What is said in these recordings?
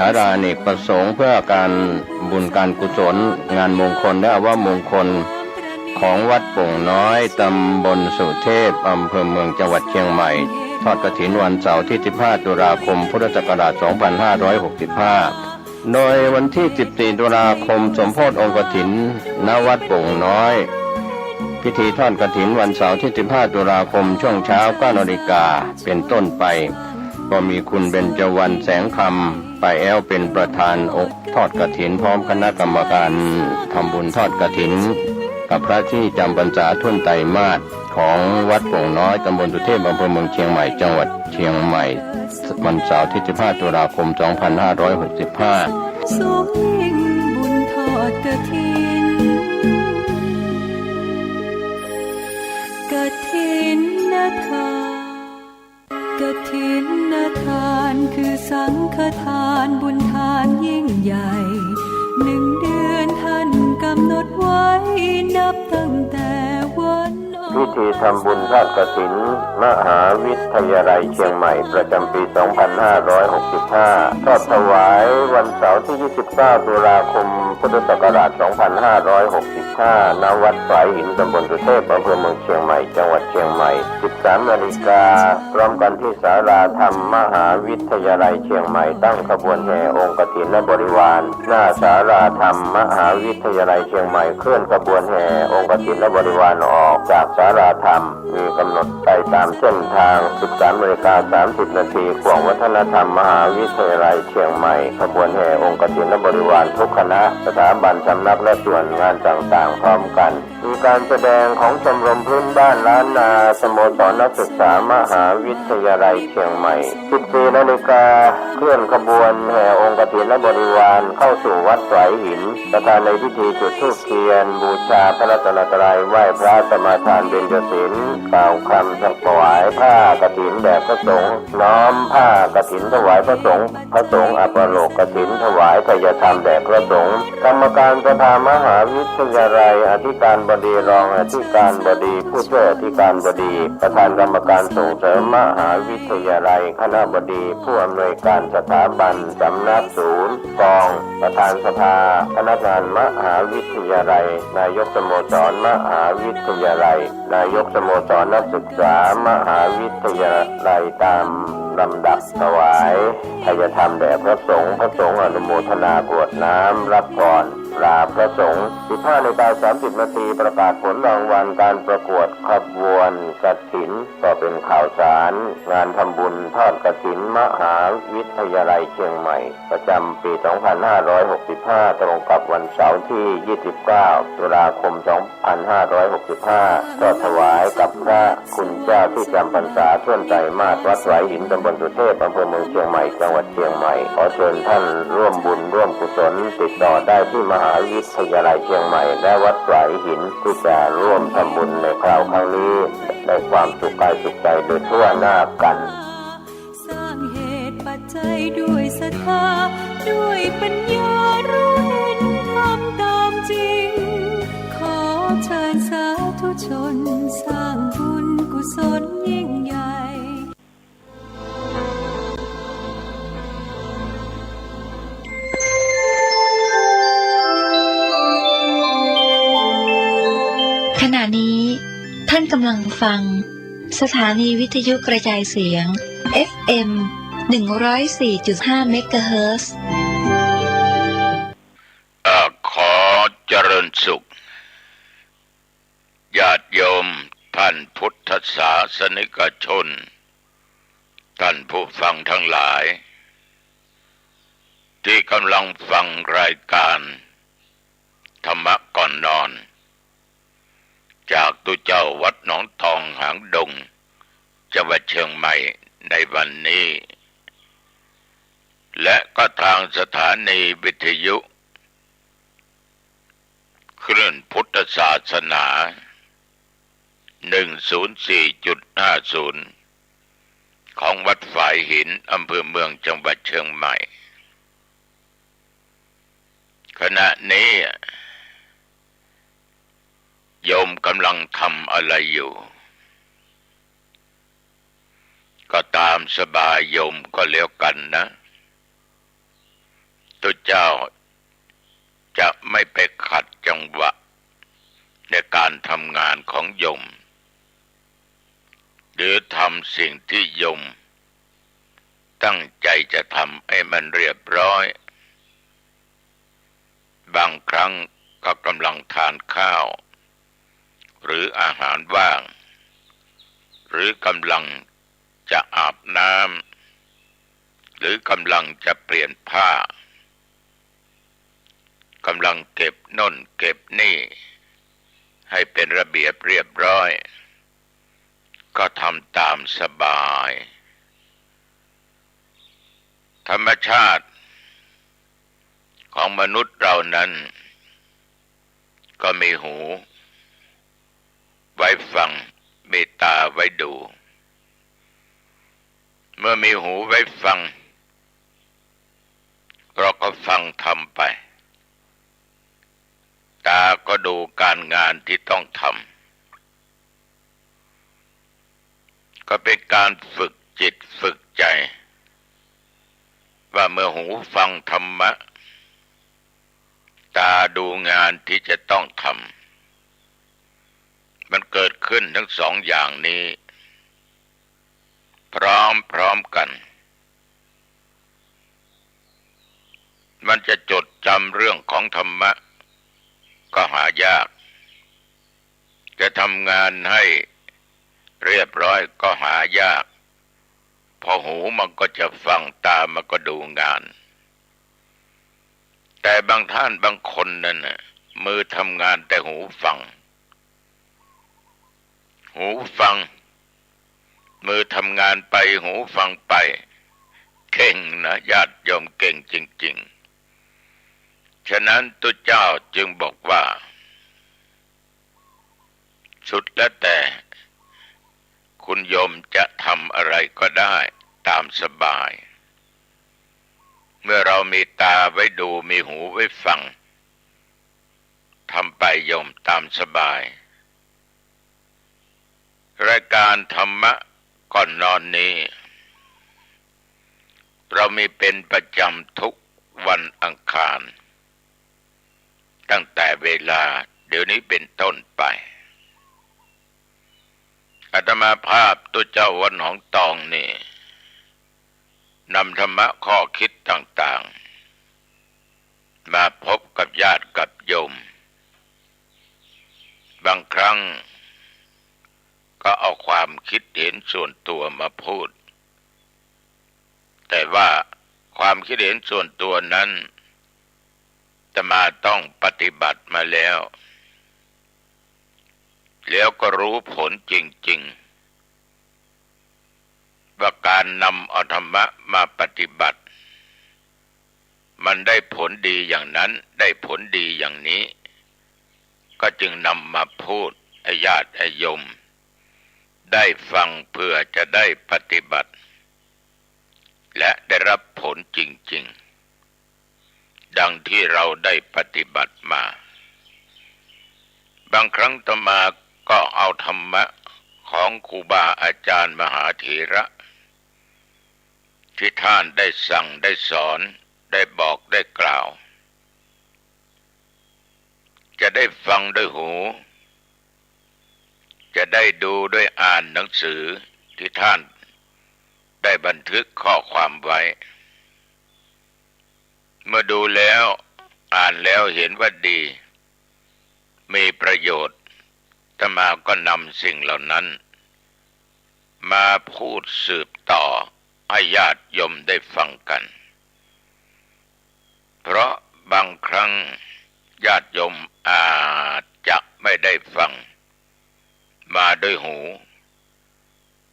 าราเนกประสงค์เพื่อการบุญการกุศลงานมงคลและอวมงคลของวัดโป่งน้อยตำบลสุเทพอำเภอเมืองจังหวัดเชียงใหม่ทอดกฐินวันเสาร์ที่15ตุลาคมพุทธศักราช2565โดยวันที่14ตุลาคมสมโภชองค์กฐินณวัดโป่งน้อยพิธีทอดกฐินวันเสาร์ที่15ตุลาคมช่วงเช้า 9 นาฬิกาเป็นต้นไปก็มีคุณเบญจวรรณแสงคำป้าแอ้วเป็นประธานทอดกฐินพร้อมคณะกรรมการทำบุญทอดกฐินกับพระที่จำพรรษาทุ่นไตรมาสของวัดโป่งน้อยตำบลสุเทพอำเภอเมืองเชียงใหม่จังหวัดเชียงใหม่วันเสาร์ที่15ตุลาคม2565สูงยิ่งบุญทอดกฐินกฐินทานกฐินทานคือสังฆทานบุญทานยิ่งใหญ่1 เดือนท่านกำหนดไว้นับตั้งแต่วันพิธีทำบุญทอดกฐินมหาวิทยาลัยเชียงใหม่ประจำปี 2565 ทอดถวายวันเสาร์ที่ 29 ตุลาคม พุทธศักราช 2565 ณ วัดสายหินตำบลสุเทพอำเภอเมืองเชียงใหม่ จังหวัดเชียงใหม่ 13 นาฬิกาพร้อมกันที่ศาลาธรรมมหาวิทยาลัยเชียงใหม่ตั้งขบวนแห่องค์กฐินและบริวารหน้าศาลาธรรมมหาวิทยาลัยเชียงใหม่เคลื่อนขบวนแห่องค์กฐินและบริวารออกจากศาลาธรรมมีกำหนดไปตามเส้นทาง 13:30 นาทีขวงวัฒนธรรมมหาวิทยาลัยเชียงใหม่ขบวนแห่องค์กฐินและบริวารทุกคณะสถาบันสำนักและส่วนงานต่างๆพร้อมกันมีการแสดงของชมรมพื้นบ้านล้านนาสโมสรนักศึกษามหาวิทยาลัยเชียงใหม่ 14 นาฬิกาเคลื่อนขบวนแห่องค์กฐินและบริวารเข้าสู่วัดสายหินประธานในพิธีจุดธูปเทียนบูชาพระรัตนตรัยไหว้พระสมาทานเบญจศีลกล่าวคำถวายผ้ากฐินแด่พระสงฆ์น้อมผ้ากฐินถวายพระสงฆ์อัปโลกกฐินถวายทายธรรมแด่พระสงฆ์กรรมการสภามหาวิทยาลัยอธิการบดีรองอธิการบดีผู้ช่วยอธิการบดีประธานกรรมการส่งเสริมมหาวิทยาลัยคณบดีผู้อำนวยการสถาบันสำนักศูนย์กองประธานสภาพนักงานมหาวิทยาลัยนายกสโมสรมหาวิทยาลัยนายกสโมสรนักศึกษามหาวิทยาลัยตามลำดับถวายทายธรรมแด่พระสงฆ์อนุโมทนากรวดน้ำรับพรลาพระสงฆ์ 15:30 นาทีประกาศผลรางวัลการประกวดขบวนกฐินก็เป็นข่าวสารงานทำบุญทอดกฐินมหาวิทยาลัยเชียงใหม่ประจำปี 2565 ตรงกับวันเสาร์ที่ 29 ตุลาคม 2565 ก็ถวายกับพระคุณเจ้าที่จำพรรษาท่วนไตรมาสวัดสายหินตำบลสุเทพอำเภอเมืองเชียงใหม่จังหวัดเชียงใหม่ขอเชิญท่านร่วมบุญร่วมกุศลติดต่อได้ที่มหาวิทยาลัยเชียงใหม่และวัดสายหินที่จะร่วมทำบุญในคราวครั้งนี้ได้ความสุขกายสุขใจโดยทั่วหน้ากันสร้างเหตุปัจจัยด้วยศรัทธาด้วยปัญญารู้เห็นทำตามจริงขอเชิญสาธุชนสร้างบุญกุศลยิ่งใหญ่ขณะนี้ท่านกำลังฟังสถานีวิทยุกระจายเสียง FM 104.5 เมกะเฮิรตซ์ขอเจริญสุขญาติโยมท่านพุทธศาสนิกชนท่านผู้ฟังทั้งหลายที่กำลังฟังรายการธรรมะก่อนนอนจากตุเจ้าวัดหนองทองหางดงจังหวัดเชียงใหม่ในวันนี้และก็ทางสถานีวิทยุคลื่นพุทธศาสนา 104.50 ของวัดฝายหินอำเภอเมืองจังหวัดเชียงใหม่ขณะนี้โยมกำลังทำอะไรอยู่ก็ตามสบายโยมก็แล้วกันนะ ตัวเจ้าจะไม่ไปขัดจังหวะในการทำงานของโยมหรือทำสิ่งที่โยมตั้งใจจะทำให้มันเรียบร้อยบางครั้งก็กำลังทานข้าวหรืออาหารว่างหรือกำลังจะอาบน้ำหรือกำลังจะเปลี่ยนผ้ากำลังเก็บโน่นเก็บนี่ให้เป็นระเบียบเรียบร้อยก็ทำตามสบายธรรมชาติของมนุษย์เรานั้นก็มีหูไว้ฟังมีตาไว้ดูเมื่อมีหูไว้ฟังเราก็ฟังทำไปตาก็ดูการงานที่ต้องทำก็เป็นการฝึกจิตฝึกใจว่าเมื่อหูฟังธรรมะตาดูงานที่จะต้องทำมันเกิดขึ้นทั้งสองอย่างนี้พร้อมกันมันจะจดจำเรื่องของธรรมะก็หายากจะทำงานให้เรียบร้อยก็หายากพอหูมันก็จะฟังตามันก็ดูงานแต่บางท่านบางคนนั่นน่ะมือทำงานแต่หูฟังมือทำงานไปหูฟังไปเก่งนะญาติโยมเก่งจริงๆฉะนั้นตัวเจ้าจึงบอกว่าสุดแล้วแต่คุณโยมจะทำอะไรก็ได้ตามสบายเมื่อเรามีตาไว้ดูมีหูไว้ฟังทำไปโยมตามสบายรายการธรรมะก่อนนอนนี้เรามีเป็นประจำทุกวันอังคารตั้งแต่เวลาเดี๋ยวนี้เป็นต้นไปอาตมาภาพตัวเจ้าวัดหนองตองนี่นำธรรมะข้อคิดต่างๆมาพบกับญาติกับโยมบางครั้งก็เอาความคิดเห็นส่วนตัวมาพูดแต่ว่าความคิดเห็นส่วนตัวนั้นอาตมาต้องปฏิบัติมาแล้วก็รู้ผลจริงๆว่าการนำเอาธรรมะมาปฏิบัติมันได้ผลดีอย่างนั้นได้ผลดีอย่างนี้ก็จึงนำมาพูดให้ญาติให้โยมได้ฟังเพื่อจะได้ปฏิบัติและได้รับผลจริงๆดังที่เราได้ปฏิบัติมาบางครั้งอาตมาก็เอาธรรมะของครูบาอาจารย์มหาเถระที่ท่านได้สั่งได้สอนได้บอกได้กล่าวจะได้ฟังด้วยหูจะได้ดูด้วยอ่านหนังสือที่ท่านได้บันทึกข้อความไว้เมื่อดูแล้วอ่านแล้วเห็นว่าดีมีประโยชน์อาตมาก็นำสิ่งเหล่านั้นมาพูดสืบต่อให้ญาติโยมได้ฟังกันเพราะบางครั้งญาติโยมอาจจะไม่ได้ฟังมาด้วยหู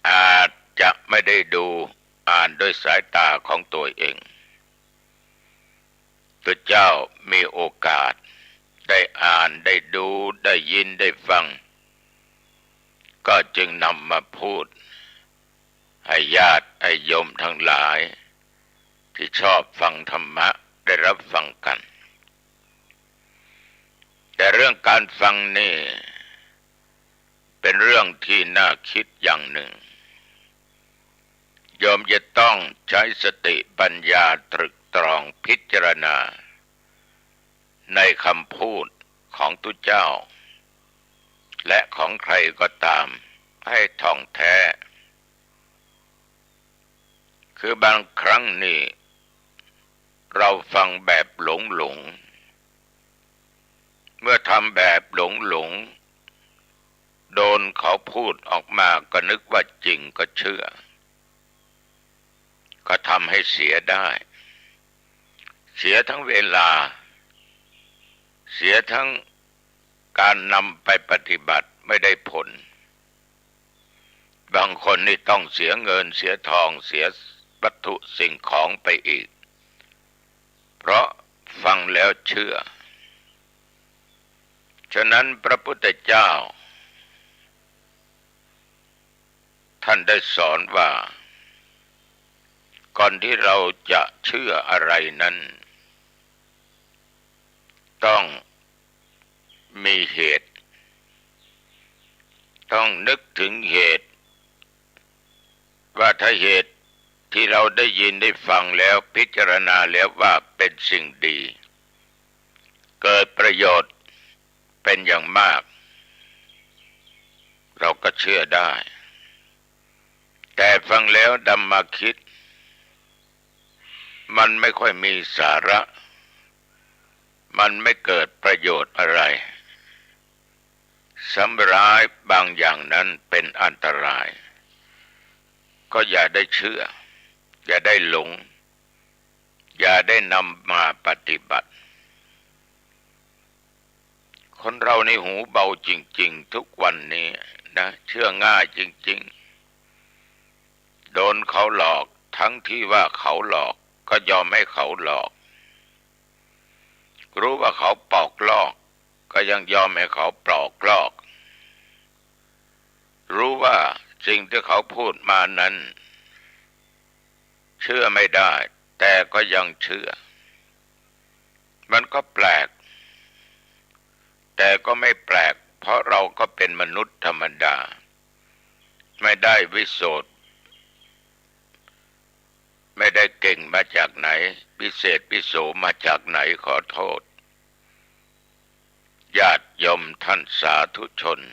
อาจจะไม่ได้ดูอ่านด้วยสายตาของตัวเองพระเจ้ามีโอกาสได้อ่านได้ดูได้ยินได้ฟังก็จึงนำมาพูดให้ญาติให้โยมทั้งหลายที่ชอบฟังธรรมะได้รับฟังกันแต่เรื่องการฟังนี่เป็นเรื่องที่น่าคิดอย่างหนึ่งโยมจะต้องใช้สติปัญญาตรึก ตรองพิจารณาในคำพูดของตุเจ้าและของใครก็ตามให้ท่องแท้คือบางครั้งนี่เราฟังแบบหลงเมื่อทำแบบหลงโดนเขาพูดออกมาก็นึกว่าจริงก็เชื่อก็ทำให้เสียได้เสียทั้งเวลาเสียทั้งการนำไปปฏิบัติไม่ได้ผลบางคนนี่ต้องเสียเงินเสียทองเสียวัตถุสิ่งของไปอีกเพราะฟังแล้วเชื่อฉะนั้นพระพุทธเจ้าท่านได้สอนว่าก่อนที่เราจะเชื่ออะไรนั้นต้องมีเหตุต้องนึกถึงเหตุว่าถ้าเหตุที่เราได้ยินได้ฟังแล้วพิจารณาแล้วว่าเป็นสิ่งดีเกิดประโยชน์เป็นอย่างมากเราก็เชื่อได้แต่ฟังแล้วดำมาคิดมันไม่ค่อยมีสาระมันไม่เกิดประโยชน์อะไรซ้ำร้ายบางอย่างนั้นเป็นอันตรายก็อย่าได้เชื่ออย่าได้หลงอย่าได้นำมาปฏิบัติคนเราในหูเบาจริงๆทุกวันนี้นะเชื่อง่ายจริงๆโดนเขาหลอกทั้งที่ว่าเขาหลอกก็ยอมให้เขาหลอกรู้ว่าเขาปอกลอกก็ยังยอมให้เขาปลอกลอกรู้ว่าสิ่งที่เขาพูดมานั้นเชื่อไม่ได้แต่ก็ยังเชื่อมันก็แปลกแต่ก็ไม่แปลกเพราะเราก็เป็นมนุษย์ธรรมดาไม่ได้วิโสทไม่ได้เก่งมาจากไหนพิเศษพิโสมาจากไหนขอโทษญาติโยมท่านสาธุชนอ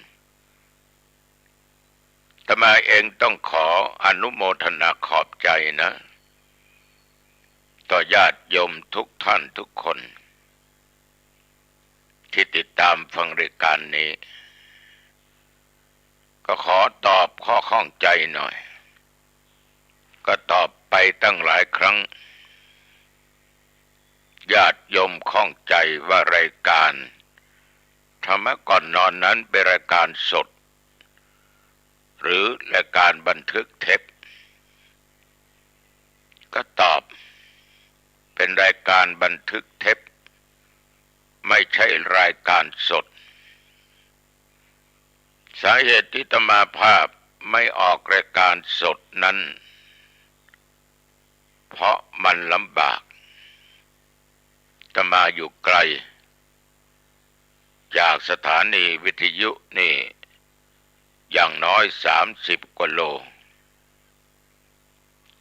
าตมาเองต้องขออนุโมทนาขอบใจนะต่อญาติโยมทุกท่านทุกคนที่ติดตามฟังรายการนี้ก็ขอตอบข้อข้องใจหน่อยก็ตอบไปตั้งหลายครั้งญาติโยมข้องใจว่ารายการธรรมะก่อนนอนนั้นเป็นรายการสดหรือรายการบันทึกเทปก็ตอบเป็นรายการบันทึกเทปไม่ใช่รายการสดสาเหตุที่อาตมาภาพไม่ออกรายการสดนั้นเพราะมันลำบากอาตมาอยู่ไกลจากสถานีวิทยุนี่อย่างน้อย30 กว่าโล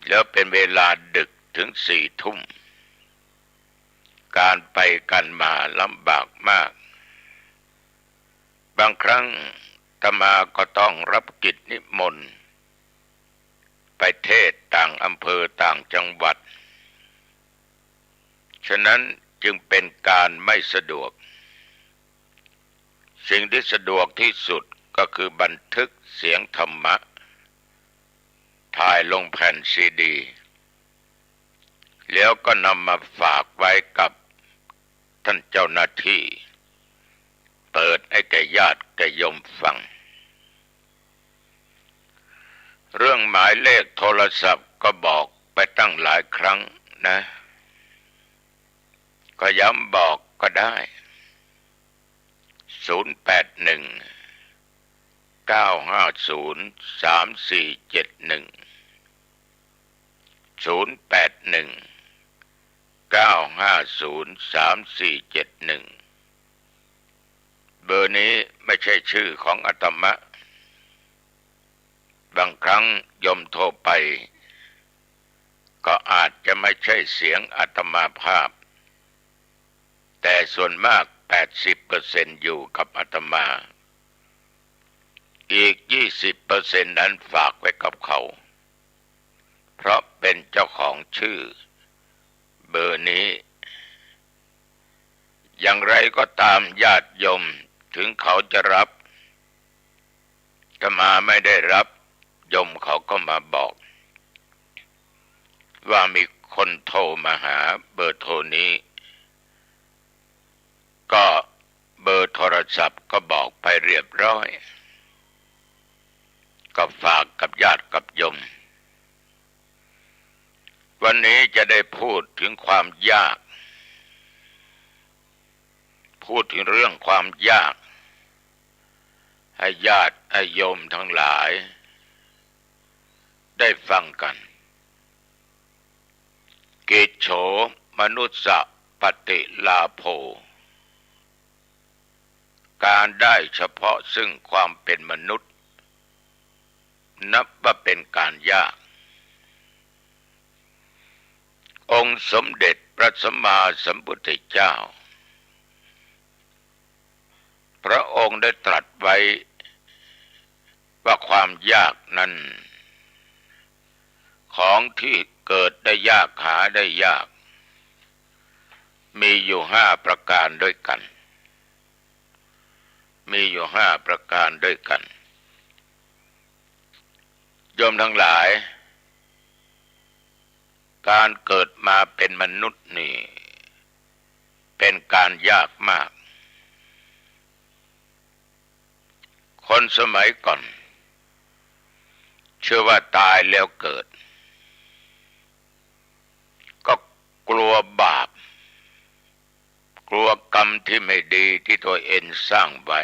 แล้วเป็นเวลาดึกถึง4 ทุ่มการไปกันมาลำบากมากบางครั้งอาตมาก็ต้องรับกิจนิมนต์ไปเทศต่างอำเภอต่างจังหวัดฉะนั้นจึงเป็นการไม่สะดวกสิ่งที่สะดวกที่สุดก็คือบันทึกเสียงธรรมะถ่ายลงแผ่นซีดีแล้วก็นำมาฝากไว้กับท่านเจ้าหน้าที่เปิดให้แก่ญาติแก่โยมฟังเรื่องหมายเลขโทรศัพท์ก็บอกไปตั้งหลายครั้งนะก็ย้ำบอกก็ได้เบอร์นี้ไม่ใช่ชื่อของอาตมะบางครั้งโยมโทรไป ก็อาจจะไม่ใช่เสียงอาตมาภาพแต่ส่วนมาก 80% อยู่กับอาตมาอีก 20% นั้นฝากไว้กับเขาเพราะเป็นเจ้าของชื่อเบอร์นี้อย่างไรก็ตามญาติโยมถึงเขาจะรับอาตมาไม่ได้รับโยมเขาก็มาบอกว่ามีคนโทรมาหาเบอร์โทรนี้ก็เบอร์โทรศัพท์ก็บอกไปเรียบร้อยก็ฝากกับญาติกับโยมวันนี้จะได้พูดถึงความยากพูดถึงเรื่องความยากให้ญาติโยมทั้งหลายได้ฟังกันกิจโฉมนุสสะปฏิลาโภการได้เฉพาะซึ่งความเป็นมนุษย์นับว่าเป็นการยากองค์สมเด็จพระสัมมาสัมพุทธเจ้าพระองค์ได้ตรัสไว้ว่าความยากนั้นของที่เกิดได้ยากหาได้ยากมีอยู่5 ประการด้วยกันมีอยู่5 ประการด้วยกันโยมทั้งหลายการเกิดมาเป็นมนุษย์นี่เป็นการยากมากคนสมัยก่อนเชื่อว่าตายแล้วเกิดก็กลัวบาปกลัวกรรมที่ไม่ดีที่ตัวเองสร้างไว้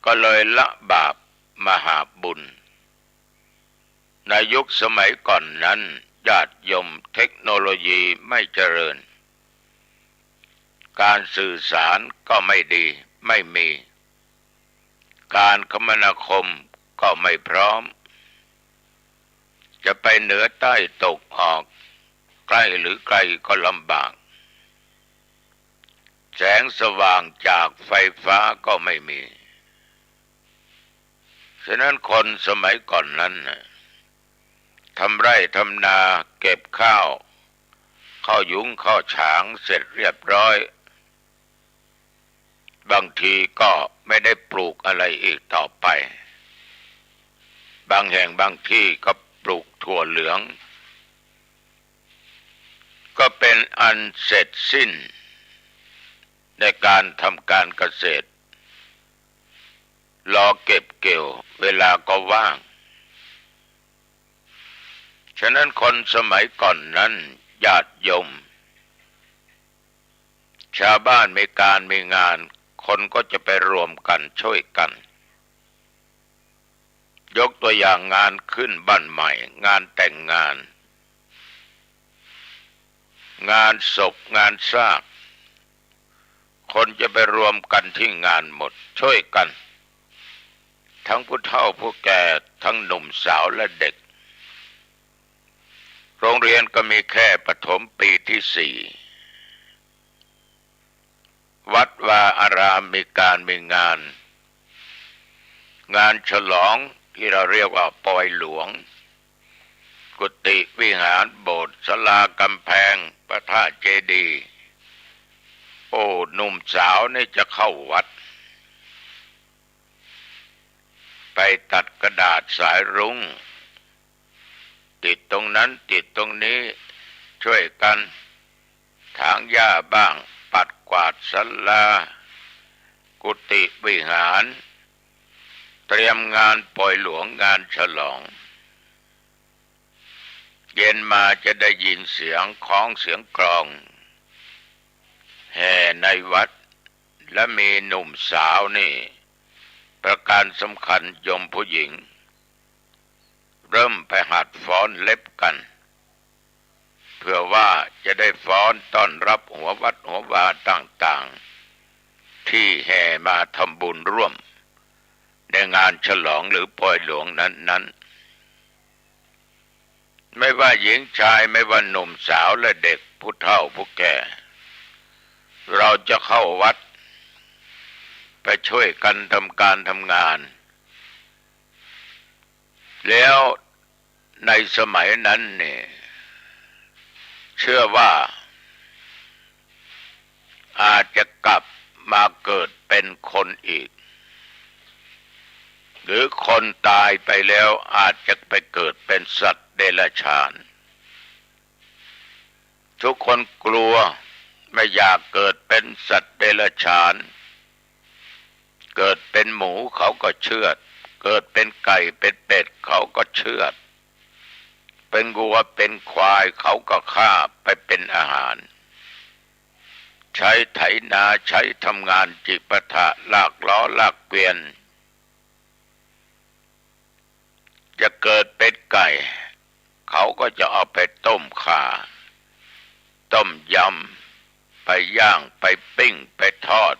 ก็เลยละบาปมาหาบุญในยุคสมัยก่อนนั้นญาติโยมเทคโนโลยีไม่เจริญการสื่อสารก็ไม่ดีไม่มีการคมนาคมก็ไม่พร้อมจะไปเหนือใต้ตกออกใกล้หรือไกลก็ลำบากแสงสว่างจากไฟฟ้าก็ไม่มีฉะนั้นคนสมัยก่อนนั้นทำไร่ทำนาเก็บข้าวยุ้งข้าวฉางเสร็จเรียบร้อยบางทีก็ไม่ได้ปลูกอะไรอีกต่อไปบางแห่งบางที่ก็ปลูกถั่วเหลืองก็เป็นอันเสร็จสิ้นในการทำการเกษตรรอเก็บเกี่ยวเวลาก็ว่างฉะนั้นคนสมัยก่อนนั้นญาติโยมชาวบ้านมีการมีงานคนก็จะไปรวมกันช่วยกันยกตัวอย่างงานขึ้นบ้านใหม่งานแต่งงานงานศพงานซากคนจะไปรวมกันที่งานหมดช่วยกันทั้งผู้เฒ่าผู้แก่ทั้งหนุ่มสาวและเด็กโรงเรียนก็มีแค่ประถมปีที่4วัดวาอารามมีการมีงานฉลองที่เราเรียกว่าปอยหลวงกุฏิวิหารโบสถ์ศาลากำแพงพระธาตุเจดีย์โอ้หนุ่มสาวนี่จะเข้าวัดไปตัดกระดาษสายรุ้งติดตรงนั้นติดตรงนี้ช่วยกันถางหญ้าบ้างปัดกวาดศาลากุฏิวิหารเตรียมงานปล่อยหลวงงานฉลองเย็นมาจะได้ยินเสียงของเสียงกลองแห่ในวัดและมีหนุ่มสาวนี่ประการสำคัญโยมผู้หญิงเริ่มไปหัดฟ้อนเล็บกันเพื่อว่าจะได้ฟ้อนต้อนรับหัววัดหัววาต่างๆที่แห่มาทำบุญร่วมในงานฉลองหรือปล่อยหลวงนั้น ไม่ว่าหญิงชายไม่ว่าหนุ่มสาวและเด็กผู้เฒ่าผู้แก่เราจะเข้าวัดไปช่วยกันทำการทำงานแล้วในสมัยนั้นเนี่ยเชื่อว่าอาจจะกลับมาเกิดเป็นคนอีกหรือคนตายไปแล้วอาจจะไปเกิดเป็นสัตว์เดรัจฉานทุกคนกลัวไม่อยากเกิดเป็นสัตว์เดรัจฉานเกิดเป็นหมูเขาก็เชือดเกิดเป็นไก่เป็นเป็ดเขาก็เชือดเป็นวัวเป็นควายเขาก็ฆ่าไปเป็นอาหารใช้ไถนาใช้ทำงานจิปาถะลากล้อลากเกวียนจะเกิดเป็นไก่เขาก็จะเอาไปต้มข่าต้มยำไปย่างไปปิ้งไปทอด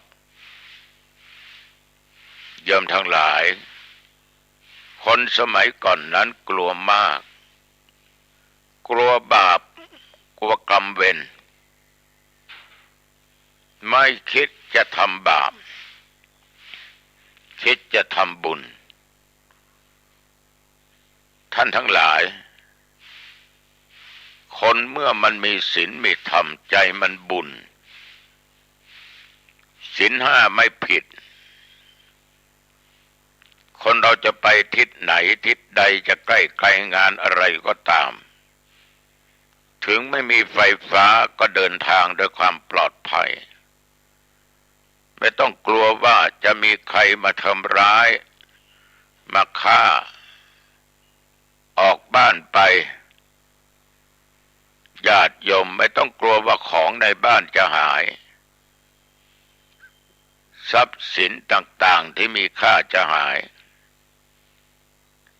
โยมทั้งหลายคนสมัยก่อนนั้นกลัวมากกลัวบาปกลัวกรรมเวรไม่คิดจะทำบาปคิดจะทำบุญท่านทั้งหลายคนเมื่อมันมีศีลมีธรรมใจมันบุญศีลห้าไม่ผิดคนเราจะไปทิศไหนทิศใดจะใกล้ไกลงานอะไรก็ตามถึงไม่มีไฟฟ้าก็เดินทางด้วยความปลอดภัยไม่ต้องกลัวว่าจะมีใครมาทำร้ายมาฆ่าออกบ้านไปญาติโยมไม่ต้องกลัวว่าของในบ้านจะหายทรัพย์สินต่างๆที่มีค่าจะหาย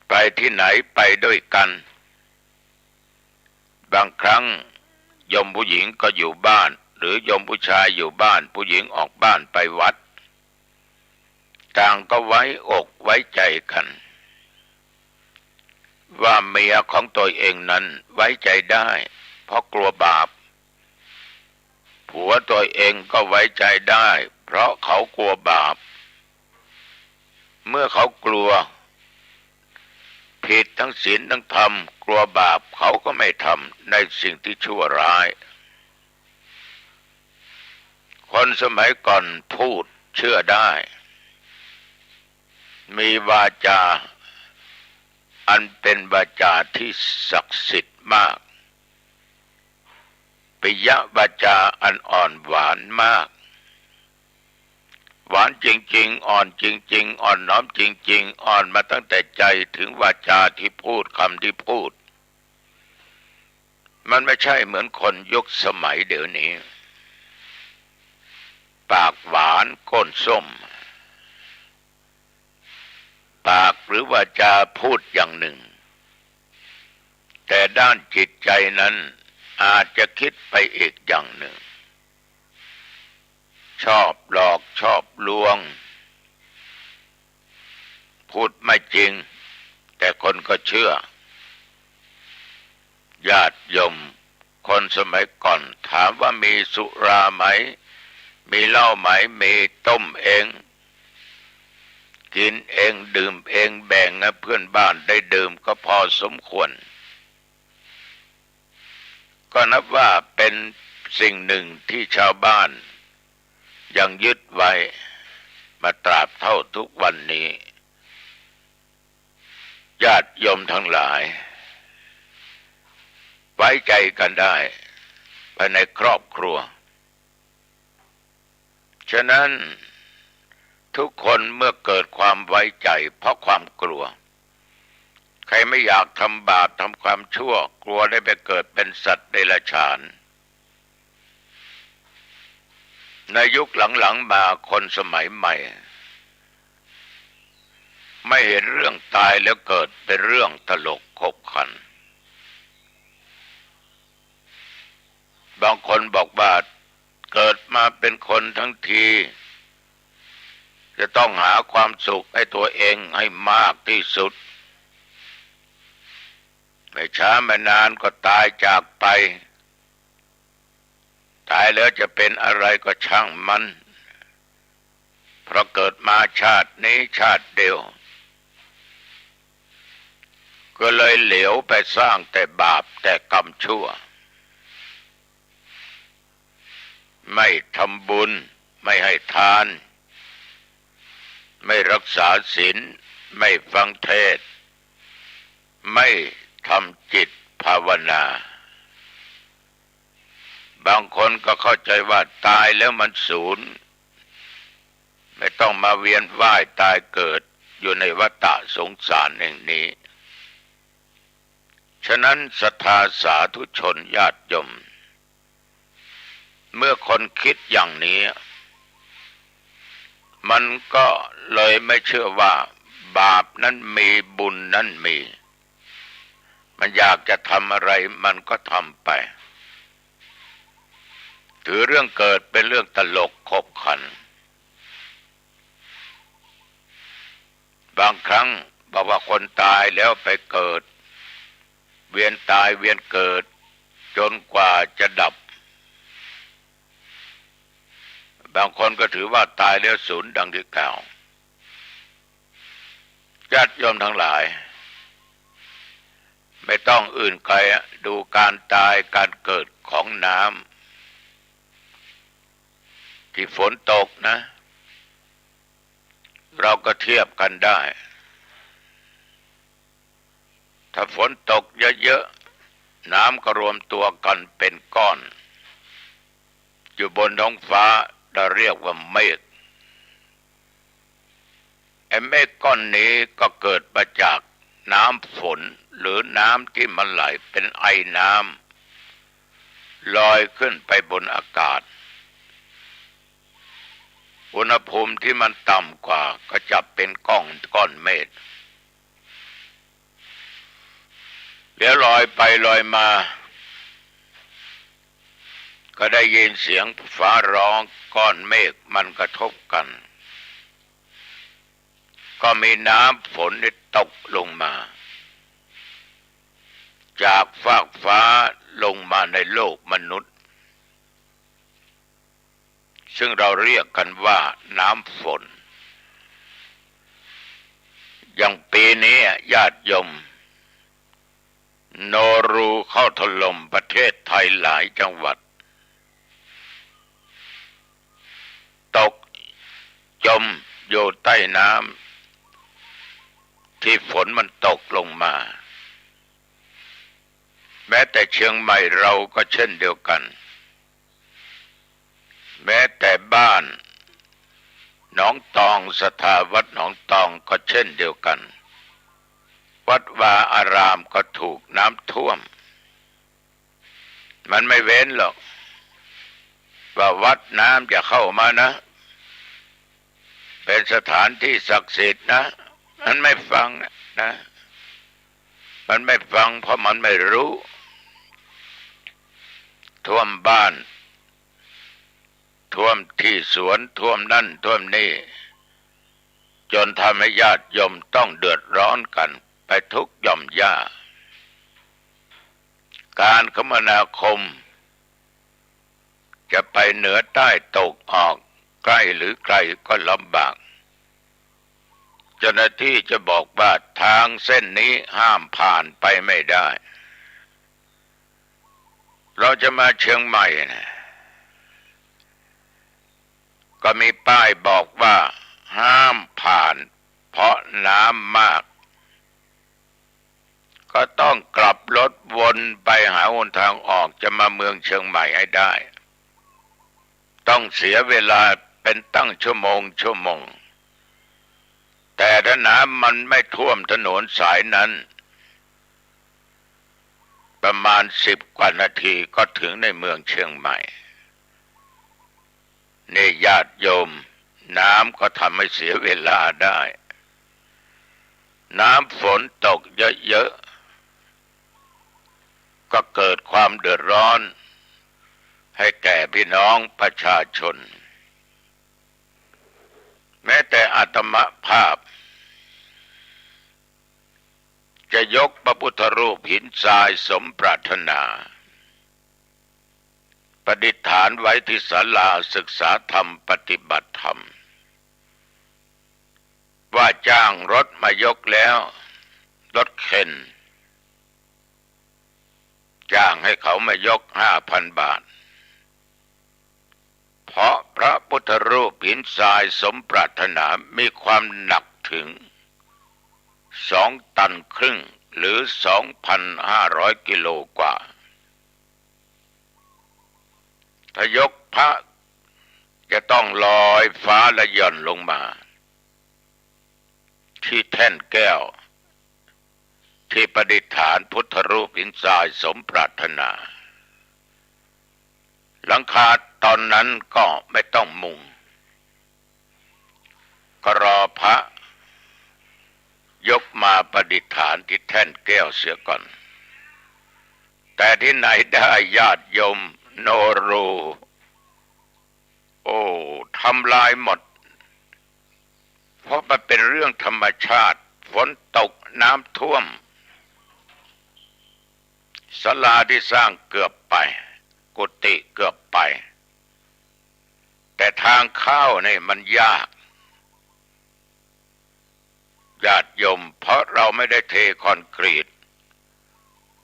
ไปที่ไหนไปด้วยกันบางครั้งโยมผู้หญิงก็อยู่บ้านหรือโยมผู้ชายอยู่บ้านผู้หญิงออกบ้านไปวัดต่างก็ไว้อกไว้ใจกันว่าเมียของตัวเองนั้นไว้ใจได้เพราะกลัวบาปผัวตัวเองก็ไว้ใจได้เพราะเขากลัวบาปเมื่อเขากลัวผิดทั้งศีลทั้งธรรมกลัวบาปเขาก็ไม่ทำในสิ่งที่ชั่วร้ายคนสมัยก่อนพูดเชื่อได้มีวาจาอันเป็นวาจาที่ศักดิ์สิทธิ์มากปิยวาจาอันอ่อนหวานมากหวานจริงๆอ่อนจริงๆอ่อนน้อมจริงๆอ่อนมาตั้งแต่ใจถึงวาจาที่พูดคำที่พูดมันไม่ใช่เหมือนคนยุคสมัยเดี๋ยวนี้ปากหวานก้นส้มปากหรือวาจาพูดอย่างหนึ่งแต่ด้านจิตใจนั้นอาจจะคิดไปอีกอย่างหนึ่งชอบหลอกชอบลวงพูดไม่จริงแต่คนก็เชื่อญาติโยมคนสมัยก่อนถามว่ามีสุราไหมมีเหล้าไหมมีต้มเองกินเองดื่มเองแบ่งให้เพื่อนบ้านได้ดื่มก็พอสมควรก็นับว่าเป็นสิ่งหนึ่งที่ชาวบ้านยังยึดไว้มาตราบเท่าทุกวันนี้ญาติโยมทั้งหลายไว้ใจกันได้ภายในครอบครัวฉะนั้นทุกคนเมื่อเกิดความไว้ใจเพราะความกลัวใครไม่อยากทำบาปทำความชั่วกลัวได้ไปเกิดเป็นสัตว์เดรัจฉานในยุคหลังๆมาคนสมัยใหม่ไม่เห็นเรื่องตายแล้วเกิดเป็นเรื่องตลกขบขันบางคนบอกว่าเกิดมาเป็นคนทั้งทีจะต้องหาความสุขให้ตัวเองให้มากที่สุด ไม่ช้าไม่นานก็ตายจากไปตายแล้วจะเป็นอะไรก็ช่างมันเพราะเกิดมาชาตินี้ชาติเดียวก็เลยเหลวไปสร้างแต่บาปแต่กรรมชั่วไม่ทำบุญไม่ให้ทานไม่รักษาศีลไม่ฟังเทศน์ไม่ทำจิตภาวนาบางคนก็เข้าใจว่าตายแล้วมันสูญไม่ต้องมาเวียนว่ายตายเกิดอยู่ในวัฏสงสารแห่งนี้ฉะนั้นศรัทธาสาธุชนญาติโยมเมื่อคนคิดอย่างนี้มันก็เลยไม่เชื่อว่าบาปนั้นมีบุญนั้นมีมันอยากจะทำอะไรมันก็ทำไปถือเรื่องเกิดเป็นเรื่องตลกขบขันบางครั้งบอกว่าคนตายแล้วไปเกิดเวียนตายเวียนเกิดจนกว่าจะดับบางคนก็ถือว่าตายแล้วสูญดังที่กล่าวญาติโยมทั้งหลายไม่ต้องอื่นไกลดูการตายการเกิดของน้ำที่ฝนตกนะเราก็เทียบกันได้ถ้าฝนตกเยอะๆน้ำก็รวมตัวกันเป็นก้อนอยู่บนท้องฟ้าเราเรียกว่าเมฆไอ้เมฆก้อนนี้ก็เกิดมาจากน้ำฝนหรือน้ำที่มันไหลเป็นไอน้ำลอยขึ้นไปบนอากาศอุณหภูมิที่มันต่ำกว่าก็จะเป็นก้อนเมฆเดี๋ยวลอยไปลอยมาก็ได้ยินเสียงฟ้าร้องก้อนเมฆมันกระทบกันก็มีน้ำฝนตกลงมาจากฟากฟ้าลงมาในโลกมนุษย์ซึ่งเราเรียกกันว่าน้ำฝนอย่างปีนี้ญาติโยมโนรูเข้าถล่มประเทศไทยหลายจังหวัดตกจมอยู่ใต้น้ำที่ฝนมันตกลงมาแม้แต่เชียงใหม่เราก็เช่นเดียวกันแม้แต่บ้านหนองตองสถาวัดหนองตองก็เช่นเดียวกันวัดวาอารามก็ถูกน้ำท่วมมันไม่เว้นหรอกว่าวัดน้ำจะเข้ามานะเป็นสถานที่ศักดิ์สิทธิ์นะมันไม่ฟังนะมันไม่ฟังเพราะมันไม่รู้ท่วมบ้านท่วมที่สวนท่วมนั่นท่วมนี่จนทำให้ญาติโยมต้องเดือดร้อนกันไปทุกหย่อมย่าการคมนาคมจะไปเหนือใต้ตกออกใกล้หรือไกลก็ลำบากเจ้าหน้าที่จะบอกว่าทางเส้นนี้ห้ามผ่านไปไม่ได้เราจะมาเชียงใหม่นะก็มีป้ายบอกว่าห้ามผ่านเพราะน้ำมากก็ต้องกลับรถวนไปหาหนทางออกจะมาเมืองเชียงใหม่ให้ได้ต้องเสียเวลาเป็นตั้งชั่วโมงแต่ถ้าน้ำมันไม่ท่วมถนนสายนั้นประมาณ10 กว่านาทีก็ถึงในเมืองเชียงใหม่นี่ญาติโยมน้ำก็ทำให้เสียเวลาได้น้ำฝนตกเยอะๆก็เกิดความเดือดร้อนให้แก่พี่น้องประชาชนแม้แต่อาตมภาพ จะยกพระพุทธรูปหินทรายสมปรารถนาประดิษฐานไว้ที่ศาลาศึกษาธรรมปฏิบัติธรรมว่าจ้างรถมายกแล้วรถเข็นจ้างให้เขามายก5,000 บาทเพราะพระพุทธรูปหินทรายสมปรารถนามีความหนักถึง2 ตันครึ่งหรือ 2,500 กิโลกว่าถ้ายกพระจะต้องลอยฟ้าและหย่อนลงมาที่แท่นแก้วที่ประดิษฐานพุทธรูปหินทรายสมปรารถนาหลังคาตอนนั้นก็ไม่ต้องมุงก็รอพระยกมาประดิษฐานที่แท่นแก้วเสียก่อนแต่ที่ไหนได้ญาติโยมโนรูทำลายหมดเพราะมันเป็นเรื่องธรรมชาติฝนตกน้ำท่วมศาลาที่สร้างเกือบไปกุฏิเกือบไปแต่ทางเข้าเนี่ยมันยากญาติโยมเพราะเราไม่ได้เทคอนกรีต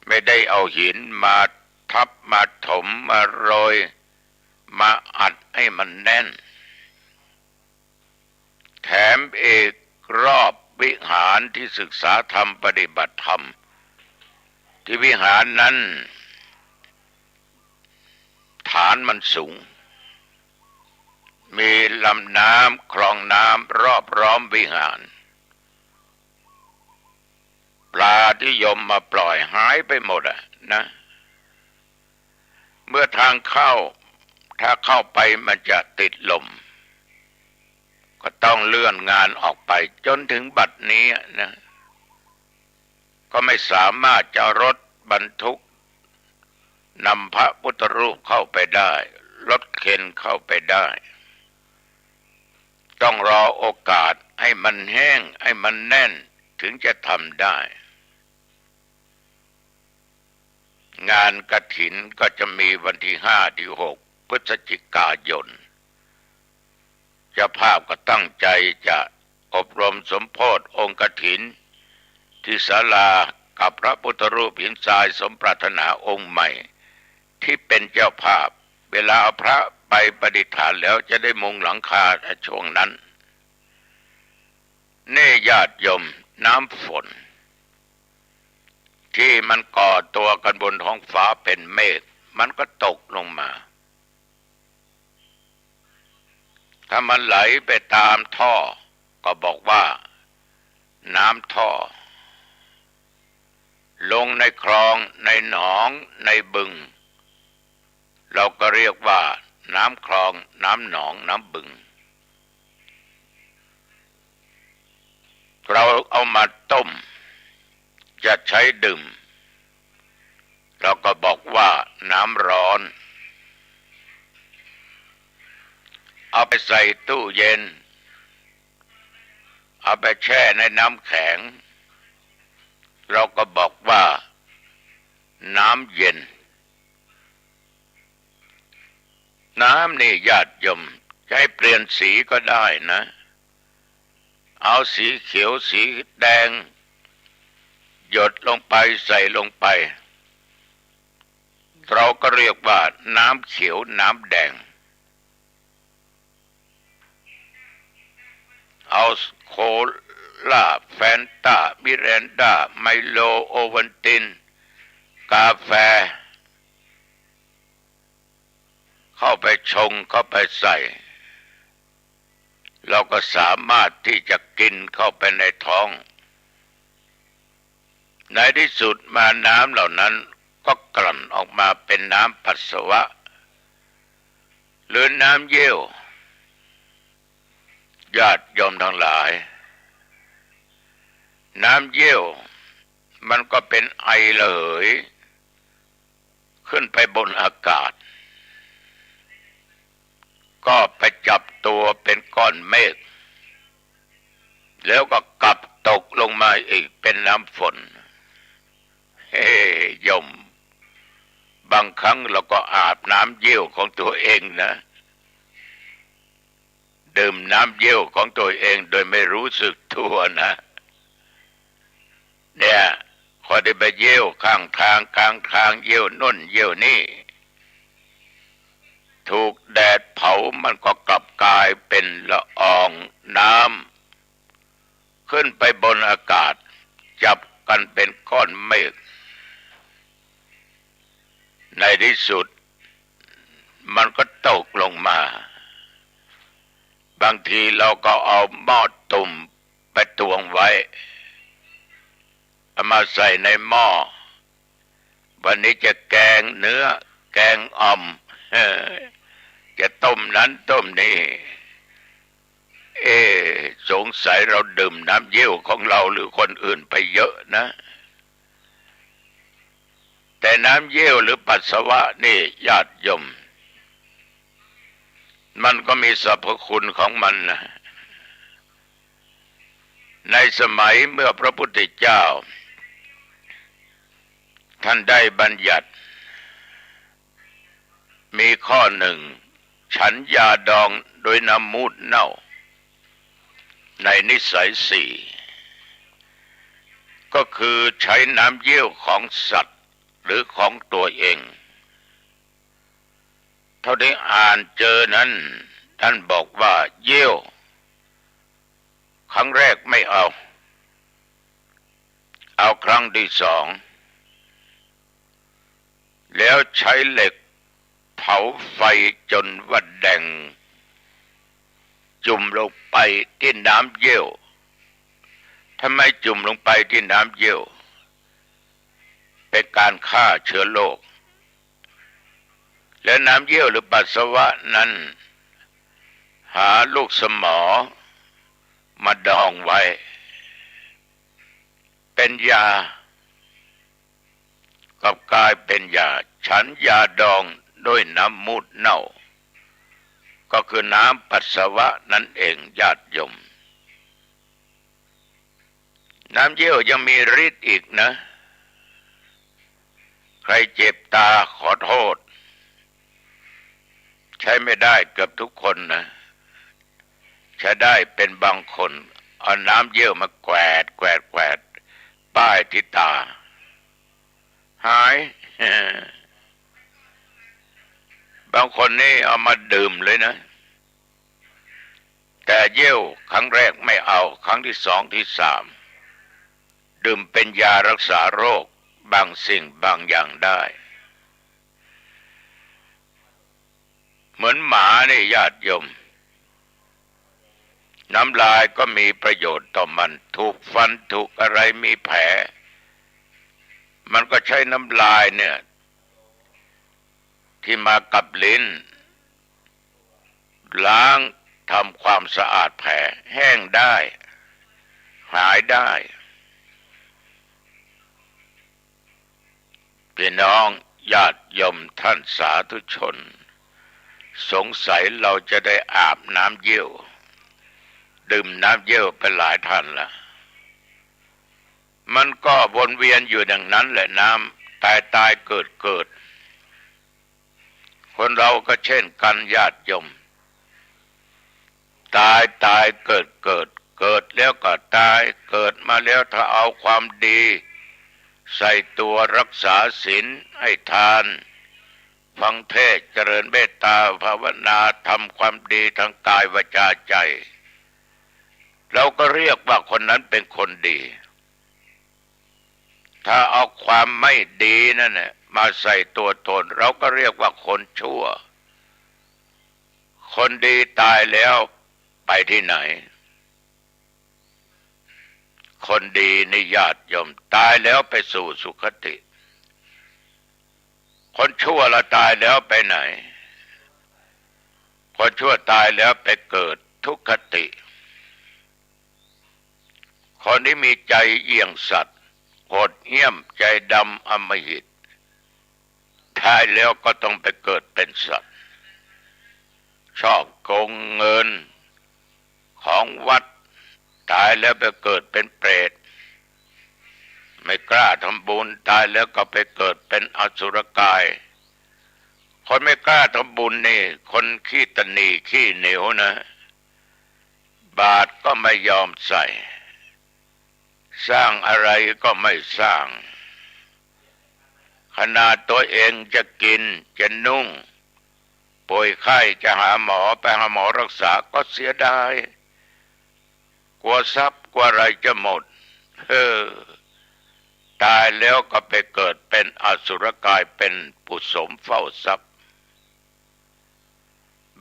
ไม่ได้เอาหินมาทับมาถมมาโรยมาอัดให้มันแน่นแถมอีกรอบวิหารที่ศึกษาธรรมปฏิบัติธรรมที่วิหารนั้นฐานมันสูงมีลำน้ำคลองน้ำรอบล้อมวิหารปลาที่โยมมาปล่อยหายไปหมดนะเมื่อทางเข้าถ้าเข้าไปมันจะติดลมก็ต้องเลื่อนงานออกไปจนถึงบัดนี้นะก็ไม่สามารถจะรถบรรทุกนำพระพุทธรูปเข้าไปได้รถเข็นเข้าไปได้ต้องรอโอกาสให้มันแห้งให้มันแน่นถึงจะทำได้งานกฐินก็จะมีวันที่5 ที่ 6 พฤศจิกายนเจ้าภาพก็ตั้งใจจะอบรมสมโภชองค์กฐินที่ศาลากับพระพุทธรูปหินทรายสมปรารถนาองค์ใหม่ที่เป็นเจ้าภาพเวลาเอาพระไปประดิษฐานแล้วจะได้มุงหลังคาช่วงนั้นนี่ญาติโยมน้ำฝนที่มันก่อตัวกันบนท้องฟ้าเป็นเมฆมันก็ตกลงมาถ้ามันไหลไปตามท่อก็บอกว่าน้ำท่อลงในคลองในหนองในบึงเราก็เรียกว่าน้ำคลองน้ำหนองน้ำบึงเราเอามาต้มจะใช้ดื่มเราก็บอกว่าน้ำร้อนเอาไปใส่ตู้เย็นเอาไปแช่ในน้ำแข็งเราก็บอกว่าน้ำเย็นน้ำนี่ญาติโยมจะให้เปลี่ยนสีก็ได้นะเอาสีเขียวสีแดงหยดลงไปใส่ลงไปเราก็เรียกว่าน้ำเขียวน้ำแดงเอาโคลาแฟนตามิเรนดาไมโลโอวัลตินกาแฟเข้าไปชงเข้าไปใส่เราก็สามารถที่จะกินเข้าไปในท้องในที่สุดมาน้ำเหล่านั้นก็กลั่นออกมาเป็นน้ำปัสสาวะหรือน้ำเยี่ยวญาติโยมทั้งหลายน้ำเยี่ยวมันก็เป็นไอระเหยขึ้นไปบนอากาศก็ไปจับตัวเป็นก้อนเมฆแล้วก็กลับตกลงมาอีกเป็นน้ำฝน โยมบางครั้งเราก็อาบน้ำเยี่ยวของตัวเองนะดื่มน้ำเยี่ยวของตัวเองโดยไม่รู้สึกตัวนะเนี่ยพอได้ไปเยี่ยวข้างทางกลางทางเยี่ยวน่นเยี่ยวนี่ถูกแดดเผามันก็กลับกลายเป็นละอองน้ำขึ้นไปบนอากาศจับกันเป็นก้อนเมฆในที่สุดมันก็ตกลงมาบางทีเราก็เอาหม้อตุ่มไปตวงไว้เอามาใส่ในหม้อวันนี้จะแกงเนื้อแกงอ่อมจะต้มนั้นต้มนี่สงสัยเราดื่มน้ำเยี่ยวของเราหรือคนอื่นไปเยอะนะแต่น้ำเยี่ยวหรือปัสสาวะนี่ญาติโยมมันก็มีสรรพคุณของมันนะในสมัยเมื่อพระพุทธเจ้าท่านได้บัญญัติมีข้อหนึ่งฉันยาดองโดยน้ำมูดเน่าในนิสัยสี่ก็คือใช้น้ำเยี่ยวของสัตว์หรือของตัวเองเท่าที่อ่านเจอนั้นท่านบอกว่าเยี่ยวครั้งแรกไม่เอาครั้งที่สองแล้วใช้เหล็กเผาไฟจนว่าแดงจุ่มลงไปที่น้ำเยี่ยวทำไมจุ่มลงไปที่น้ำเยี่ยวเป็นการฆ่าเชื้อโรคและน้ำเยี่ยวหรือปัสสาวะนั้นหาลูกสมอมาดองไว้เป็นยากับกลายเป็นยาฉันยาดองด้วยน้ำมูดเน่าก็คือน้ำปัสสาวะนั่นเองญาติโยมน้ำเยี่ยวยังมีฤทธิ์อีกนะใครเจ็บตาขอโทษใช้ไม่ได้เกือบทุกคนนะใช้ได้เป็นบางคนเอาน้ำเยี่ยวมาแกวดป้ายที่ตาหายบางคนนี่เอามาดื่มเลยนะแต่เยี่ยวครั้งแรกไม่เอาครั้งที่สองที่สามดื่มเป็นยารักษาโรคบางสิ่งบางอย่างได้เหมือนหมานี่ญาติโยมน้ำลายก็มีประโยชน์ต่อมันถูกฟันถูกอะไรมีแผลมันก็ใช้น้ำลายเนี่ยที่มากับลิ้นล้างทำความสะอาดแผลแห้งได้หายได้พี่น้องญาติโยมท่านสาธุชนสงสัยเราจะได้อาบน้ำเยี่ยวดื่มน้ำเยี่ยวไปหลายท่านละมันก็วนเวียนอยู่ดังนั้นแหละน้ำตายเกิดคนเราก็เช่นกันญาติโยมตายเกิดแล้วก็ตายเกิดมาแล้วถ้าเอาความดีใส่ตัวรักษาศีลให้ทานฟังเทศน์เจริญเมตตาภาวนาทำความดีทางกายวาจาใจเราก็เรียกว่าคนนั้นเป็นคนดีถ้าเอาความไม่ดีนั่นแหละมาใส่ตัวตนเราก็เรียกว่าคนชั่วคนดีตายแล้วไปที่ไหนคนดีในญาติโยมตายแล้วไปสู่สุคติคนชั่วละตายแล้วไปไหนคนชั่วตายแล้วไปเกิดทุกขติคนที่มีใจเยี่ยงสัตว์โหดเหี้ยมใจดำอำมหิตตายแล้วก็ต้องไปเกิดเป็นสัตว์ชอบโกงเงินของวัดตายแล้วไปเกิดเป็นเปรต ไม่กล้าทำบุญตายแล้วก็ไปเกิดเป็นอสุรกายคนไม่กล้าทำบุญนี่คนขี้ตนีขี้เหนียวนะบาตรก็ไม่ยอมใส่สร้างอะไรก็ไม่สร้างขนาดตัวเองจะกินจะนุ่งป่วยไข้จะหาหมอไปหาหมอรักษาก็เสียดายกลัวทรัพย์กลัวอะไรจะหมดตายแล้วก็ไปเกิดเป็นอสุรกายเป็นปุสมเฝ้าทรัพย์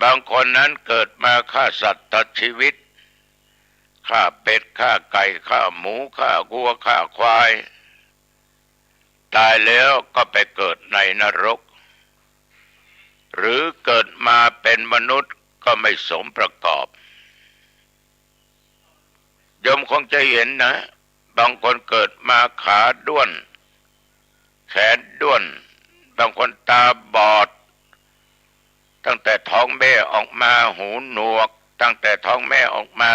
บางคนนั้นเกิดมาฆ่าสัตว์ตัดชีวิตฆ่าเป็ดฆ่าไก่ฆ่าหมูฆ่าวัวฆ่าควายตายแล้วก็ไปเกิดในนรกหรือเกิดมาเป็นมนุษย์ก็ไม่สมประกอบโยมคงจะเห็นนะบางคนเกิดมาขาด้วนแขนด้วนบางคนตาบอดตั้งแต่ท้องแม่ออกมาหูหนวกตั้งแต่ท้องแม่ออกมา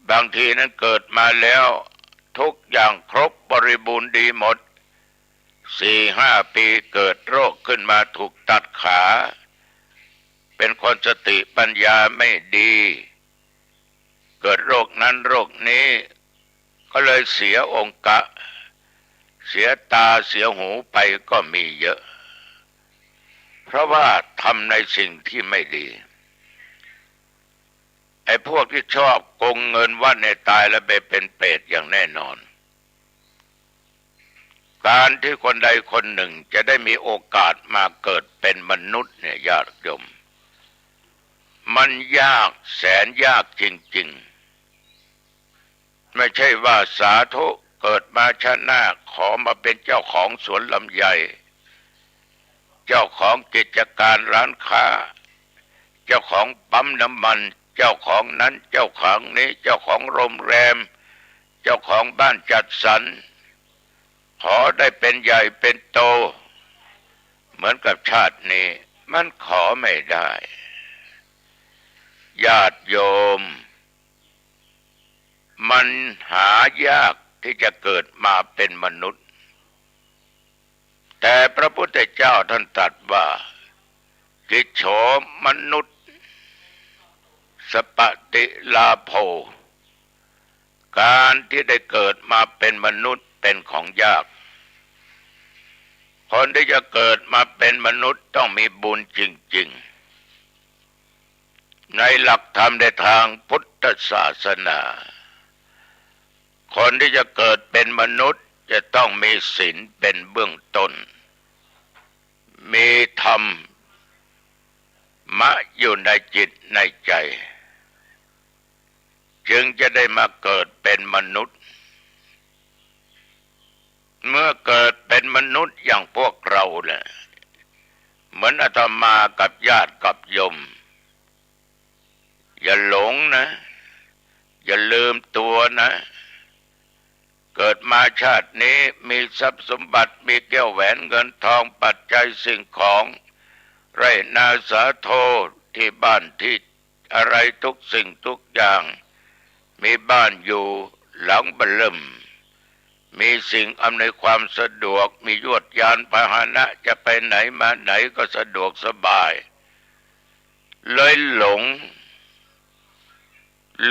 บางทีนั้นเกิดมาแล้วทุกอย่างครบบริบูรณ์ดีหมด 4-5 ปีเกิดโรคขึ้นมาถูกตัดขาเป็นคนสติปัญญาไม่ดีเกิดโรคนั้นโรคนี้ก็เลยเสียองค์เสียตาเสียหูไปก็มีเยอะเพราะว่าทำในสิ่งที่ไม่ดีไอ้พวกที่ชอบโกงเงินวัดในตายแล้วไปเป็นเปรตอย่างแน่นอนการที่คนใดคนหนึ่งจะได้มีโอกาสมาเกิดเป็นมนุษย์เนี่ยญาติโยมมันยากแสนยากจริงๆไม่ใช่ว่าสาธุเกิดมาชาติหน้าขอมาเป็นเจ้าของสวนลำไยเจ้าของกิจการร้านค้าเจ้าของปั๊มน้ำมันเจ้าของนั้นเจ้าของนี้เจ้าของโรงแรมเจ้าของบ้านจัดสรรขอได้เป็นใหญ่เป็นโตเหมือนกับชาตินี้มันขอไม่ได้ญาติโยมมันหายากที่จะเกิดมาเป็นมนุษย์แต่พระพุทธเจ้าท่านตรัสว่ากิจโฉมนุษย์สปติลาโภการที่ได้เกิดมาเป็นมนุษย์เป็นของยากคนที่จะเกิดมาเป็นมนุษย์ต้องมีบุญจริงๆในหลักธรรมในทางพุทธศาสนาคนที่จะเกิดเป็นมนุษย์จะต้องมีศีลเป็นเบื้องต้นมีธรรมะอยู่ในจิตในใจจึงจะได้มาเกิดเป็นมนุษย์เมื่อเกิดเป็นมนุษย์อย่างพวกเราเนี่ยเหมือนอาตมากับญาติกับโยมอย่าหลงนะอย่าลืมตัวนะเกิดมาชาตินี้มีทรัพย์สมบัติมีแก้วแหวนเงินทองปัจจัยสิ่งของไร่นาสาโทที่บ้านที่อะไรทุกสิ่งทุกอย่างมีบ้านอยู่หลังเบิ่มมีสิ่งอำนวยความสะดวกมียวดยานพาหนะจะไปไหนมาไหนก็สะดวกสบายเลยหลง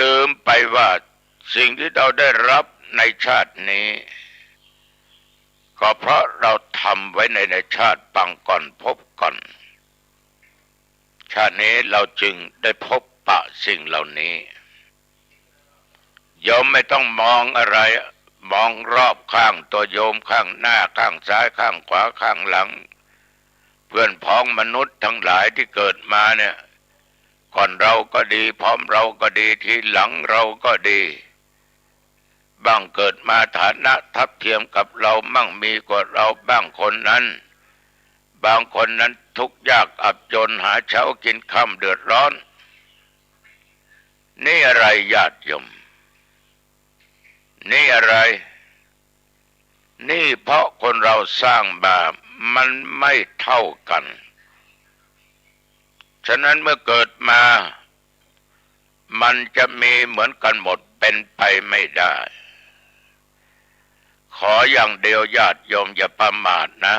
ลืมไปว่าสิ่งที่เราได้รับในชาตินี้ก็เพราะเราทำไว้ในชาติปังก่อนพบก่อนชาตินี้เราจึงได้พบปะสิ่งเหล่านี้โยมไม่ต้องมองอะไรมองรอบข้างตัวโยมข้างหน้าข้างซ้ายข้างขวาข้างหลังเพื่อนพ้องมนุษย์ทั้งหลายที่เกิดมาเนี่ยก่อนเราก็ดีพร้อมเราก็ดีทีหลังเราก็ดีบ้างเกิดมาฐานะทัดเทียมกับเรามั่งมีกว่าเราบ้างคนนั้นบางคนนั้นทุกข์ยากอับจนหาเช้ากินค่ำเดือดร้อนนี่อะไรญาติโยมนี่อะไรนี่เพราะคนเราสร้างบาปมันไม่เท่ากันฉะนั้นเมื่อเกิดมามันจะมีเหมือนกันหมดเป็นไปไม่ได้ ขออย่างเดียวญาติโยมอย่าประมาทนะ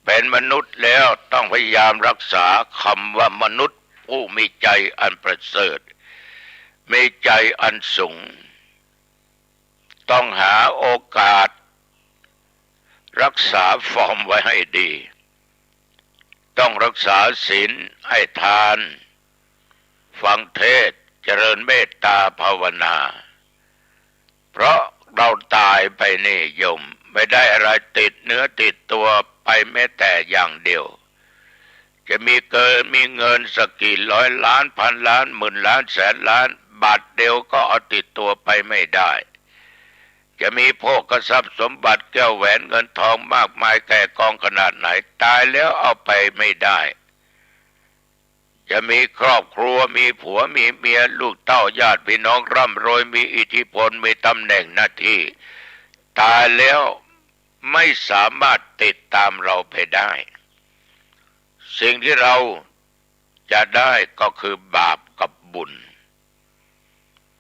เป็นมนุษย์แล้วต้องพยายามรักษาคำว่ามนุษย์ผู้มีใจอันประเสริฐมีใจอันสูงต้องหาโอกาสรักษาฟอร์มไว้ให้ดีต้องรักษาศีลให้ทานฟังเทศน์เจริญเมตตาภาวนาเพราะเราตายไปนี่โยมไม่ได้อะไรติดเนื้อติดตัวไปแม้แต่อย่างเดียวจะมีเงินสักกี่ร้อยล้านพันล้านหมื่นล้านแสนล้านบาทเดียวก็เอาติดตัวไปไม่ได้จะมีโภคทรัพย์สมบัติแก้วแหวนเงินทองมากมายแก่กองขนาดไหนตายแล้วเอาไปไม่ได้จะมีครอบครัวมีผัวมีเมียลูกเต้าญาติพี่น้องร่ำรวยมีอิทธิพลมีตำแหน่งหน้าที่ตายแล้วไม่สามารถติดตามเราไปได้สิ่งที่เราจะได้ก็คือบาปกับบุญ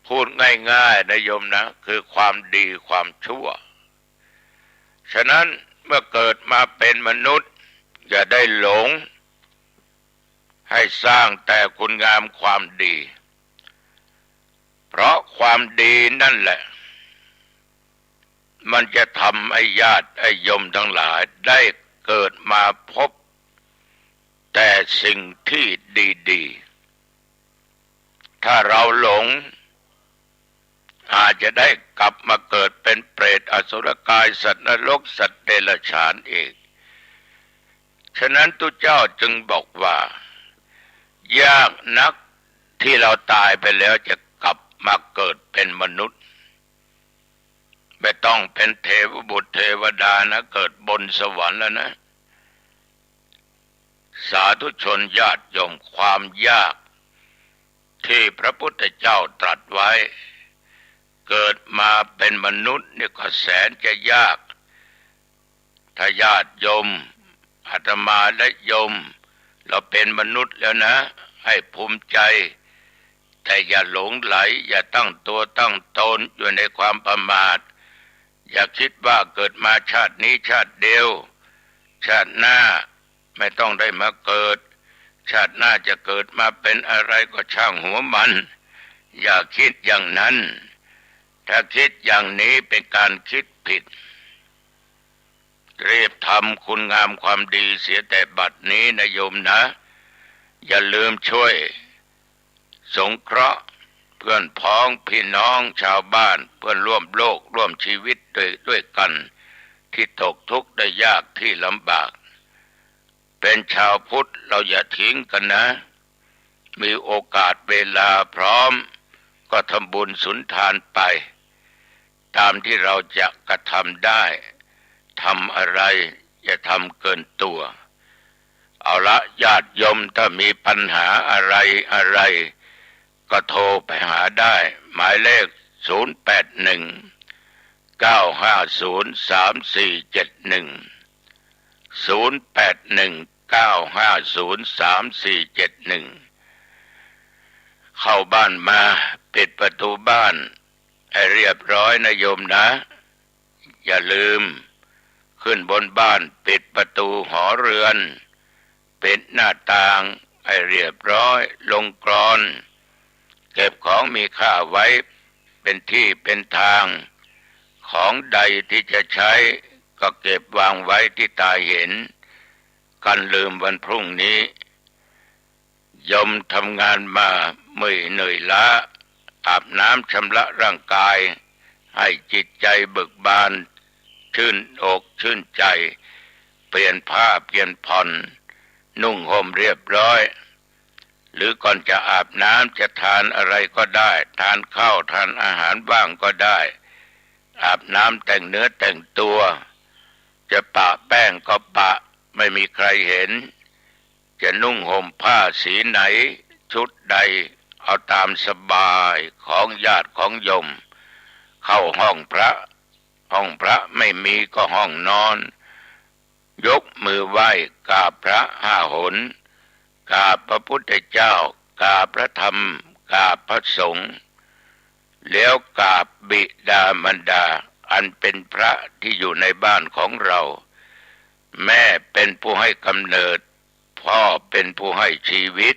พูดง่ายๆนะโยมนะคือความดีความชั่วฉะนั้นเมื่อเกิดมาเป็นมนุษย์อย่าได้หลงให้สร้างแต่คุณงามความดีเพราะความดีนั่นแหละมันจะทำให้ญาติให้โยมทั้งหลายได้เกิดมาพบแต่สิ่งที่ดีๆถ้าเราหลงอาจจะได้กลับมาเกิดเป็นเปรตอสุรกายสัตว์นรกสัตว์เดรัจฉานอีกฉะนั้นตุเจ้าจึงบอกว่ายากนักที่เราตายไปแล้วจะกลับมาเกิดเป็นมนุษย์ไม่ต้องเป็นเทวบุตรเทวดานะเกิดบนสวรรค์แล้วนะสาธุชนญาติโยมความยากที่พระพุทธเจ้าตรัสไว้เกิดมาเป็นมนุษย์นี่ก็แสนจะยากถ้าญาติโยมอาตมาและโยมเราเป็นมนุษย์แล้วนะให้ภูมิใจแต่อย่าหลงไหลอย่าตั้งตัวตั้งตนอยู่ในความประมาทอย่าคิดว่าเกิดมาชาตินี้ชาติเดียวชาติหน้าไม่ต้องได้มาเกิดชาติหน้าจะเกิดมาเป็นอะไรก็ช่างหัวมันอย่าคิดอย่างนั้นถ้าคิดอย่างนี้เป็นการคิดผิดรีบทำคุณงามความดีเสียแต่บัดนี้นะโยมนะอย่าลืมช่วยสงเคราะห์เพื่อนพ้องพี่น้องชาวบ้านเพื่อนร่วมโลกร่วมชีวิตด้วยกันที่ตกทุกข์ได้ยากที่ลำบากเป็นชาวพุทธเราอย่าทิ้งกันนะมีโอกาสเวลาพร้อมก็ทำบุญสุนทานไปตามที่เราจะกระทำได้ทำอะไรอย่าทำเกินตัวเอาละญาติโยมถ้ามีปัญหาอะไรก็โทรไปหาได้หมายเลขเข้าบ้านมาปิดประตูบ้านให้เรียบร้อยนะโยมนะอย่าลืมขึ้นบนบ้านปิดประตูหอเรือนปิดหน้าต่างให้เรียบร้อยลงกลอนเก็บของมีค่าไว้เป็นที่เป็นทางของใดที่จะใช้ก็เก็บวางไว้ที่ตาเห็นกันลืมวันพรุ่งนี้ยมทำงานมาเมื่อยเหนื่อยล้าอาบน้ำชำระร่างกายให้จิตใจเบิกบานชื่นอกชื่นใจเปลี่ยนผ้าเปลี่ยนผ่อนนุ่งห่มเรียบร้อยหรือก่อนจะอาบน้ำจะทานอะไรก็ได้ทานข้าวทานอาหารบ้างก็ได้อาบน้ำแต่งเนื้อแต่งตัวจะปะแป้งก็ปะไม่มีใครเห็นจะนุ่งห่มผ้าสีไหนชุดใดเอาตามสบายของญาติของโยมเข้าห้องพระไม่มีก็ห้องนอนยกมือไหว้กราบพระ5 หนกราบพระพุทธเจ้ากราบพระธรรมกราบพระสงฆ์แล้วกราบบิดามารดา อันเป็นพระที่อยู่ในบ้านของเราแม่เป็นผู้ให้กำเนิดพ่อเป็นผู้ให้ชีวิต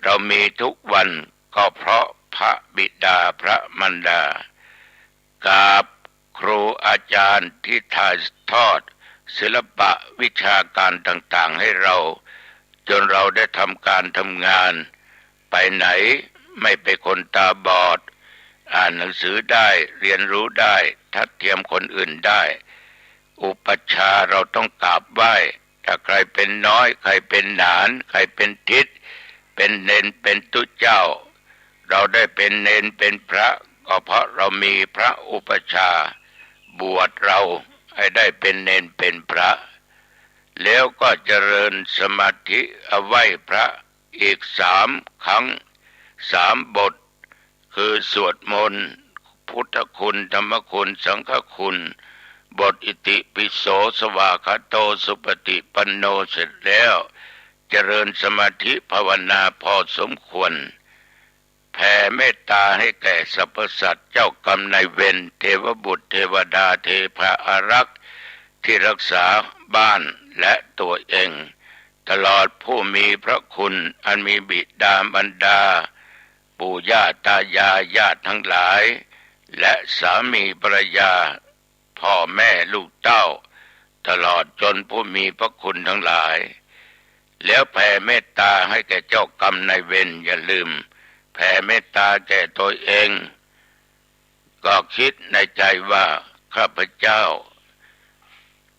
เรามีทุกวันก็เพราะพระบิดาพระมารดากราบครูอาจารย์ที่ถ่ายทอดศิลปะวิชาการต่างๆให้เราจนเราได้ทำการทำงานไปไหนไม่เป็นคนตาบอดอ่านหนังสือได้เรียนรู้ได้ทัดเทียมคนอื่นได้อุปัชฌาย์เราต้องกราบไหว้ถ้าใครเป็นน้อยใครเป็นหนานใครเป็นทิศเป็นเณรเป็นตุเจ้าเราได้เป็นเณรเป็นพระก็เพราะเรามีพระอุปัชฌาย์บวชเราให้ได้เป็นเณรเป็นพระแล้วก็เจริญสมาธิเอาไหว้พระอีก3 ครั้ง3 บทคือสวดมนต์พุทธคุณธรรมคุณสังฆคุณบทอิติปิโสสวากขาโตสุปฏิปันโนเสร็จแล้วเจริญสมาธิภาวนาพอสมควรแผ่เมตตาให้แก่สรรพสัตว์เจ้ากรรมนายเวรเทวบุตรเทวดาเทพอารักษ์ที่รักษาบ้านและตัวเองตลอดผู้มีพระคุณอันมีบิดามารดาปู่ย่าตายายญาติทั้งหลายและสามีภรรยาพ่อแม่ลูกเต้าตลอดจนผู้มีพระคุณทั้งหลายแล้วแผ่เมตตาให้แก่เจ้ากรรมนายเวรอย่าลืมแผ่เมตตาแก่ตัวเองก็คิดในใจว่าข้าพเจ้า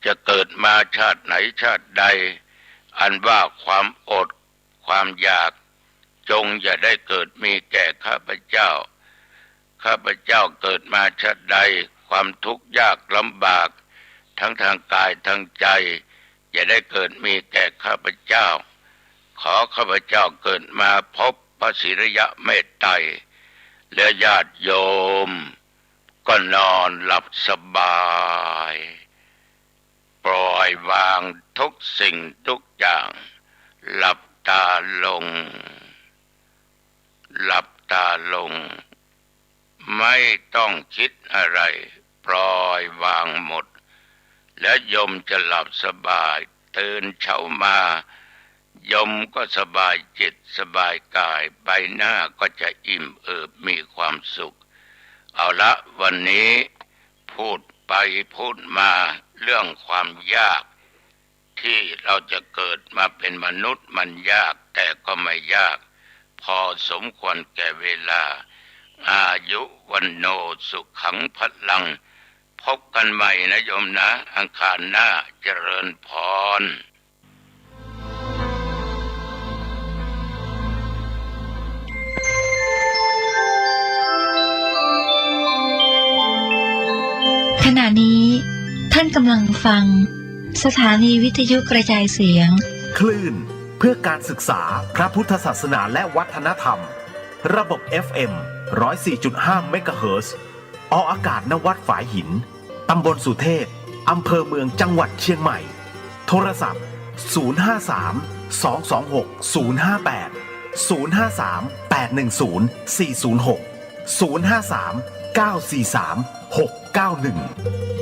จะเกิดมาชาติไหนชาติใดอันว่าความอดความอยากจงอย่าได้เกิดมีแก่ข้าพเจ้าข้าพเจ้าเกิดมาชาติใดความทุกข์ยากลำบากทั้งทางกายทางใจอย่าได้เกิดมีแก่ข้าพเจ้าขอข้าพเจ้าเกิดมาพบพระศิริยะเมตไตรและญาติโยมก็นอนหลับสบายปล่อยวางทุกสิ่งทุกอย่างหลับตาลงหลับตาลงไม่ต้องคิดอะไรปล่อยวางหมดและโยมจะหลับสบายตื่นเช้ามาโยมก็สบายจิตสบายกายใบหน้าก็จะอิ่มเอิบมีความสุขเอาละวันนี้พูดไปพูดมาเรื่องความยากที่เราจะเกิดมาเป็นมนุษย์มันยากแต่ก็ไม่ยากพอสมควรแก่เวลาอายุวันโนสุขังพลังพบกันใหม่นะโยมนะอังคารหน้าเจริญพรขณะนี้ท่านกำลังฟังสถานีวิทยุกระจายเสียงคลื่นเพื่อการศึกษาพระพุทธศาสนาและวัฒนธรรมระบบ FM 104.5 เมกะเฮิรตซ์ออกอากาศณวัดฝายหินตำบลสุเทพอำเภอเมืองจังหวัดเชียงใหม่โทรศัพท์053-226-058-053-810-406 053-943-691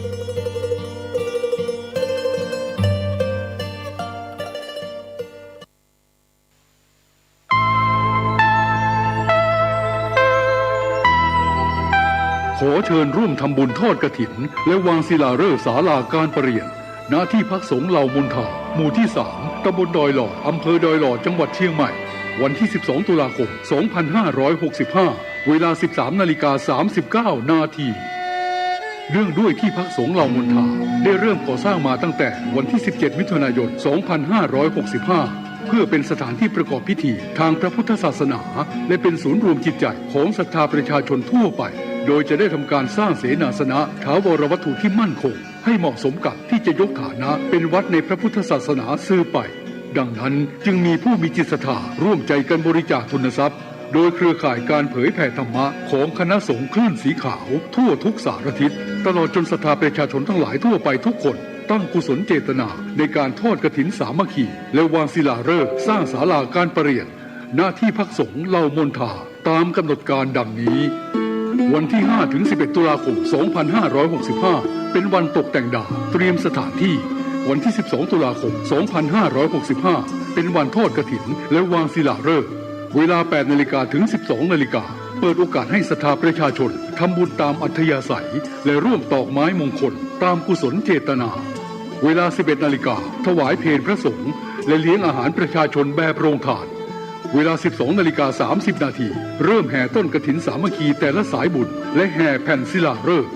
ขอเชิญร่วมทำบุญทอดกฐินและวางศิลาฤกษ์ศาลาการประเรียนณที่พักสงฆ์เหล่ามนทาหมู่ที่ 3 ตำบลดอยหล่ออำเภอดอยหล่อจังหวัดเชียงใหม่วันที่ 12 ตุลาคม 2565 เวลา 13:39 นาทีเนื่องด้วยที่พักสงฆ์เหล่ามนทาได้เริ่มก่อสร้างมาตั้งแต่วันที่ 17 มิถุนายน 2565 เพื่อเป็นสถานที่ประกอบพิธีทางพระพุทธศาสนาและเป็นศูนย์รวมจิตใจของศรัทธาประชาชนทั่วไปโดยจะได้ทำการสร้างเสนาสนะถาวรวัตถุที่มั่นคงให้เหมาะสมกับที่จะยกฐานะเป็นวัดในพระพุทธศาสนาสืบไปดังนั้นจึงมีผู้มีจิตศรัทธาร่วมใจกันบริจาคทุนทรัพย์โดยเครือข่ายการเผยแผ่ธรรมะของคณะสงฆ์คลื่นสีขาวทั่วทุกสารทิศตลอดจนศรัทธาประชาชนทั้งหลายทั่วไปทุกคนตั้งกุศลเจตนาในการทอดกฐินสามัคคีและวางศิลาฤกษ์สร้างศาลาการประเรียนหน้าที่พักสงฆ์เหล่ามนทาตามกำหนดการดังนี้ วันที่ 5-11 ตุลาคม 2565 เป็นวันตกแต่งดาวเตรียมสถานที่วันที่ 12 ตุลาคม 2565 เป็นวันทอดกฐินและวางศิลาฤกษ์เวลา 8 นาฬิกาถึง 12 นาฬิกาเปิดโอกาสให้ศรัทธาประชาชนทำบุญตามอัธยาศัยและร่วมตอกไม้มงคลตามกุศลเจตนาเวลา 11 นาฬิกาถวายเพลพระสงฆ์และเลี้ยงอาหารประชาชนแบบโรงทานเวลา 12 นาฬิกา 30 นาทีเริ่มแห่ต้นกฐินสามัคคีแต่ละสายบุญและแห่แผ่นศิลาฤกษ์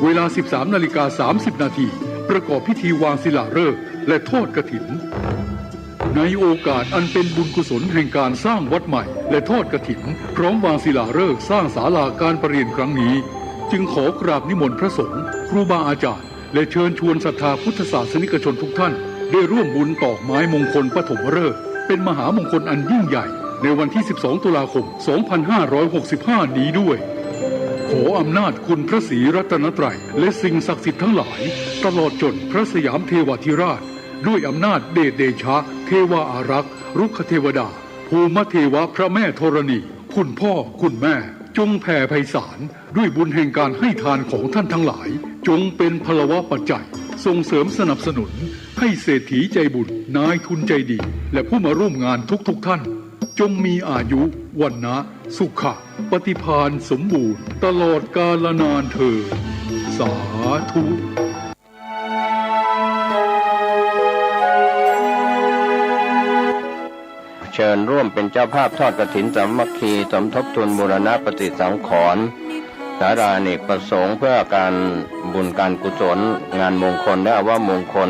เวลา 13 นาฬิกา 30 นาทีประกอบพิธีวางศิลาฤกษ์และทอดกฐินในโอกาสอันเป็นบุญกุศลแห่งการสร้างวัดใหม่และทอดกฐินพร้อมวางศิลาฤกษ์สร้างศาลาการประเรียนครั้งนี้จึงขอกราบนิมนต์พระสงฆ์ครูบาอาจารย์และเชิญชวนศรัทธาพุทธศาสนิกชนทุกท่านได้ร่วมบุญตอกไม้มงคลปฐมฤกษ์เป็นมหามงคลอันยิ่งใหญ่ในวันที่ 12 ตุลาคม 2565 นี้ด้วยขออำนาจคุณพระศรีรัตนตรัยและสิ่งศักดิ์สิทธิ์ทั้งหลายตลอดจนพระสยามเทวาธิราชด้วยอำนาจเดชเดชะเทวาอารักษ์รุกขเทวดาภูมิเทวะพระแม่ธรณีคุณพ่อคุณแม่จงแผ่ไพศาลด้วยบุญแห่งการให้ทานของท่านทั้งหลายจงเป็นพลวะปัจจัยส่งเสริมสนับสนุนให้เศรษฐีใจบุญนายทุนใจดีและผู้มาร่วมงานทุกท่านจงมีอายุวันนะสุขะปฏิภาณสมบูรณ์ตลอดกาลนานเถิดสาธุเชิญร่วมเป็นเจ้าภาพทอดกฐินสามัคคีสมทบทุนบูรณะปฏิสังขรณ์ศาลาอเนกประสงค์เพื่อการบุญการกุศลงานมงคลและอวมงคล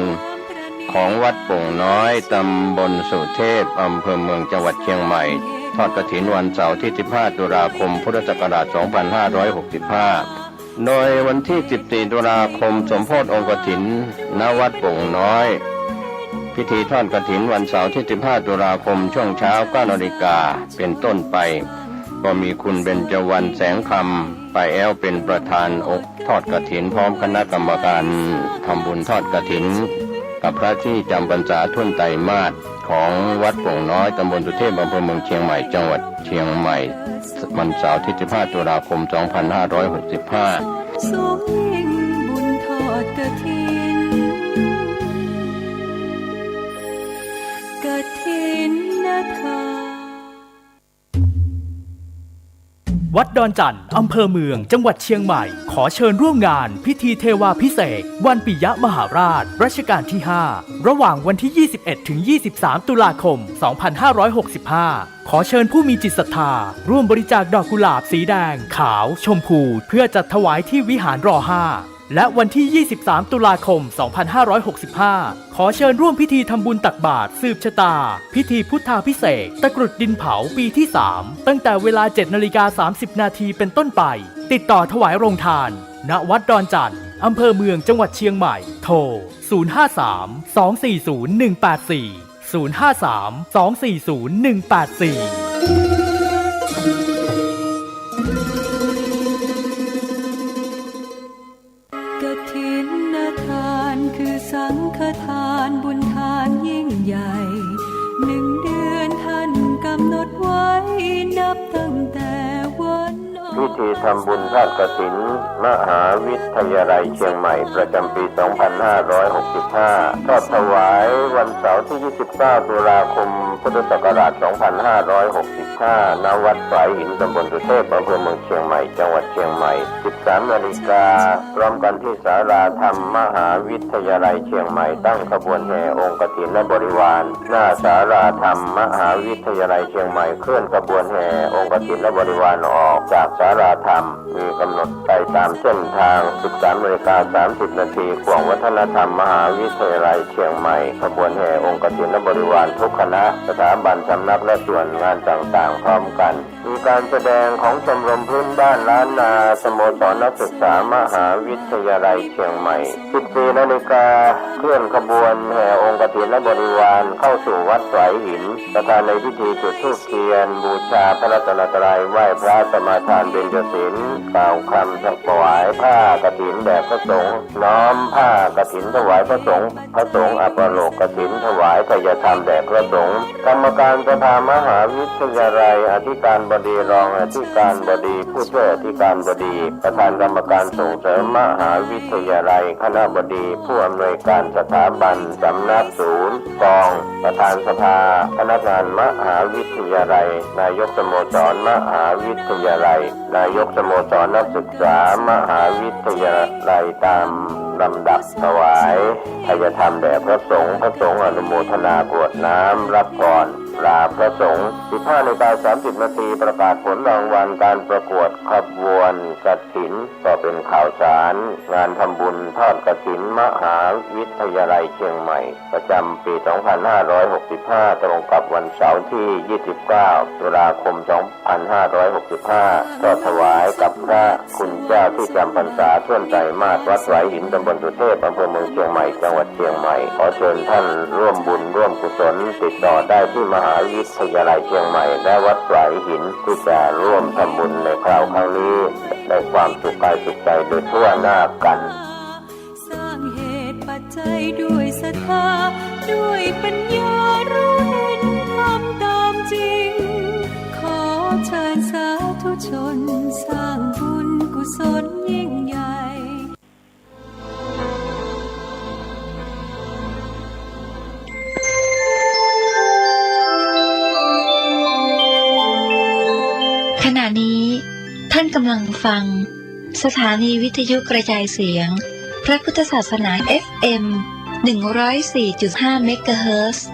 ของวัดโป่งน้อยตำบลสุเทพอำเภอเมืองจังหวัดเชียงใหม่ทอดกฐินวันเสาร์ที่ 15 ตุลาคม พุทธศักราช 2565 โดยวันที่ 14 ตุลาคมสมโภชองค์กฐินณวัดโป่งน้อยพิธีทอดกฐินวันเสาร์ที่ 15 ตุลาคมช่วงเช้า 9 นาฬิกาเป็นต้นไปก็มีคุณเบญจวรรณแสงคำป้าแอ้วเป็นประธานอกทอดกฐินพร้อมคณะกรรมการทำบุญทอดกฐินกับพระที่จำพรรษาทุ่นไตรมาสของวัดโป่งน้อยตำบลสุเทพอำเภอเมืองเชียงใหม่จังหวัดเชียงใหม่วันเสาร์ที่ 15 ตุลาคม 2565 สมยิ่งบุญทอดกฐินกฐินทาน วัดดอนจันทร์อำเภอเมืองจังหวัดเชียงใหม่ขอเชิญร่วมงานพิธีเทวาภิเษกวันปิยมหาราชรัชกาลที่ 5 ระหว่างวันที่ 21 ถึง 23 ตุลาคม 2565 ขอเชิญผู้มีจิตศรัทธาร่วมบริจาคดอกกุหลาบสีแดงขาวชมพูเพื่อจัดถวายที่วิหารร5และวันที่ 23 ตุลาคม 2565 ขอเชิญร่วมพิธีทำบุญตักบาตรสืบชะตาพิธีพุทธาภิเษกตะกรุดดินเผาปีที่ 3 ตั้งแต่เวลา 7:30 นาทีเป็นต้นไปติดต่อถวายโรงทานณวัดดอนจันทร์อำเภอเมืองจังหวัดเชียงใหม่โทร 053-240-184 053-240-184กฐินทานคือสังฆทานบุญทานยิ่งใหญ่1 เดือนท่านกำหนดไว้นับตั้งแต่วันพิธีทำบุญทอดกฐินมหาวิทยาลัยเชียงใหม่ประจำปี 2565 ทอดถวายวันเสาร์ที่ 29 ตุลาคม พุทธศักราช 2565 ณ วัดฝายหินตำบลสุเทพอำเภอเมืองเชียงใหม่จังหวัดเชียงใหม่ 13 นาฬิกาพร้อมกันที่ศาลาธรรมมหาวิทยาลัยเชียงใหม่ตั้งขบวนแห่องค์กฐินและบริวารหน้าศาลาธรรมมหาวิทยาลัยเชียงใหม่เคลื่อนขบวนแห่องค์กฐินและบริวารออกจากศาลาธรรมมีกำหนดไปตามเส้นทาง 13:30 นาทีขวงวัฒนธรรมมหาวิทยาลัยเชียงใหม่ขบวนแห่องค์กฐินและบริวารทุกคณะสถาบันสำนักและส่วนงานต่างๆพร้อมกันมีการแสดงของชมรมพื้นบ้านล้านนาสโมสรนักศึกษามหาวิทยาลัยเชียงใหม่ 14 นาฬิกาเคลื่อนขบวนแห่องค์กฐินและบริวารเข้าสู่วัดฝายหินประธานในพิธีจุดธูปเทียนบูชาพระรัตนตรัยไหว้พระสมาทานเบญจศีลกล่าวคำถวายผ้ากฐินแด่พระสงฆ์น้อมผ้ากฐินถวายพระสงฆ์อัปโลกกฐินถวายทายธรรมแด่พระสงฆ์กรรมการสภามหาวิทยาลัยอธิการบ ดีรองอธิการบดีผู้ช่วยอธิการบดีประธานกรรมการส่งเสริมมหาวิทยาลัยคณบดีผู้อำนวยการสถาบันสำนักศูนย์กองประธานสภาพนักงานมหาวิทยาลัยนายกสโมสรมหาวิทยาลัยนายกสโมสรนักศึกษามหาวิทยาลัยตามลำดับถวายทายธรรมแด่พระสงฆ์อนุโมทนากรวดน้ำรับพรลาพระสงฆ์15:30 นาทีประกาศผลรางวัลการประกวดขบวนกฐินก็เป็นข่าวสารงานทำบุญทอดกฐินมหาวิทยาลัยเชียงใหม่ประจำปี 2565 ตรงกับวันเสาร์ที่ 29 ตุลาคม 2565 ก็ถวายกับพระคุณเจ้าที่จำพรรษาส่วนใจมาศวัดไหวหินตำบลสุเทพอำเภอเมืองเชียงใหม่จังหวัดเชียงใหม่ขอเชิญท่านร่วมบุญร่วมกุศลติดต่อได้ที่มหาวิทยาลัยเชียงใหม่และวัดไหวหินที่จะร่วมทำบุญในคราวครั้งนี้ได้ความสุขกายสุขใจโดยทั่วหน้ากัน สร้างเหตุปัจจัยด้วยศรัทธาด้วยปัญญารู้เห็นทำตามจริง ขอเชิญสาธุชนสร้างบุญกุศลยิ่งใหญ่ ขณะนี้ท่านกำลังฟังสถานีวิทยุกระจายเสียงพระพุทธศาสนา FM 104.5 เมกะเฮิรตซ์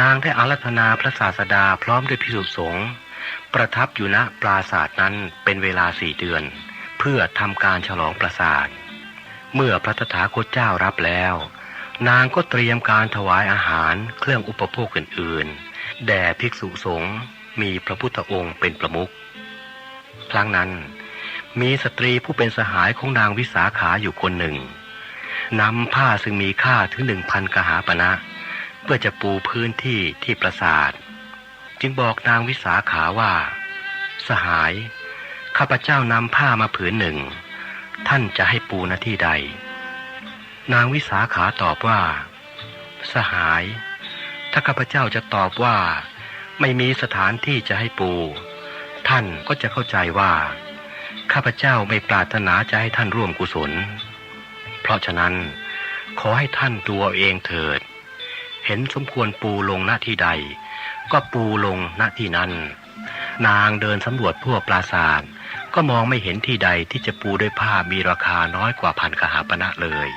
นางได้อาราธนาพระศาสดาพร้อมด้วยภิกษุสงฆ์ประทับอยู่ณปราสาทนั้นเป็นเวลา4 เดือนเพื่อทำการฉลองปราสาทเมื่อพระตถาคตเจ้ารับแล้วนางก็เตรียมการถวายอาหารเครื่องอุปโภคอื่นๆแด่ภิกษุสงฆ์มีพระพุทธองค์เป็นประมุขครั้งนั้นมีสตรีผู้เป็นสหายของนางวิสาขาอยู่คนหนึ่งนำผ้าซึ่งมีค่าถึง 1,000 กหาปณะเพื่อจะปูพื้นที่ที่ปราสาทจึงบอกนางวิสาขาว่าสหายข้าพเจ้านำผ้ามาผืนหนึ่งท่านจะให้ปูณที่ใดนางวิสาขาตอบว่าสหายถ้าข้าพเจ้าจะตอบว่าไม่มีสถานที่จะให้ปูท่านก็จะเข้าใจว่าข้าพเจ้าไม่ปรารถนาจะให้ท่านร่วมกุศลเพราะฉะนั้นขอให้ท่านดูเอาเองเถิดเห็นสมควรปูลงณที่ใดก็ปูลงณที่นั้นนางเดินสำรวจทั่วปราสาทก็มองไม่เห็นที่ใดที่จะปูด้วยผ้ามีราคาน้อยกว่า1,000 กหาปณะเลย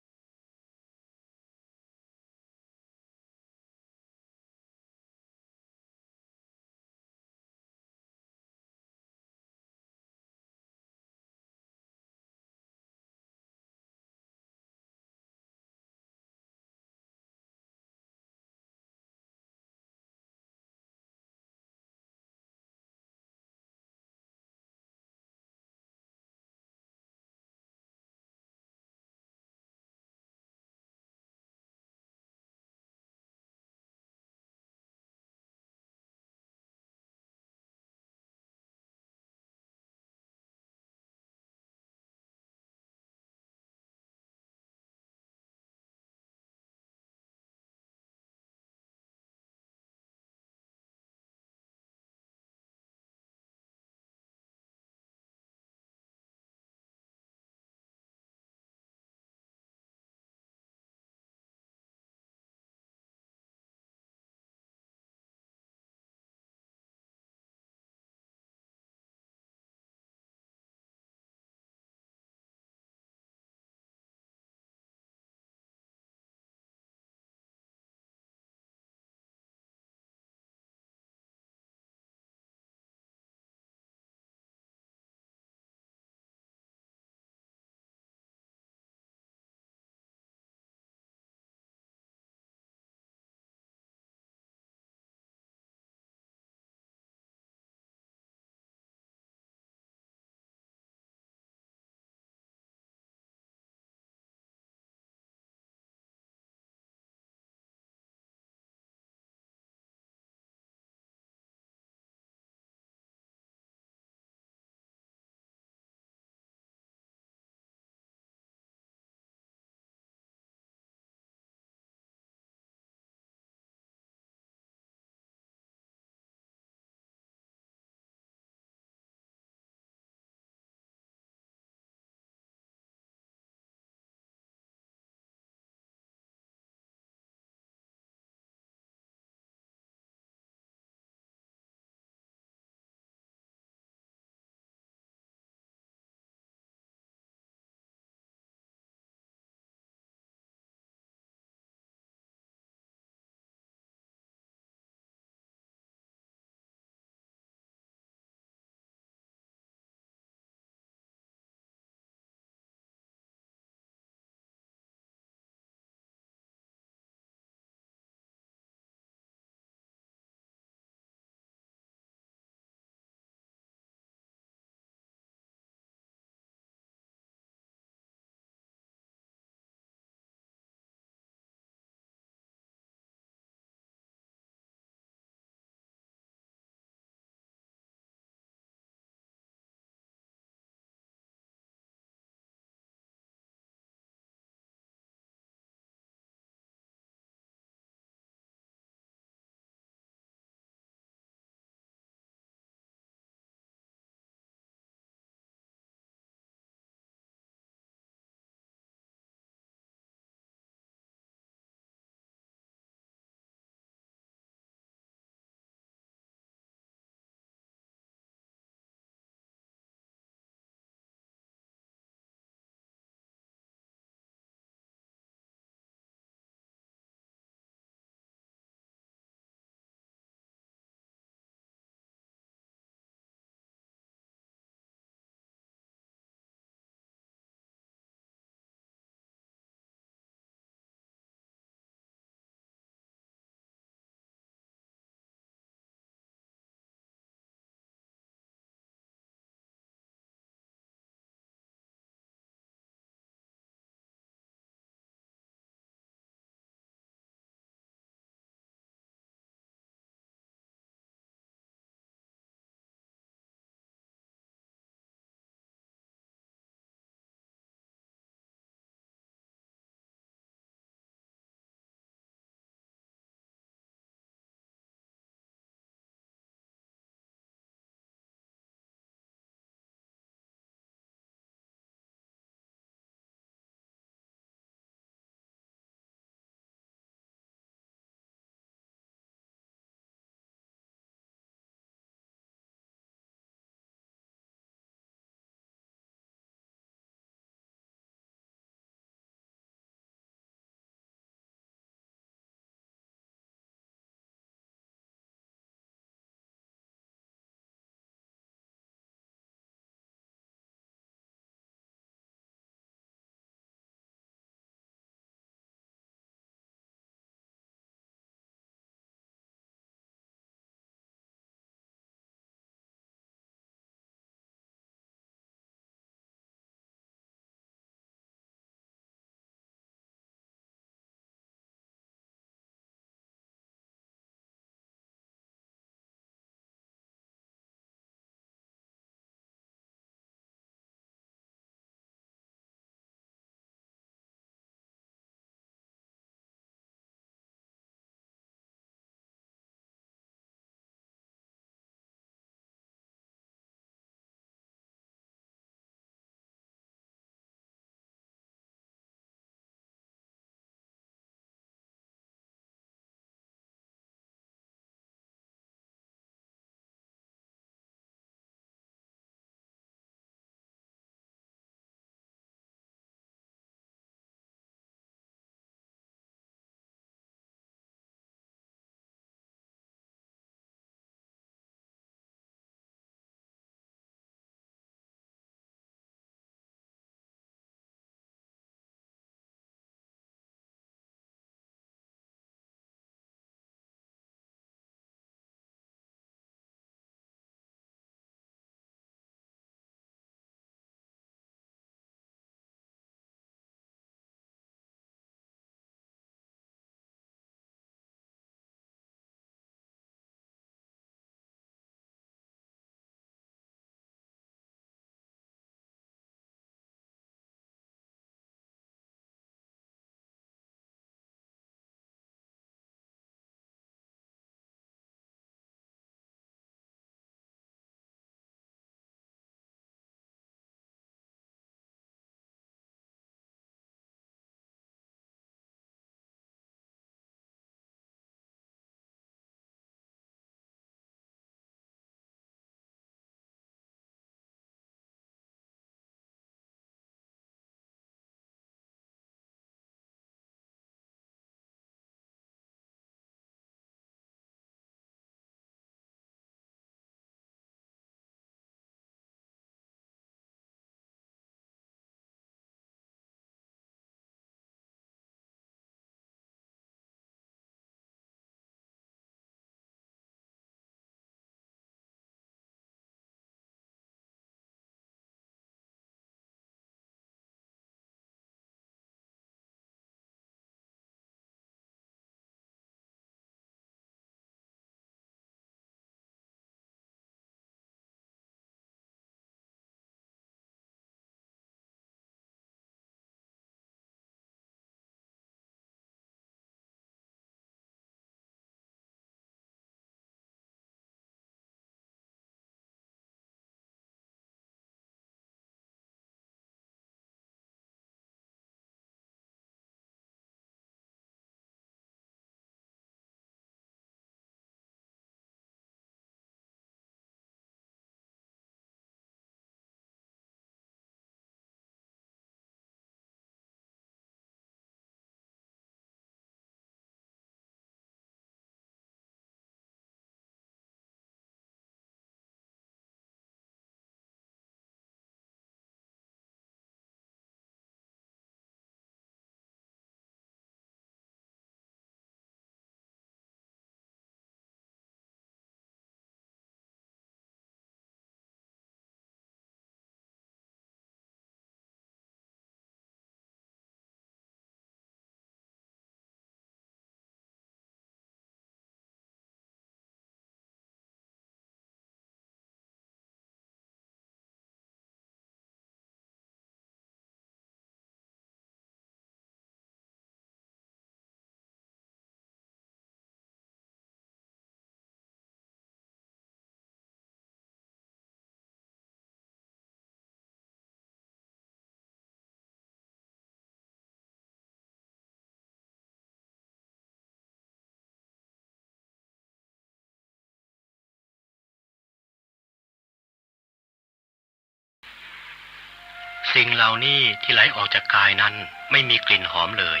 สิ่งเหล่านี้ที่ไหลออกจากกายนั้นไม่มีกลิ่นหอมเลย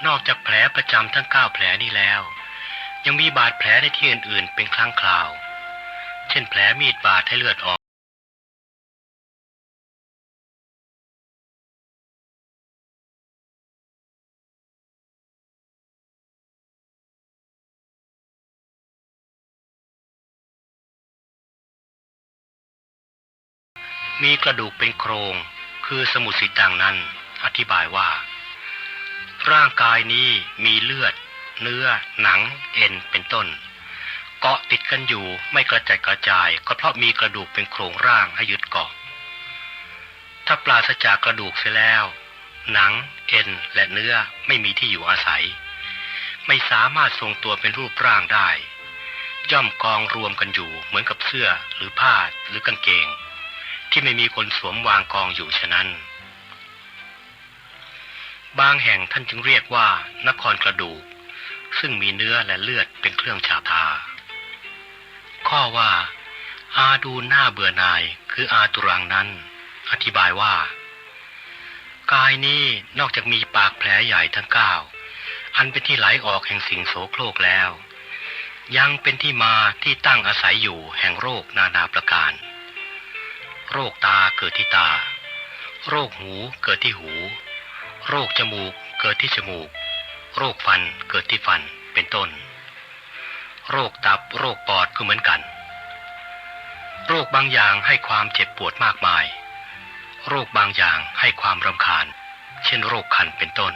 นอกจากแผลประจำทั้ง9แผลนี้แล้วยังมีบาดแผลในที่อื่นๆเป็นครั้งคราวเช่นแผลมีดบาดให้เลือดออกมีกระดูกเป็นโครงคือสมุดสีตังนั้นอธิบายว่าร่างกายนี้มีเลือดเนื้อหนังเอ็นเป็นต้นเกาะติดกันอยู่ไม่กระจัดกระจายก็เพราะมีกระดูกเป็นโครงร่างให้ยึดเกาะถ้าปราศจากกระดูกเสียแล้วหนังเอ็นและเนื้อไม่มีที่อยู่อาศัยไม่สามารถทรงตัวเป็นรูปร่างได้ย่อมกองรวมกันอยู่เหมือนกับเสื้อหรือผ้าหรือกางเกงที่ไม่มีคนสวมวางกองอยู่ฉะนั้นบางแห่งท่านจึงเรียกว่านครกระดูกซึ่งมีเนื้อและเลือดเป็นเครื่องฉาบทาข้อว่าอาดูหน้าเบื่อหน่ายคืออาตุรังนั้นอธิบายว่ากายนี้นอกจากมีปากแผลใหญ่ทั้ง9อันเป็นที่ไหลออกแห่งสิ่งโสโครกแล้วยังเป็นที่มาที่ตั้งอาศัยอยู่แห่งโรคนานาประการโรคตาเกิดที่ตาโรคหูเกิดที่หูโรคจมูกเกิดที่จมูกโรคฟันเกิดที่ฟันเป็นต้นโรคตับโรคปอดก็เหมือนกันโรคบางอย่างให้ความเจ็บปวดมากมายโรคบางอย่างให้ความรำคาญเช่นโรคคันเป็นต้น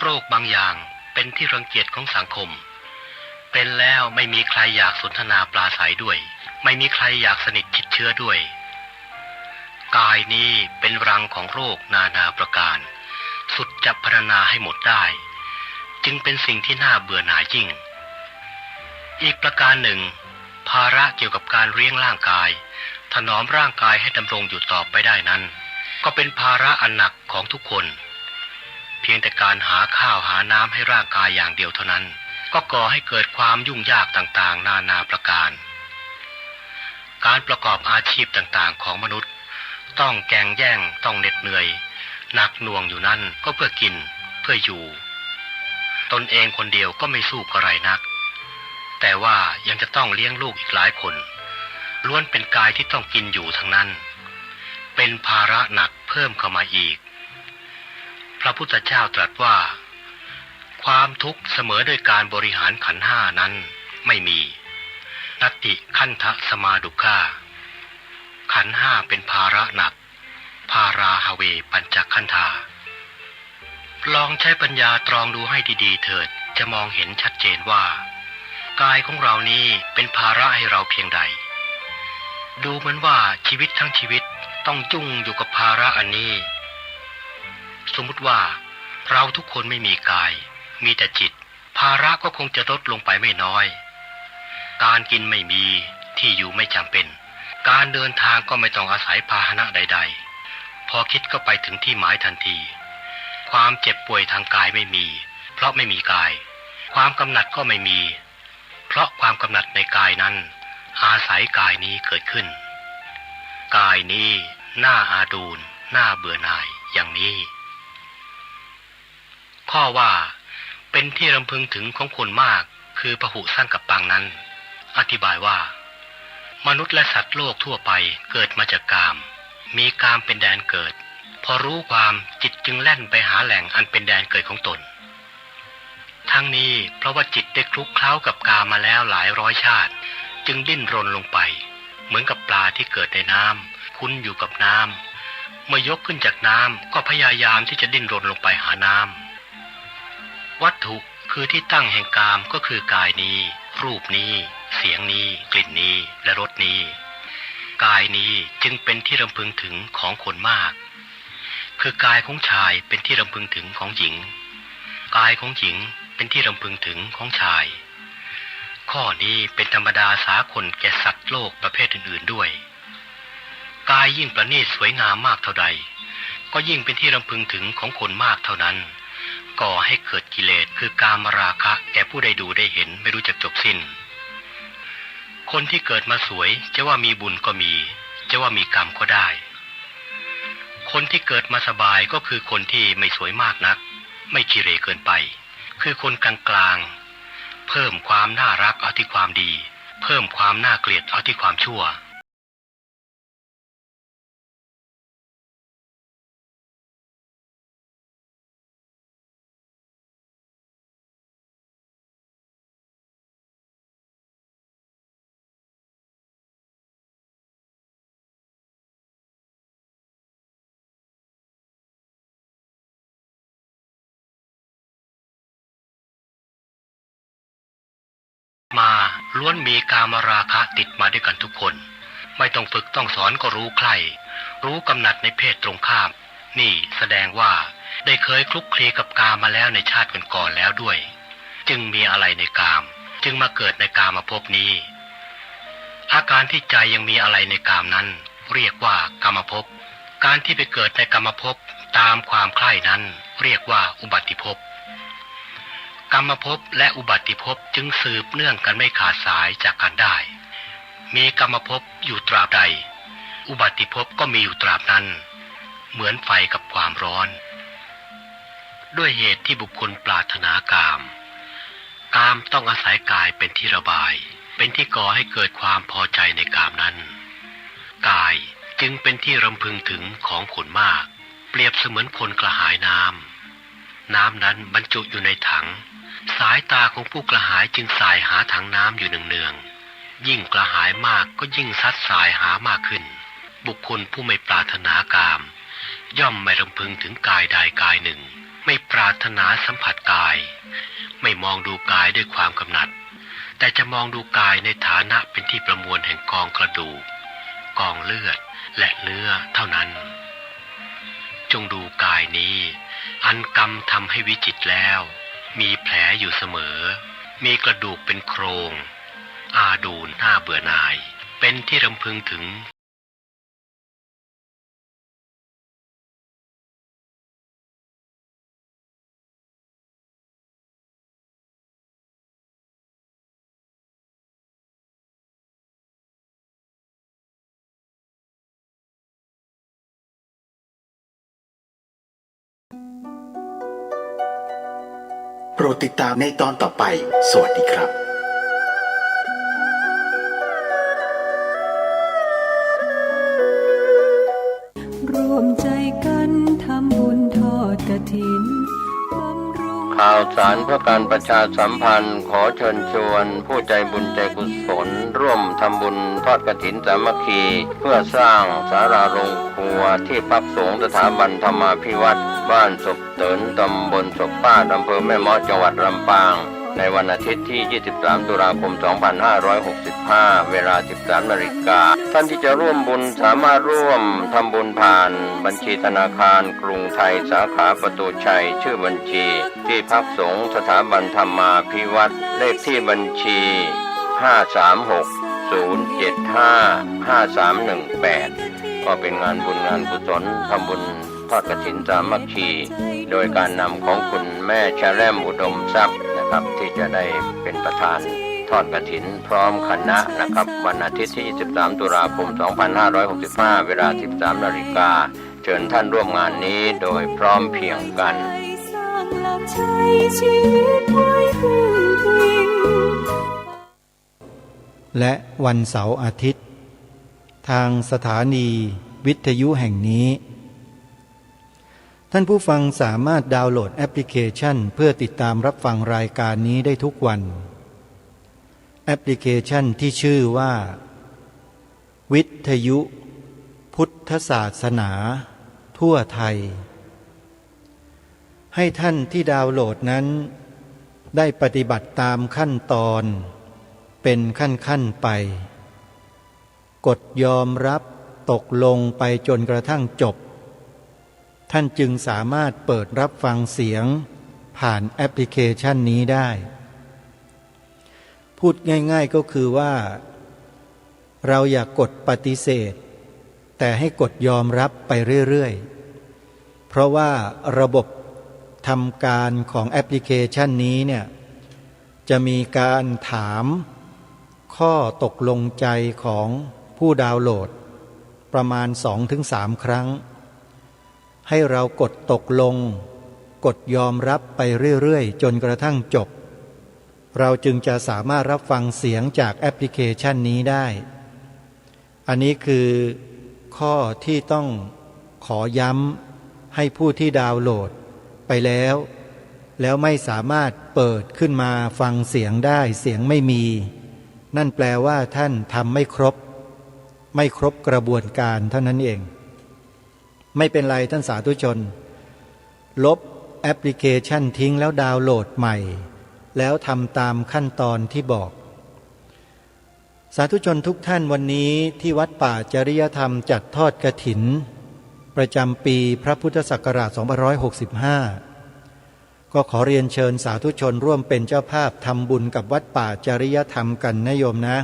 โรคบางอย่างเป็นที่รังเกียจของสังคมเป็นแล้วไม่มีใครอยากสนทนาปราศัยด้วยไม่มีใครอยากสนิทชิดเชื้อด้วยกายนี้เป็นรังของโรคนานาประการสุดจะพรรณนาให้หมดได้จึงเป็นสิ่งที่น่าเบื่อหน่ายยิ่งอีกประการหนึ่งภาระเกี่ยวกับการเลี้ยงร่างกายถนอมร่างกายให้ดำรงอยู่ต่อไปได้นั้นก็เป็นภาระอันหนักของทุกคนเพียงแต่การหาข้าวหาน้ำให้ร่างกายอย่างเดียวเท่านั้นก็ก่อให้เกิดความยุ่งยากต่างๆนานาประการการประกอบอาชีพต่างๆของมนุษย์ต้องแข่งแย่งต้องเหน็ดเหนื่อยหนักหน่วงอยู่นั่นก็เพื่อกินเพื่ออยู่ตนเองคนเดียวก็ไม่สู้กระไรนักแต่ว่ายังจะต้องเลี้ยงลูกอีกหลายคนล้วนเป็นกายที่ต้องกินอยู่ทั้งนั้นเป็นภาระหนักเพิ่มเข้ามาอีกพระพุทธเจ้าตรัสว่าความทุกข์เสมอด้วยการบริหารขันธ์ห้านั้นไม่มีนัตติขันธสมาดุขาขันธ์ห้าเป็นภาระหนักภาราหเวปัญจขันธาลองใช้ปัญญาตรองดูให้ดีๆเถิดจะมองเห็นชัดเจนว่ากายของเรานี้เป็นภาระให้เราเพียงใดดูเหมือนว่าชีวิตทั้งชีวิตต้องยุ่งอยู่กับภาระอันนี้สมมุติว่าเราทุกคนไม่มีกายมีแต่จิตภาระก็คงจะลดลงไปไม่น้อยการกินไม่มีที่อยู่ไม่จำเป็นการเดินทางก็ไม่ต้องอาศัยพาหนะใดๆพอคิดก็ไปถึงที่หมายทันทีความเจ็บป่วยทางกายไม่มีเพราะไม่มีกายความกำหนัดก็ไม่มีเพราะความกำหนัดในกายนั้นอาศัยกายนี้เกิดขึ้นกายนี้น่าอาดูลน่าเบื่อหน่ายอย่างนี้ข้อว่าเป็นที่รำพึงถึงของคนมากคือพหุสังกัปปังนั้นอธิบายว่ามนุษย์และสัตว์โลกทั่วไปเกิดมาจากกามมีกามเป็นแดนเกิดพอรู้ความจิตจึงแล่นไปหาแหล่งอันเป็นแดนเกิดของตนทั้งนี้เพราะว่าจิตได้คลุกเคล้ากับกามมาแล้วหลายร้อยชาติจึงดิ้นรนลงไปเหมือนกับปลาที่เกิดในน้ำคุ้นอยู่กับน้ำเมื่อยกขึ้นจากน้ำก็พยายามที่จะดิ้นรนลงไปหาน้ำวัตถุคือที่ตั้งแห่งกามก็คือกายนี้รูปนี้เสียงนี้กลิ่นนี้และรสนี้กายนี้จึงเป็นที่รำพึงถึงของคนมากคือกายของชายเป็นที่รำพึงถึงของหญิงกายของหญิงเป็นที่รำพึงถึงของชายข้อนี้เป็นธรรมดาสากลแก่สัตว์โลกประเภทอื่นๆด้วยกายยิ่งประณีตสวยงามมากเท่าใดก็ยิ่งเป็นที่รำพึงถึงของคนมากเท่านั้นก่อให้เกิดกิเลสคือกามราคะแก่ผู้ใดดูได้เห็นไม่รู้จักจบสิ้นคนที่เกิดมาสวยจะว่ามีบุญก็มีจะว่ามีกรรมก็ได้ คนที่เกิดมาสบายก็คือคนที่ไม่สวยมากนักไม่ขี้เหร่เกินไปคือคนกลางๆเพิ่มความน่ารักเอาที่ความดีเพิ่มความน่าเกลียดเอาที่ความชั่วมาล้วนมีกามราคะติดมาด้วยกันทุกคนไม่ต้องฝึกต้องสอนก็รู้ใคร่รู้กำหนัดในเพศตรงข้ามนี่แสดงว่าได้เคยคลุกคลีกับกามมาแล้วในชาติก่อนๆแล้วด้วยจึงมีอะไรในกามจึงมาเกิดในกามภพนี้อาการที่ใจยังมีอะไรในกามนั้นเรียกว่ากามภพการที่ไปเกิดในกามภพตามความใคร่นั้นเรียกว่าอุบัติภพกรรมภพและอุบัติภพจึงสืบเนื่องกันไม่ขาดสายจากกันได้มีกรรมภพอยู่ตราบใดอุบัติภพก็มีอยู่ตราบนั้นเหมือนไฟกับความร้อนด้วยเหตุที่บุคคลปรารถนากามต้องอาศัยกายเป็นที่ระบายเป็นที่ก่อให้เกิดความพอใจในกามนั้นกายจึงเป็นที่รำพึงถึงของคนมากเปรียบเสมือนคนกระหายน้ำนั้นบรรจุอยู่ในถังสายตาของผู้กระหายจึงส่ายหาถังน้ำอยู่เนืองๆยิ่งกระหายมากก็ยิ่งซัดสายหามากขึ้นบุคคลผู้ไม่ปรารถนากามย่อมไม่รำพึงถึงกายใดกายหนึ่งไม่ปรารถนาสัมผัสกายไม่มองดูกายด้วยความกำหนัดแต่จะมองดูกายในฐานะเป็นที่ประมวลแห่งกองกระดูกกองเลือดและเนื้อเท่านั้นจงดูกายนี้อันกรรมทำให้วิจิตรแล้วมีแผลอยู่เสมอมีกระดูกเป็นโครงอาดูลน่าเบื่อหน่ายเป็นที่รำพึงถึงโปรดติดตามในตอนต่อไป สวัสดีครับ ร่วมใจกันทำบุญทอดกฐินบำรุง ข่าวสารเพื่อการประชาสัมพันธ์ขอเชิญชวนผู้ใจบุญใจกุศลร่วมทำบุญทอดกฐินสามัคคีเพื่อสร้างศาลาโรงครัวที่พักสงฆ์สถาบันธรรมาภิวัตรบ้านศพเตินตำบลศพป้าอำเภอแม่เมาะจังหวัดลำปางในวันอาทิตย์ที่ 23 ตุลาคม 2565 เวลา 13 นาฬิกาท่านที่จะร่วมบุญสามารถร่วมทำบุญผ่านบัญชีธนาคารกรุงไทยสาขาประตูชัยชื่อบัญชีที่พักสงฆ์สถาบันธรรมาภิวัตรเลขที่บัญชี 536-075-5318 ก็เป็นงานบุญงานกุศลทำบุญทอดกฐินสามัคคีโดยการนำของคุณแม่ชะแรมอุดมทรัพย์นะครับที่จะได้เป็นประธานทอดกฐินพร้อมคณะนะครับวันอาทิตย์ที่ 23 ตุลาคม 2565 เวลา 13 นาฬิกาเชิญท่านร่วมงานนี้โดยพร้อมเพรียงกัน สร้างหลักใช้ชีวิตไว้พึ่งพิง และวันเสาร์อาทิตย์ทางสถานีวิทยุแห่งนี้ท่านผู้ฟังสามารถดาวน์โหลดแอปพลิเคชันเพื่อติดตามรับฟังรายการนี้ได้ทุกวันแอปพลิเคชันที่ชื่อว่าวิทยุพุทธศาสนาทั่วไทยให้ท่านที่ดาวน์โหลดนั้นได้ปฏิบัติตามขั้นตอนเป็นขั้นไปกดยอมรับตกลงไปจนกระทั่งจบท่านจึงสามารถเปิดรับฟังเสียงผ่านแอปพลิเคชันนี้ได้พูดง่ายๆก็คือว่าเราอย่ากกดปฏิเสธแต่ให้กดยอมรับไปเรื่อยๆเพราะว่าระบบทำการของแอปพลิเคชันนี้เนี่ยจะมีการถามข้อตกลงใจของผู้ดาวน์โหลดประมาณ 2-3 ครั้ง ให้เรากดตกลงกดยอมรับไปเรื่อยๆจนกระทั่งจบเราจึงจะสามารถรับฟังเสียงจากแอปพลิเคชันนี้ได้อันนี้คือข้อที่ต้องขอย้ำให้ผู้ที่ดาวน์โหลดไปแล้วไม่สามารถเปิดขึ้นมาฟังเสียงได้เสียงไม่มีนั่นแปลว่าท่านทำไม่ครบกระบวนการเท่านั้นเองไม่เป็นไรท่านสาธุชนลบแอปพลิเคชันทิ้งแล้วดาวน์โหลดใหม่แล้วทำตามขั้นตอนที่บอกสาธุชนทุกท่านวันนี้ที่วัดป่าจริยธรรมจัดทอดกฐินประจำปีพระพุทธศักราช 2565 ก็ขอเรียนเชิญสาธุชนร่วมเป็นเจ้าภาพทำบุญกับวัดป่าจริยธรรมกันนะโยมนะ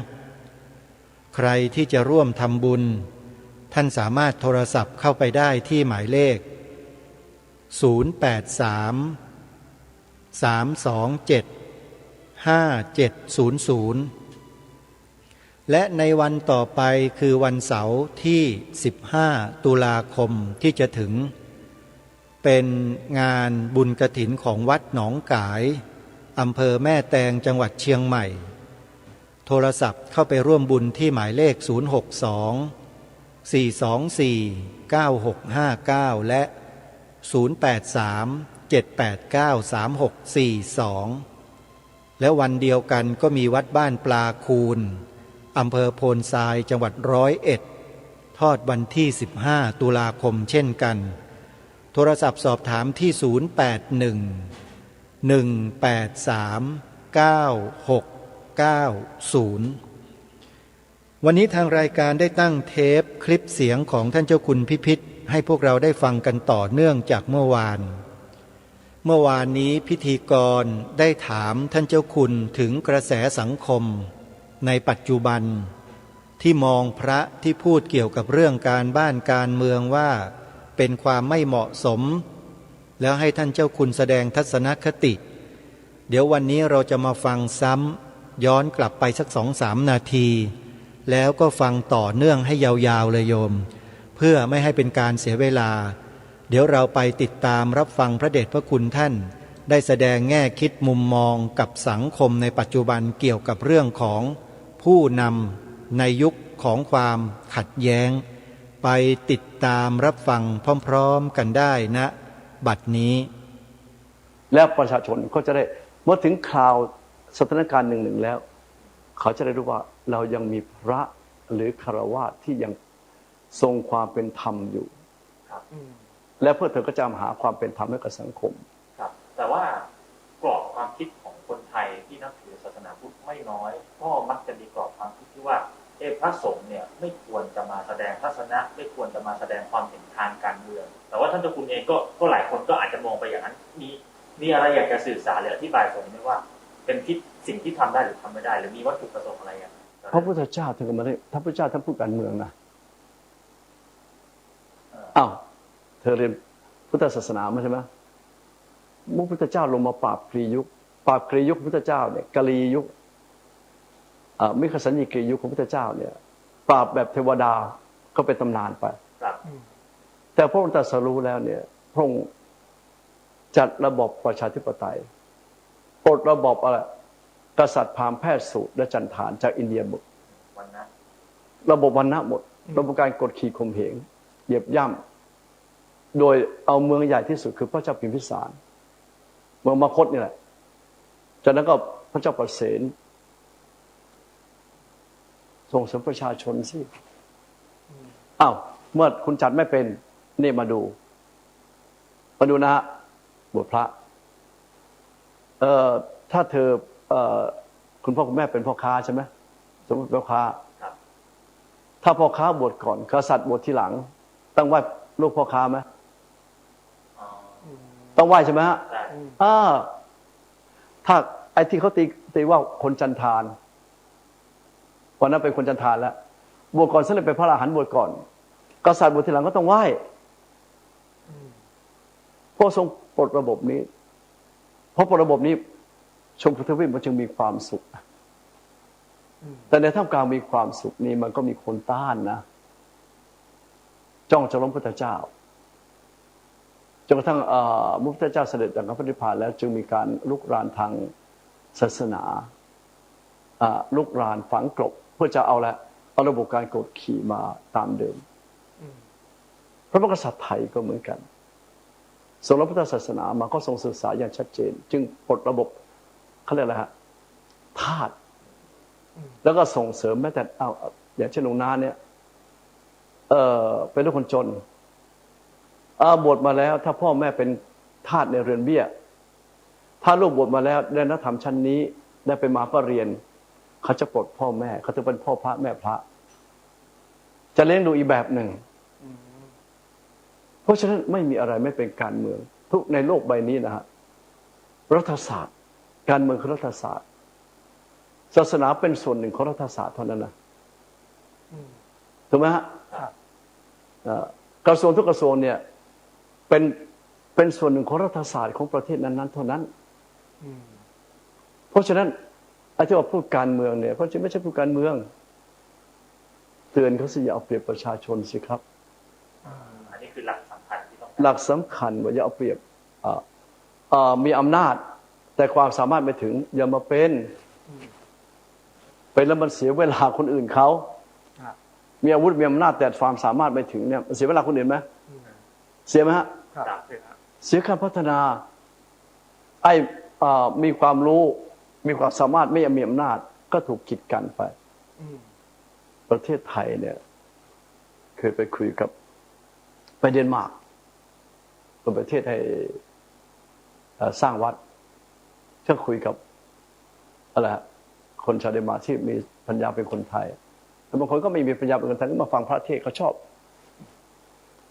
ใครที่จะร่วมทำบุญท่านสามารถโทรศัพท์เข้าไปได้ที่หมายเลข 083-327-5700 และในวันต่อไปคือวันเสาร์ที่15ตุลาคมที่จะถึงเป็นงานบุญกฐินของวัดหนองกายอำเภอแม่แตงจังหวัดเชียงใหม่โทรศัพท์เข้าไปร่วมบุญที่หมายเลข062-424-9659และ083-789-3642และวันเดียวกันก็มีวัดบ้านปลาคูนอำเภอโพนทรายจังหวัด101ทอดวันที่15ตุลาคมเช่นกันโทรศัพท์สอบถามที่081-183-9690วันนี้ทางรายการได้ตั้งเทปคลิปเสียงของท่านเจ้าคุณพิพิธให้พวกเราได้ฟังกันต่อเนื่องจากเมื่อวานนี้พิธีกรได้ถามท่านเจ้าคุณถึงกระแสสังคมในปัจจุบันที่มองพระที่พูดเกี่ยวกับเรื่องการบ้านการเมืองว่าเป็นความไม่เหมาะสมแล้วให้ท่านเจ้าคุณแสดงทัศนคติเดี๋ยววันนี้เราจะมาฟังซ้ำย้อนกลับไปสัก 2-3 นาทีแล้วก็ฟังต่อเนื่องให้ยาวๆเลยโยมเพื่อไม่ให้เป็นการเสียเวลาเดี๋ยวเราไปติดตามรับฟังพระเดชพระคุณท่านได้แสดงแง่คิดมุมมองกับสังคมในปัจจุบันเกี่ยวกับเรื่องของผู้นำในยุคของความขัดแย้งไปติดตามรับฟังพร้อมๆกันได้นะบัดนี้แล้วประชาชนก็จะได้เมื่อถึงคราวสถานการณ์หนึ่งแล้วเขาจะได้รู้ว่าเรายังมีพระหรือฆราวาสที่ยังทรงความเป็นธรรมอยู่และเพื่อเธอก็จะหาความเป็นธรรมให้กับสังคมครับแต่ว่ากรอบความคิดของคนไทยที่นับถือศาสนาพุทธไม่น้อยก็มักจะมีกรอบความคิดที่ว่าพระสงฆ์เนี่ยไม่ควรจะมาแสดงทัศนะไม่ควรจะมาแสดงความเห็นทางการเมืองแต่ว่าท่านเจ้าคุณเองก็หลายคนก็อาจจะมองไปอย่างนั้นมีอะไรอยากจะสื่อสารหรืออธิบายตรงนี้ไหมว่าเป็นสิ่งที่ทำได้หรือทำไม่ได้หรือมีวัตถุประสงค์อะไรอย่างพระพุทธเจ้าถึงมาได้พระพุทธเจ้าท่านพูดการเมืองนะอ้าวเธอเรียนพุทธศาสนาไม่ใช่ไหมพระพุทธเจ้าลงมาปราบกรียุคพุทธเจ้าเนี่ยกลียุคมิคสัญญีกรียุคของพุทธเจ้าเนี่ยปราบแบบเทวดาก็เป็นตำนานไปแต่พระองค์ตรัสรู้แล้วเนี่ยพระองค์จัดระบบประชาธิปไตยปลดระบบอะไรกษัตริย์พราหมณ์แพทย์สูตรและจันทานจากอินเดียหมดระบบวรรณะหมดระบบการกดขี่ข่มเหงเหยียบย่ำโดยเอาเมืองใหญ่ที่สุดคือพระเจ้าพิมพิสารเมืองมคธนี่แหละจากนั้นก็พระเจ้าประเสนส่งเสริมประชาชนสิอ้าวเมื่อคุณจัดไม่เป็นนี่มาดูนะฮะบวชพระถ้าเธอคุณพ่อคุณแม่เป็นพ่อค้าใช่ไหมสมมติพ่อค้าถ้าพ่อค้าบวชก่อนกษัตริย์บวชทีหลังต้องไหว้ลูกพ่อค้าไหมต้องไหว้ใช่ไหมฮะถ้าไอ้ที่เขาตีว่าคนจันทานวันนั้นเป็นคนจันทานแล้วบวชก่อนเสร็จเป็นพระอรหันต์บวชก่อนกษัตริย์บวชทีหลังก็ต้องไหว้พระทรงปลดระบบนี้เพราะปลดระบบนี้ชมพูทวีปมันจึงมีความสุขแต่ในท่ามกลางมีความสุขนี้มันก็มีคนต้านนะจ้องจะล้มพระพุทธเจ้า จนกระทั่งพระพุทธเจ้าเสด็จจากพระนิพพานแล้วจึงมีการลุกรานทางศาสนาลุกรานฝังกลบเพื่อจะเอาระบบการกดขี่มาตามเดิมพระมหากษัตริย์ไทยก็เหมือนกันทรงรับพุทธศาสนามาก็ทรงศึกษาอย่างชัดเจนจึงปลดระบบเขาเรียกอะไรฮะทาสแล้วก็ส่งเสริมแม้แต่อย่างเช่นหลวงนาเนี่ยเป็นลูกคนจนบวชมาแล้วถ้าพ่อแม่เป็นทาสในเรือนเบี้ยถ้าลูกบวชมาแล้วได้นักธรรมชั้นนี้ได้ไปมาก็เรียนเขาจะปลดพ่อแม่เขาจะเป็นพ่อพระแม่พระจะเลี้ยงดูอีกแบบหนึ่งเพราะฉะนั้นไม่มีอะไรไม่เป็นการเมืองทุกในโลกใบนี้นะฮะรัฐศาสตร์การเมืองคือรัฐศาสตร์ศาสนาเป็นส่วนหนึ่งของรัฐศาสตร์เท่านั้นนะถูกไหมฮะกระทรวงทุกกระทรวงเนี่ยเป็นส่วนหนึ่งของรัฐศาสตร์ของประเทศนั้นๆเท่านั้นเพราะฉะนั้นไอ้ที่ว่าพูดการเมืองเนี่ยเพราะฉะนั้นไม่ใช่พูดการเมืองเตือนเขาสิอย่าเอาเปรียบประชาชนสิครับอันนี้คือหลักสำคัญที่ต้องหลักสำคัญว่าอย่าเอาเปรียบมีอำนาจแต่ความสามารถไม่ถึงอย่ามาเป็นแล้วมันเสียเวลาคนอื่นเขามีอาวุธมีอำนาจแต่ความสามารถไม่ถึงเนี่ยเสียเวลาคนอื่นไหมเสียไหมฮะเสียการพัฒนามีความรู้มีความสามารถไม่มีอำนาจก็ถูกกีดกันไปประเทศไทยเนี่ยเคยไปคุยกับไปเดนมาร์กเป็นประเทศให้สร้างวัดก็คุยกับอะไรคนชาวเดนมาร์กที่มีปัญญาเป็นคนไทยแต่บางคนก็ไม่มีปัญญาเป็นคนไทยก็มาฟังพระเทศเขาชอบ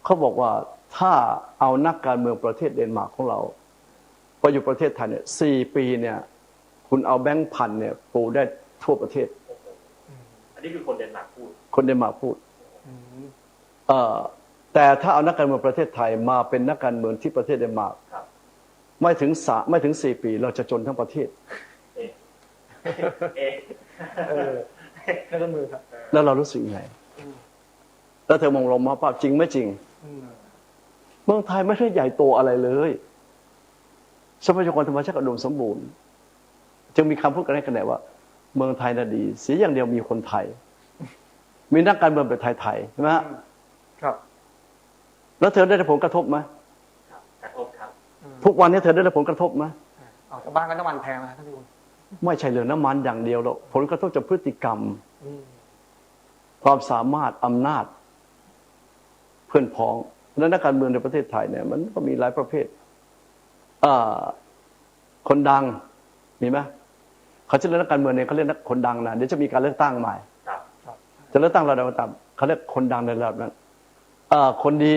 เขาบอกว่าถ้าเอานักการเมืองประเทศเดนมาร์กของเราไปอยู่ประเทศไทยเนี่ย4 ปีเนี่ยคุณเอาแบงค์พันเนี่ยปูได้ทั่วประเทศอันนี้คือคนเดนมาร์กพูดคนเดนมาร์กพูดแต่ถ้าเอานักการเมืองประเทศไทยมาเป็นนักการเมืองที่ประเทศเดนมาร์กไม่ถึง4 ปีเราจะจนทั้งประเทศนักการเมืองครับแล้วเรารู้สึกยังไงแล้วเธอมองลงมาป่ะจริงไม่จริงเมืองไทยไม่ได้ใหญ่โตอะไรเลยทรัพยากรธรรมชาติอุดมสมบูรณ์จึงมีคำพูดกันได้ว่าเมืองไทยน่ะดีเสียอย่างเดียวมีคนไทยมีนักการเมืองเป็นไทยใช่ไหมครับแล้วเธอได้ผลกระทบไหมกระทบครับทุกวันนี้เธอได้ผลกระทบไหมแต่บ้านก็น้ำมันแพงนะท่านผู้ชมไม่ใช่เรื่องน้ำมันอย่างเดียวหรอกผลกระทบจากพฤติกรรมความสามารถอำนาจเพื่อนพ้องและนักการเมืองในประเทศไทยเนี่ยมันก็มีหลายประเภทคนดังมีไหมเขาจะเรียกนักการเมืองเนี่ยเขาเรียกนักคนดังนะเดี๋ยวจะมีการเลือกตั้งใหม่จะเลือกตั้งระดับต่ำเขาเรียกคนดังในระดับนั้นคนดี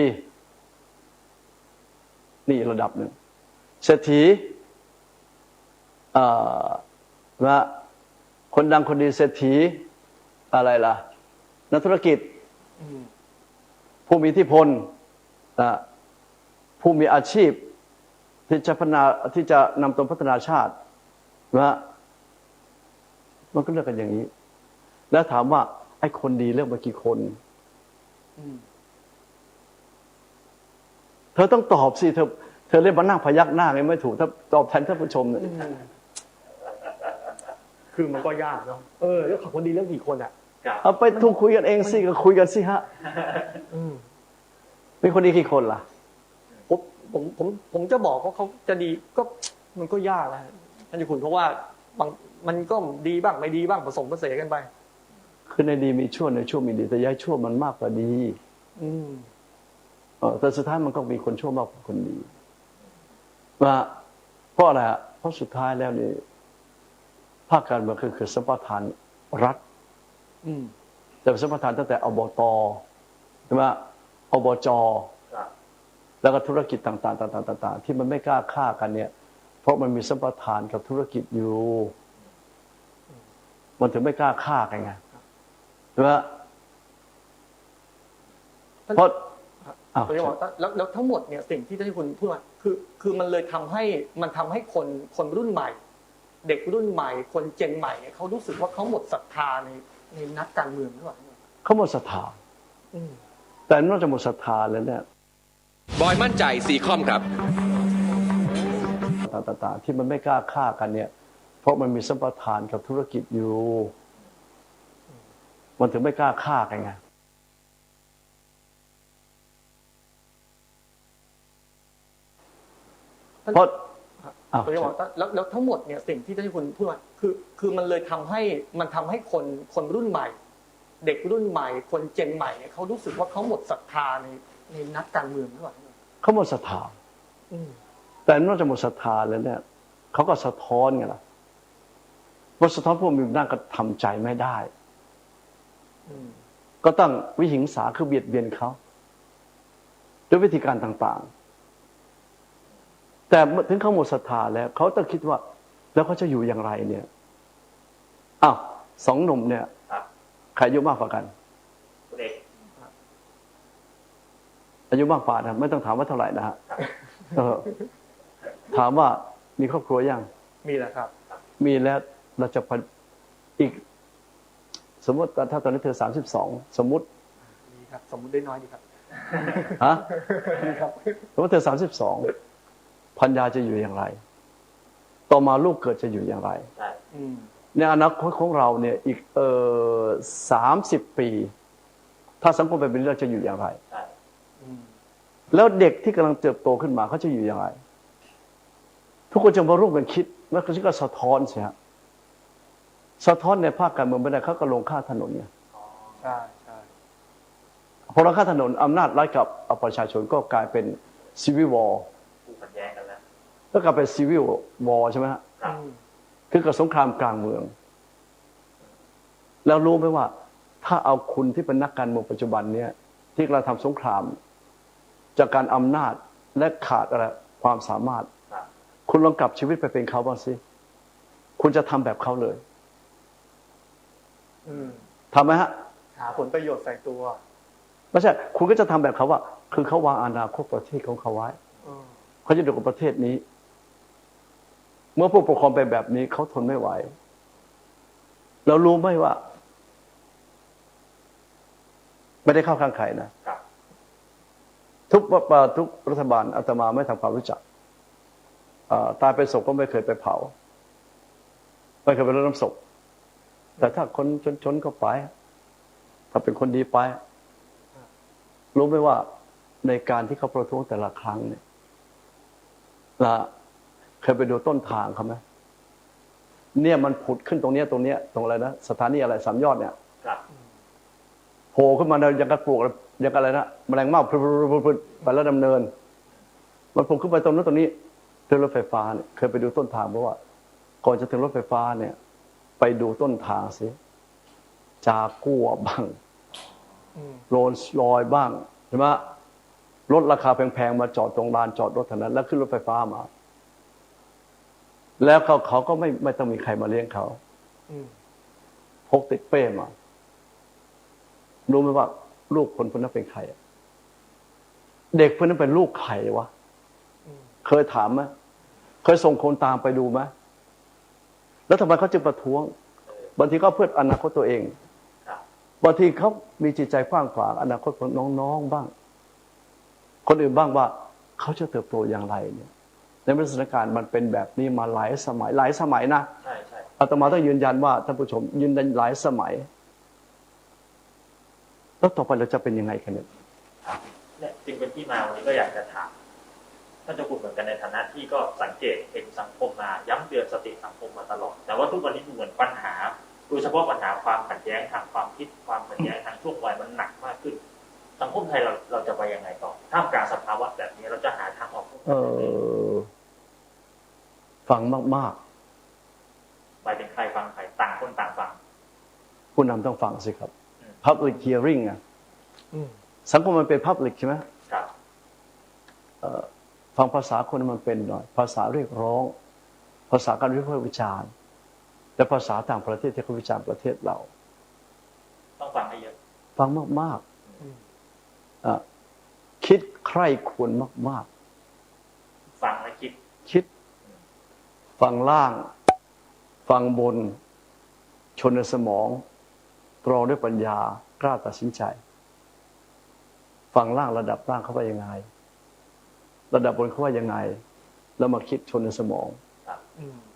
นี่ระดับหนึ่งเศรษฐีว่าคนดังคนดีเศรษฐีอะไรล่ะนักธุรกิจผู้มีอิทธิพลผู้มีอาชีพที่จะนำตนพัฒนาชาตินะมันก็เลือกกันอย่างนี้แล้วถามว่าไอ้คนดีเลือกมากี่คนเธอต้องตอบสิเธอเล่นมานั่งพยักหน้าไม่ถูกถ้าตอบแทนท่านผู้ชมเนี่ยคือมันก็ยากเนาะเรื่องของคนดีเรื่องกี่คนเอาไปทุกคุยกันเองสิก็คุยกันสิฮะมีคนดีกี่คนล่ะผมจะบอกว่าเขาจะดีก็มันก็ยากนะท่านเจ้าคุณเพราะว่ามันก็ดีบ้างไม่ดีบ้างผสมผสานกันไปคือในดีมีชั่วในชั่วมีดีแต่ย้ายชั่วมันมากกว่าดีแต่สุดท้ายมันก็มีคนชั่วมากกว่าคนดีว่าเพราะอะไรเพราะสุดท้ายแล้วนี่ภาคการเมืองคือสัมปทานรัฐแต่สัมปทานตั้งแต่อบตใช่ไหมอบจแล้วก็ธุรกิจต่างๆที่มันไม่กล้าฆ่ากันเนี่ยเพราะมันมีสัมปทานกับธุรกิจอยู่มันถึงไม่กล้าฆ่ากันไงใช่ไหมเพราะแล้วทั้งหมดเนี่ยสิ่งที่ท่านคุณพูดมาคือมันเลยทำให้คนรุ่นใหม่เด็กรุ่นใหม่คนเจนใหม่เนี่ยเขารู้สึกว่าเขาหมดศรัทธาในนักการเมืองหรือเปล่าเขาหมดศรัทธาแต่นอกจากหมดศรัทธาแล้วเนี่ย บอยมั่นใจซีคอมครับ ต่างๆที่มันไม่กล้าฆ่ากันเนี่ยเพราะมันมีสัมปทานกับธุรกิจอยู่มันถึงไม่กล้าฆ่ากันไงเพราะแล้วทั้งหมดเนี่ยสิ่งที่คุณพูดมาคือมันเลยทำให้คนรุ่นใหม่ เด็กรุ่นใหม่คนเจนใหม่เนี่ยเขารู้สึกว่าเขาหมดศรัทธาในนักการเมืองหรือเปล่าเขาหมดศรัทธาแต่นอกจากหมดศรัทธาแล้วเนี่ยเขาก็สะท้อนไงล่ะว่าสะท้อนพวกมีอำนาจก็ทำใจไม่ได้ก็ต้องวิหิงสาคือเบียดเบียนเขาด้วยวิธีการต่างๆแต่ถึงเขาหมดศรัทธาแล้วเขาต้องคิดว่าแล้วเขาจะอยู่อย่างไรเนี่ยอ้าวสองหนุ่มเนี่ยใครอายุมากกว่ากันอายุมากกว่านะไม่ต้องถามว่าเท่าไหร่นะฮะถามว่ามีครอบครัวยังมีแล้วครับมีแล้วเราจะอีกสมมติถ้าตอนนี้เธอ32สมมติดีครับสมมติได้น้อยดีครับฮะสมมติเธอ32พัญญาจะอยู่อย่างไรต่อมาลูกเกิดจะอยู่อย่างไรในอนาคตของเราเนี่ยอีก30 ปีถ้าสังคมเป็นแบบนี้เราจะอยู่อย่างไรแล้วเด็กที่กำลังเติบโตขึ้นมาเขาจะอยู่อย่างไรทุกคนจะมาร่วมกันคิดแล้วเขาก็สะท้อนใช่ไหมสะท้อนในภาคการเมืองไม่ได้เขาก็ลงค่าถนนไงใช่ใช่พอลงค่าถนนอำนาจรัฐกับประชาชนก็กลายเป็นซีวิลวอร์ผู้ขัดแย้งกันแล้วก็กลายเป็นซีวิลวอร์ใช่ไหมฮะคือกับสงครามกลางเมืองแล้วรู้ไหมว่าถ้าเอาคุณที่เป็นนักการเมืองปัจจุบันเนี่ยที่เราทำสงครามจากการอำนาจและขาดอะไรความสามารถคุณลองกลับชีวิตไปเป็นเขาบ้างสิคุณจะทำแบบเขาเลยทำไหมฮะหาผลประโยชน์ใส่ตัวไม่ใช่คุณก็จะทำแบบเขาว่าคือเขาวางอนาคตประเทศของเขาไว้เขาจะอยู่กับประเทศนี้เมื่อผู้ปกครองเป็นแบบนี้เขาทนไม่ไหวเรารู้ไหมว่าไม่ได้เข้าข้างใครนะทุกรัฐบาลอาตมาไม่ทำความรู้จักตายไปศพก็ไม่เคยไปเผาไม่เคยไปรดน้ำศพแต่ถ้าคนจนๆก็ไปถ้าเป็นคนดีไปรู้ไหมว่าในการที่เขาประท้วงแต่ละครั้งเนี่ยเคยไปดูต้นทางเขาไหมเนี่ยมันผุดขึ้นตรงเนี้ยตรงอะไรนะสถานีอะไร3 ยอดเนี่ยโผล่ขึ้นมาอย่างกระปลูกอย่างอะไรนะแมลงเม่าพึ่งไปแล้วดำเนินมันโผล่ขึ้นไปตรงนั้นตรงนี้ด้วยรถไฟฟ้าเนี่ยเคยไปดูต้นทางเพราะว่าก่อนจะถึงรถไฟฟ้าเนี่ยไปดูต้นทางสิจากัวบ้างโรลส์รอยบ้างใช่ไหมรถราคาแพงๆมาจอดตรงลานจอดรถเท่านั้นแล้วขึ้นรถไฟฟ้ามาแล้วเขาก็ไม่ต้องมีใครมาเลี้ยงเขาพกติดเป้มารู้ไหมว่าลูกคนนั้นเป็นใครเด็กคนนั้นเป็นลูกใครวะเคยถามไหมเคยส่งคนตามไปดูไหมแล้วทำไมเขาจึงประท้วงบางทีก็เพื่ออนาคตตัวเองบางทีเขามีจิตใจกว้างขวางอนาคตของน้องๆบ้างคนอื่นบ้างว่าเขาจะเติบโตอย่างไรเนี่ยในสถานการณ์มันเป็นแบบนี้มาหลายสมัยนะใช่อาตมาต้องยืนยันว่าท่านผู้ชมยืนยันหลายสมัยแล้วต่อไปเราจะเป็นยังไงกันเนี่ยจึงเป็นที่มาวันนี้ก็อยากจะถามท่านเจ้าคุณเหมือนกันในฐานะที่ก็สังเกตเห็นสังคมมาย้ำเตือนสติสังคมมาตลอดแต่ว่าทุกวันนี้ดูเหมือนปัญหาโดยเฉพาะปัญหาความขัดแย้งทางความคิดความขัดแย้งทางช่วงวัยมันหนักมากขึ้นสังคมไทยเราจะไปยังไงต่อท่ามกลางสภาวะแบบนี้เราจะหาทางออกฟังมากๆไปเป็นใครฟังใครต่างคนต่างฟังผู้นำต้องฟังสิครับ public hearing อ่ะสังคมมันเป็น public ใช่ไหมครับฟังภาษาคนมันเป็นหน่อยภาษาเรียกร้องภาษาการวิพากษ์วิจารณ์และภาษาต่างประเทศที่เขาวิจารณ์ประเทศเราต้องฟังให้เยอะฟังมากๆคิดใคร่ควรมากๆฟังและคิดฟังล่างฟังบนชนในสมองตรองด้วยปัญญากล้าตัดสินใจฟังล่างระดับล่างเข้าไปยังไง ระดับบนเขาว่ายังไงแล้วมาคิดชนในสมอง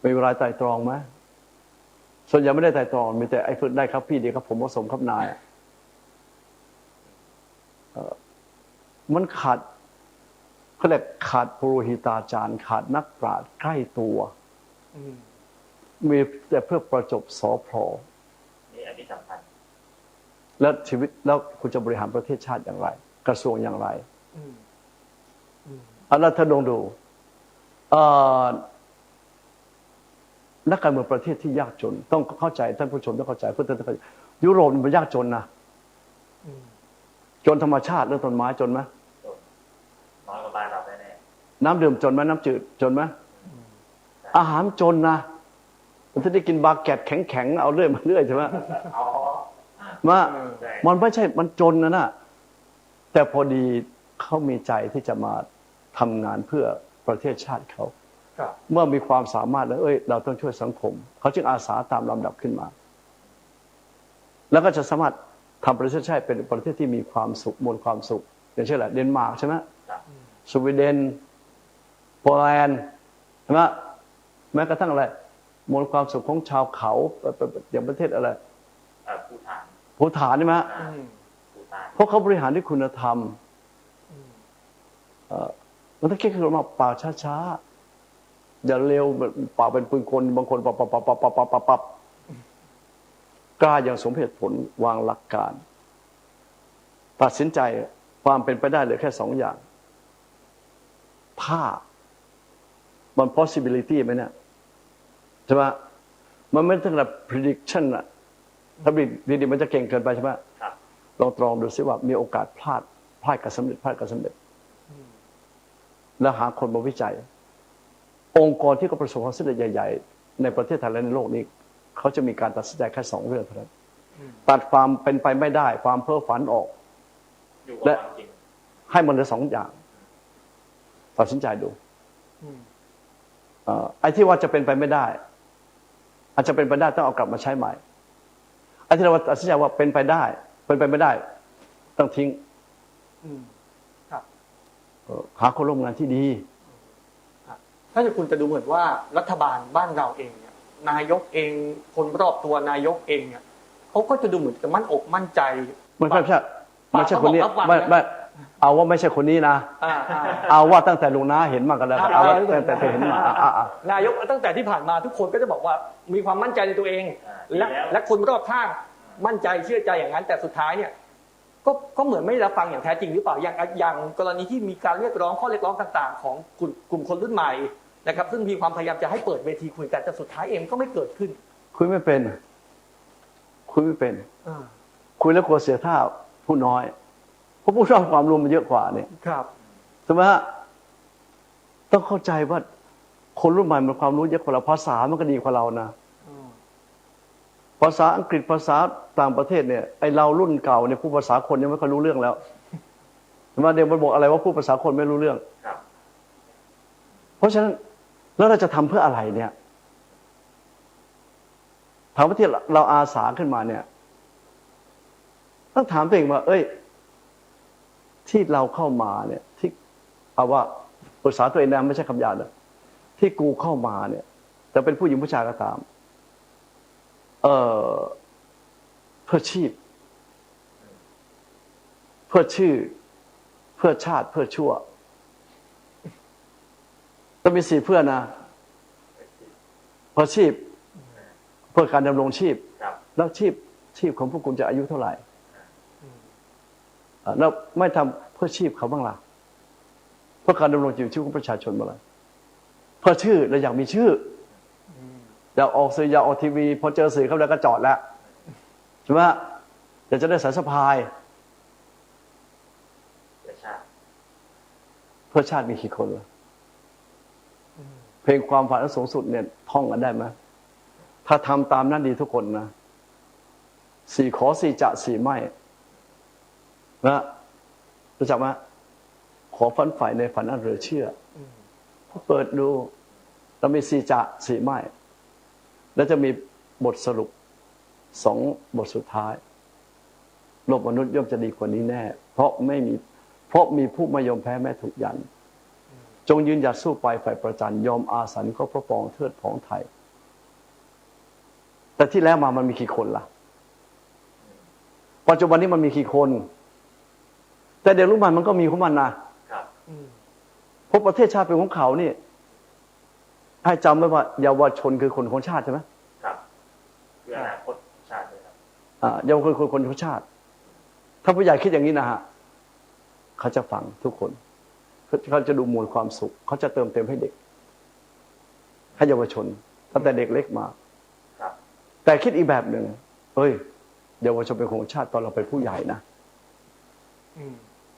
มีเวลาไตร่ตรองไหมส่วนใหญ่ไม่ได้ไตร่ตรองมีแต่ไอ้ฝึกได้ครับพี่ดีครับผมผสมครับนายมันขาดเขาเรียกขาดปุโรหิตาจารย์ขาดนักปราชญ์ใกล้ตัวมีแต่เพื่อประจบสอพลนี่อันนี้สำคัญแล้วชีวิตแล้วคุณจะบริหารประเทศชาติอย่างไรกระทรวงอย่างไรอันนั้นถ้าลองดูนักการเมืองประเทศที่ยากจนต้องเข้าใจท่านผู้ชมต้องเข้าใจเพื่อท่านยุโรปมันยากจนนะจนธรรมชาติเรื่องต้นไม้จนไหมน้อยกว่าบ้านเราแน่น้ำดื่มจนไหมน้ำจืดจนไหมอาหารจนนะมันจะได้กินบาเก็ตแข็งๆเอาเรื่อยมาเรื่อยใช่ไหมมันไม่ใช่มันจนนะแต่พอดีเขามีใจที่จะมาทำงานเพื่อประเทศชาติเขาเมื่อมีความสามารถแล้วเราต้องช่วยสังคมเขาจึงอาสาตามลำดับขึ้นมาแล้วก็จะสามารถทำประเทศชาติเป็นประเทศที่มีความสุขมวลความสุขอย่างเช่นอะไรเดนมาร์กใช่ไหมสวีเดนโปแลนด์ใช่ไหมแม้กระทั่งอะไรมวลความสุขของชาวเขาอย่างประเทศอะไรภูฏานใช่ไหมเพราะเขาบริหารด้วยคุณธรรมมันต้องคิดขึ้นมาปากช้าๆอย่าเร็วปากเป็นปืนกลบางคนปับกล้าอย่างสมเหตุผลวางหลักการตัดสินใจความเป็นไปได้เหลือแค่2 อย่างถ้ามัน possibility ไหมเนี่ยใช่ไหมมันไม่ถึงระดับ prediction อะถ้าดีมันจะเก่งเกินไปใช่ไหมลองตรองดูซิว่ามีโอกาสพลาดกับสำเร็จพลาดกับสำเร็จแล้วหาคนมาวิจัยองค์กรที่เขาประสบความสำเร็จใหญ่ๆในประเทศไทยและในโลกนี้เขาจะมีการตัดสินใจแค่2 เรื่องเท่านั้นตัดความเป็นไปไม่ได้ความเพ้อฝันออกและให้มันเหลือ2 อย่างตัดสินใจดูไอ้ที่ว่าจะเป็นไปไม่ได้อาจจะเป็นไปได้ต้องเอากลับมาใช้ใหม่ไอ้ที่เราตัดสินใจว่าเป็นไปได้เป็นไปไม่ได้ต้องทิ้งหาคนร่วมงานที่ดีถ้าคุณจะดูเหมือนว่ารัฐบาลบ้านเราเองเนี่ยนายกเองคนรอบตัวนายกเองเนี่ยเขาก็จะดูเหมือนจะมั่นอกมั่นใจไม่ใช่คนนี้ไม่เอาว่าไม่ใช่คนนี้นะเอาว่าตั้งแต่ลุงน้าเห็นมากันแล้วเอาว่าตั้งแต่เห็นมานายกตั้งแต่ที่ผ่านมาทุกคนก็จะบอกว่ามีความมั่นใจในตัวเองและคนรอบข้างมั่นใจเชื่อใจอย่างนั้นแต่สุดท้ายเนี่ยก็เหมือนไม่รับฟังอย่างแท้จริงหรือเปล่าอย่างกรณีที่มีการเรียกร้องข้อเรียกร้องต่างๆของกลุ่มคนรุ่นใหม่นะครับซึ่งมีความพยายามจะให้เปิดเวทีคุยกันแต่สุดท้ายเองก็ไม่เกิดขึ้นคุยไม่เป็นคุยแล้วกลัวเสียท่าผู้น้อยเพราะผู้ชอบความรู้มันเยอะกว่าเนี่ยครับใช่ไหมฮะต้องเข้าใจว่าคนรุ่นใหม่มันความรู้เยอะกว่าเราภาษามันก็ดีกว่าเรานะภาษาอังกฤษภาษาต่างประเทศเนี่ยไอเรารุ่นเก่าเนี่ยผู้ภาษาคนยังไม่ค่อยรู้เรื่องแล้วมาเดี๋ยวมันบอกอะไรว่าผู้ภาษาคนไม่รู้เรื่องเพราะฉะนั้นแล้วเราจะทำเพื่ออะไรเนี่ยถามว่าที่เราอาสาขึ้นมาเนี่ยต้องถามตัวเองว่าที่เราเข้ามาเนี่ยที่เอาว่าภาษาตัวเองนะไม่ใช่คำหยาบนะที่กูเข้ามาเนี่ยแต่เป็นผู้หญิงผู้ชายก็ตามเพื่อชีพเพื่อชื่อเพื่อชาติเพื่อชั่วต้องมี4เพื่อนะเพื่อชีพเพื่อการดำรงชีพแล้วชีพของพวกคุณจะอายุเท่าไหร่แล้วไม่ทำเพื่อชีพเขาบ้างล่ะเพื่อการดำรงชีวิตของประชาชนบ้างล่ะเพื่อชื่อเราอยากมีชื่ออยากออกสื่ออยากออกทีวีพอเจอสื่อเข้าแล้วก็จอดแล้วใช่ไหมอยากจะได้สายสะพายเพื่อชาติมีกี่คนล่ะเพลงความฝันอันสูงสุดเนี่ยท่องกันได้ไหมถ้าทำตามนั้นดีทุกคนนะ4 ขอ 4 จะ 4 ไม่นะรู้จักไหมขอฝันใฝ่ในฝันอันเหลือเชื่อเปิดดูเรามี4 จะ 4 ไม่แล้วจะมีบทสรุป2 บทสุดท้ายโลกมนุษย์ย่อมจะดีกว่านี้แน่เพราะมีผู้ไม่ยอมแพ้แม้ถูกยัน จงยืนหยัดสู้ไปฝ่ายประจันยอมอาสันก็พระปองเทิดผองไทยแต่ที่แล้วมามันมีกี่คนล่ะปัจจุบันนี้มันมีกี่คนแต่เด็กรุ่นใหม่มันก็มีของมันนะเพราะประเทศชาติเป็นของเขานี่ให้จำไว้ว่าเยาวชนคือคนของชาติใช่ไหมครับคืออนาคตชาติเลยครับเยาวชนคือคนของชาติถ้าผู้ใหญ่คิดอย่างนี้นะฮะเขาจะฟังทุกคนเขาจะดูมวลความสุขเขาจะเติมเต็มให้เด็กให้เยาวชนตั้งแต่เด็กเล็กมาแต่คิดอีกแบบหนึ่งเฮ้ยเยาวชนเป็นของชาติตอนเราเป็นผู้ใหญ่นะ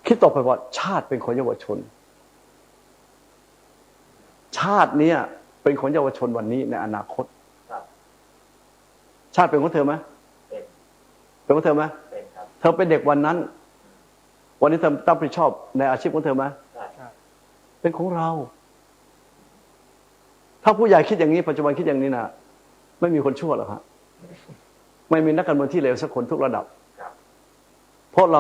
คิดต่อไปว่าชาติเป็นของเยาวชนชาตินี้เป็นของเยาวชนวันนี้ในอนาคตชาติเป็นของเธอไหมเป็นของเธอไหมเธอเป็นเด็กวันนั้นวันนี้เธอต้องรับผิดชอบในอาชีพของเธอไหมเป็นของเราถ้าผู้ใหญ่คิดอย่างนี้ปัจจุบันคิดอย่างนี้นะไม่มีคนชั่วหรอกครับไม่มีนักการเมืองที่เลวสักคนทุกระดับเพราะเร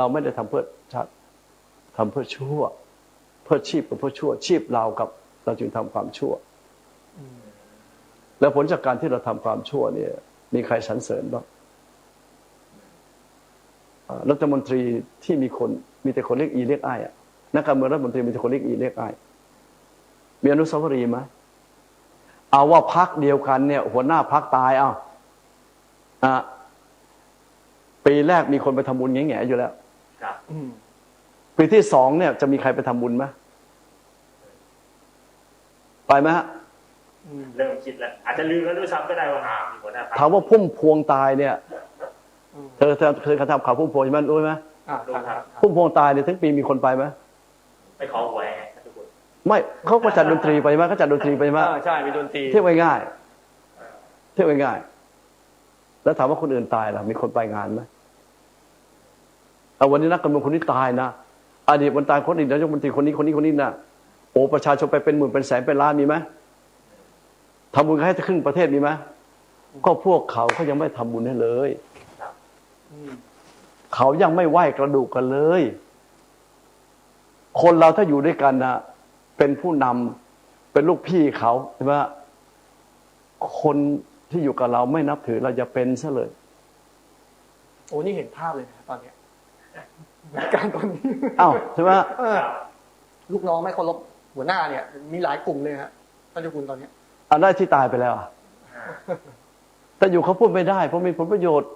าไม่ได้ทำเพื่อชาติทำเพื่อชั่วเพื่อชีพกับเพื่อชั่วชีพเรากับเราจึงทำความชั่วแล้วผลจากการที่เราทำความชั่วเนี่ยมีใครสรรเสริญบ้างรัฐมนตรีที่มีแต่คนเรียกอีเรียกไอ้นักการเมืองรัฐมนตรีมีแต่คนเรียกอีเรียกไอ้มีอนุสาวรีย์ไหมเอาว่าพรรคเดียวกันเนี่ยหัวหน้าพรรคตายปีแรกมีคนไปทำบุญแง่ๆอยู่แล้วปีที่สองเนี่ยจะมีใครไปทำบุญไหมไปไหมฮะเริ่มคิดแล้วอาจจะลืมแล้วด้วยซ้ำก็ได้ว่ามีหัวหน้าพรรคถามว่าพุ่มพวงตายเนี่ยเธอเคยทำข่าวพุ่มพวงใช่ไหมรู้ไหมพุ่มพวงตายเนี่ยทั้งปีมีคนไปไหมไปขอหวยทุกคนไม่เขาก็จัดดนตรีไปไหมเขาจัดดนตรีไปไหมใช่มีดนตรีเที่ยวง่ายเที่ยวง่ายแล้วถามว่าคนอื่นตายล่ะมีคนไปงานไหมวันนี้นักการเมืองคนนี้ตายนะอดีตวันตายคนอื่นนายกรัฐมนตรีคนนี้นะโอ้ประชาชนไปเป็นหมื่นเป็นแสนเป็นล้านมีไหมทำบุญให้ครึ่งประเทศมีไหมก็พวกเขายังไม่ทำบุญให้เลยเขายังไม่ไหว้กระดูกกันเลยคนเราถ้าอยู่ด้วยกันนะเป็นผู้นำเป็นลูกพี่เขาใช่ไหมคนที่อยู่กับเราไม่นับถือเราจะเป็นซะเลยโอ้นี่เห็นภาพเลยนะตอนเนี้ยการตอนนี้อ้าวใช่ไหมลูกน้องไม่เคารพหัวหน้าเนี่ยมีหลายกลุ่มเลยฮะท่านเจ้าคุณตอนนี้อันได้ที่ตายไปแล้วแต่อยู่เขาพูดไม่ได้เพราะมีผลประโยชน์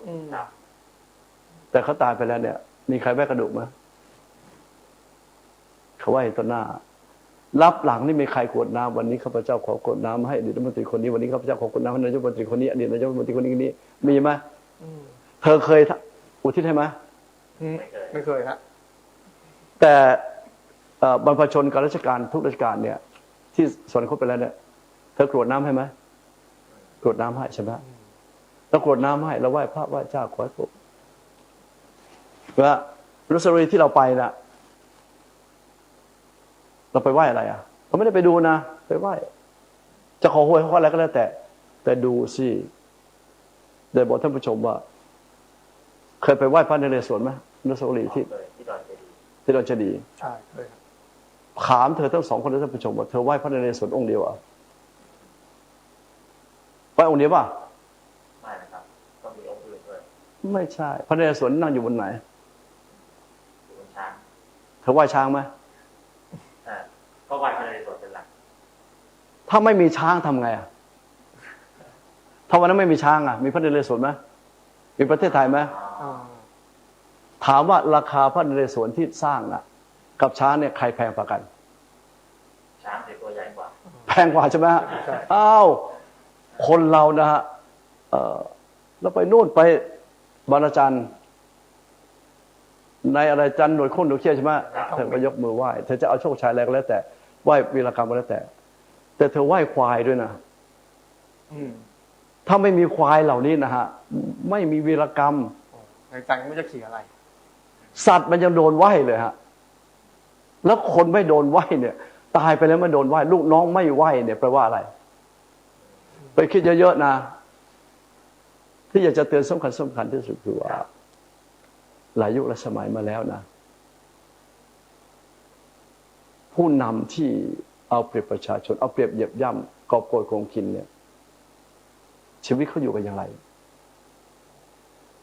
แต่เขาตายไปแล้วเนี่ยมีใครแวะกระดูกไหมเขาว่าต่อหน้ารับหลังนี่มีใครกรวดน้ำวันนี้ข้าพเจ้าขอกรวดน้ำให้อดีตรัฐมนตรีคนนี้วันนี้ข้าพเจ้าขอกรวดน้ำให้นายกรัฐมนตรีคนนี้อดีตนายกรัฐมนตรีคนนี้มีไหมเธอเคยอุทิศให้ไหมไม่เคยฮะแต่บรรพชนกับราชการทุกราชการเนี่ยที่สวรรคตไปแล้วเนี่ยเธอกรวดน้ำให้ไหมกรวดน้ำให้ใช่ไหมแล้วกรวดน้ำให้เราไหว้พระไหว้เจ้าขอให้พบว่ารุสรีที่เราไปน่ะเราไปไหว้อะไรเราไม่ได้ไปดูนะไปไหว้จะขอหวยเขาอะไรก็แล้วแต่ดูสิได้บอกท่านผู้ชมว่าเคยไปไหว้พระนเรศวรไหมอนุสาวรีย์ที่ดอนเจดีย์ใช่เคยถามเธอทั้งสองคนท่านผู้ชมว่าเธอไหว้พระนเรศวรองค์เดียวไหว้องค์เดียวป่ะไม่นะครับต้องมีองค์อื่นด้วยไม่ใช่พระนเรศวรนั่งอยู่บนไหนอยู่บนช้างเธอไหว้ช้างไหมก็ไหว้พระนเรศวรเป็นหลักถ้าไม่มีช้างทำไงถ้าวันนั้นไม่มีช้างมีพระนเรศวรไหมมีประเทศไทยไหมถามว่าราคาพระนเรศวรที่สร้างกับช้างเนี่ยใครแพงกว่ากันช้างตัวใหญ่กว่าแพงกว่าใช่ไหมอ้าวคนเรานะฮะแล้วไปนู่นไปบารจันทร์ในอะไรจันทร์หน่วยค้นหน่วยเชี่ยใช่ไหมเธอก็ยกมือไหว้เธอจะเอาโชคชัยอะไรก็แล้วแต่ไหว้วีรกรรมก็แล้วแต่เธอไหว้ควายด้วยนะถ้าไม่มีควายเหล่านี้นะฮะไม่มีวีรกรรมในใจไม่จะขี่อะไรสัตว์มันยังโดนไหว้เลยฮะแล้วคนไม่โดนไหว้เนี่ยตายไปแล้วไม่โดนไหว้ลูกน้องไม่ไหว้เนี่ยแปลว่าอะไรไปคิดเยอะๆนะที่อยากจะเตือนสำคัญที่สุดคือว่าหลายยุคหลายสมัยมาแล้วนะ ผู้นำที่เอาเปรียบประชาชนเอาเปรียบเหยียบย่ำกอบโกยโกงกินเนี่ยชีวิตเขาอยู่กันอย่างไร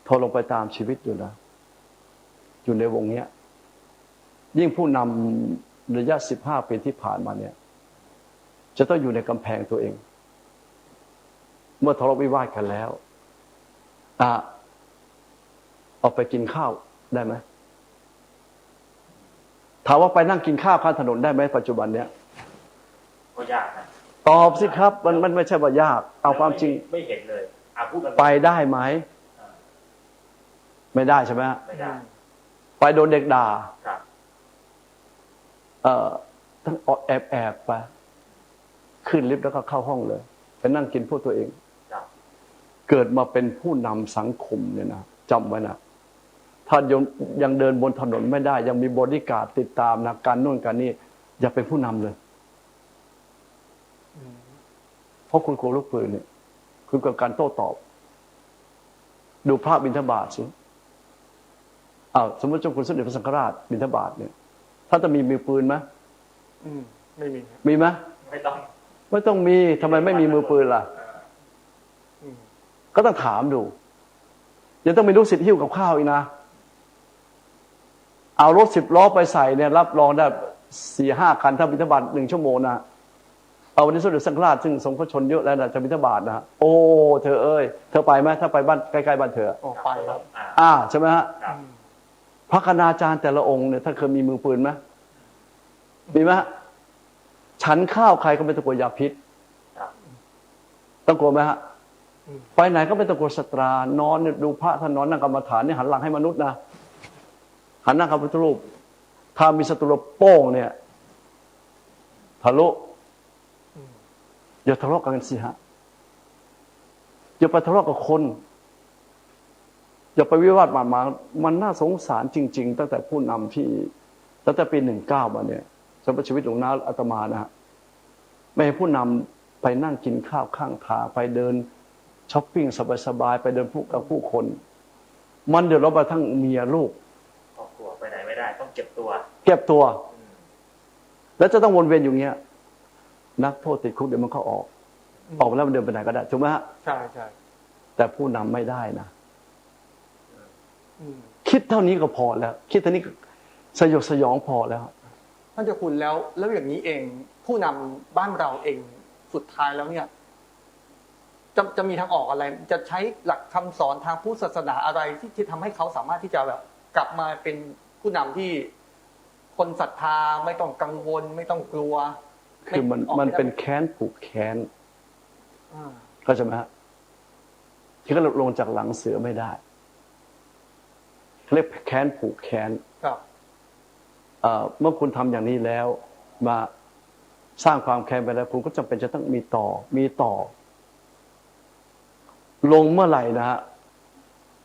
โทรลงไปตามชีวิตอยู่นะอยู่ในวงเนี้ยยิ่งผู้นำระยะ15 ปีที่ผ่านมาเนี่ยจะต้องอยู่ในกำแพงตัวเองเมื่อทะเลาะวิวาทกันแล้วออกไปกินข้าวได้ไหมถามว่าไปนั่งกินข้าวข้างถนนได้ไหมปัจจุบันเนี้ยก็ยากนะตอบสิครับมันไม่ใช่ว่ายากเอาความจริงไม่เห็นเลยพูดกันไปได้ไหมไม่ได้ใช่ไหมไม่ได้ไปโดนเด็กด่าทั้งแอบไปขึ้นลิฟต์แล้วก็เข้าห้องเลยไปนั่งกินพวกตัวเองเกิดมาเป็นผู้นำสังคมเนี่ยนะจำไว้นะถ้ายังเดินบนถนนไม่ได้ยังมีบอดี้การ์ดติดตามนะการนู่นการนี่อย่าเป็นผู้นำเลยเพราะคุณกลัวลูกปืนเนี่ยคุณกับการโต้ตอบดูพระบิณฑบาตสิสมมติเจ้าคุณสมเด็จพระสังฆราชบิณฑบาตเนี่ยท่านจะมีมือปืนไหมไม่มีมีไหมไม่ต้องมีทำไมไม่มีมือปืนล่ะก็ต้องถามดูยังต้องมีลูกศิษย์หิ้วกับข้าวอีกนะเอารถ10 ล้อไปใส่เนี่ยรับรองได้ 4-5 คันถ้าบิณฑบาต1 ชั่วโมงนะเอาวันนี้สมเด็จสังฆราชซึ่งทรงพระชนเยอะแล้วนะจะบิณฑบาตนะโอ้เธอเอ้ยเธอไปไหมถ้าไปบ้านใกล้ๆบ้านเธอไปครับใช่ไหมฮะพระคณาจารย์แต่ละองค์เนี่ยท่านเคยมีมือปืนไหมมีไหมฉันข้าวใครก็ไม่ต้องกลัวยาพิษต้องกลัวไหมฮะไปไหนก็ไม่ต้องกลัวสตรานอนดูพระท่านนอนนั่งกรรมฐานนี่หันหลังให้มนุษย์นะหันหน้าเข้าพระพุทธรูปถ้ามีศัตรูโป้งเนี่ยทะลุอย่าทะเลาะกันสิฮะอย่าไปทะเลาะกับคนอย่าไปวิวาทมามันน่าสงสารจริงๆตั้งแต่ผู้นำที่ตั้งแต่ปี19มาเนี่ยสำหรับชีวิตหลวงนาอาตมานะฮะไม่ให้ผู้นำไปนั่งกินข้าวข้างทางไปเดินช้อปปิ้งสบายๆไปเดินพูดกับผู้คนมันเดือดร้อนไปทั้งเมียลูกครอบครัวไปไหนไม่ได้ต้องเก็บตัวแล้วจะต้องวนเวียนอยู่เงี้ยนักโทษติดคุกเดี๋ยวมันก็ออกมาแล้วมันเดินไปไหนก็ได้ถูกไหมฮะใช่ใช่แต่ผู้นำไม่ได้นะคิดเท่านี้ก็พอแล้วคิดเท่านี้สยดสยองพอแล้วท่านเจ้าคุณแล้วอย่างนี้เองผู้นำบ้านเราเองสุดท้ายแล้วเนี่ยจะมีทางออกอะไรจะใช้หลักคำสอนทางพุทธศาสนาอะไรที่ทำให้เขาสามารถที่จะแบบกลับมาเป็นผู้นำที่คนศรัทธาไม่ต้องกังวลไม่ต้องกลัวคือมันเป็นแค้นผูกแค้นเข้าใจไหมฮะที่ก็ลงจากหลังเสือไม่ได้เรียกแค้นผูกแค้นเมื่อคุณทำอย่างนี้แล้วมาสร้างความแค้นไปแล้วคุณก็จำเป็นจะต้องมีต่อลงเมื่อไหร่นะฮะ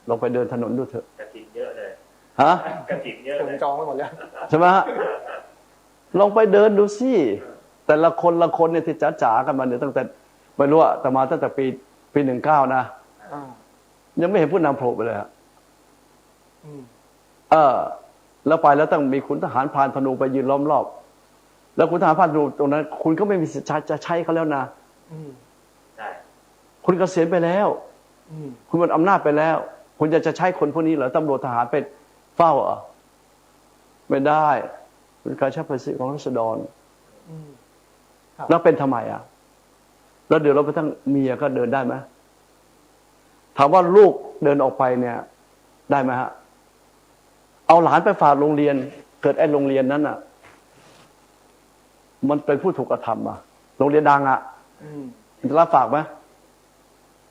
ลงไปเดินถนนดูเถอะกระถิ่นเยอะเลยกระถิ่นเยอะผมจองไว้หมดแล้วใช่ไหมฮะลองไปเดินดูสิแต่ละคนเนี่ยที่จ๋ากันมาเนี่ยตั้งแต่ไม่รู้อะแต่มาตั้งแต่ปี19นะยังไม่เห็นผู้นำโผล่ไปเลยฮะแล้วไปแล้วต้องมีขุนทหารพรานธนูไปยืนล้อมรอบแล้วขุนทหารพรานธนูตรงนั้นคุณก็ไม่มีสิทธิ์จะใช้เขาแล้วนะคุณเกษียณไปแล้วคุณหมดอำนาจไปแล้วคุณจะใช้คนพวกนี้เหรอตำรวจทหารเป็นเฝ้าเหรอไม่ได้เป็นการใช้ภาษีของราษฎรแล้วเป็นทำไมแล้วเดี๋ยวเราไปทั้งเมียก็เดินได้ไหมถามว่าลูกเดินออกไปเนี่ยได้ไหมฮะเอาหลานไปฝากโรงเรียนเกิดไอ้โรงเรียนนั้นมันเป็นผู้ถูกกระทำโรงเรียนดังจะรับฝากไหม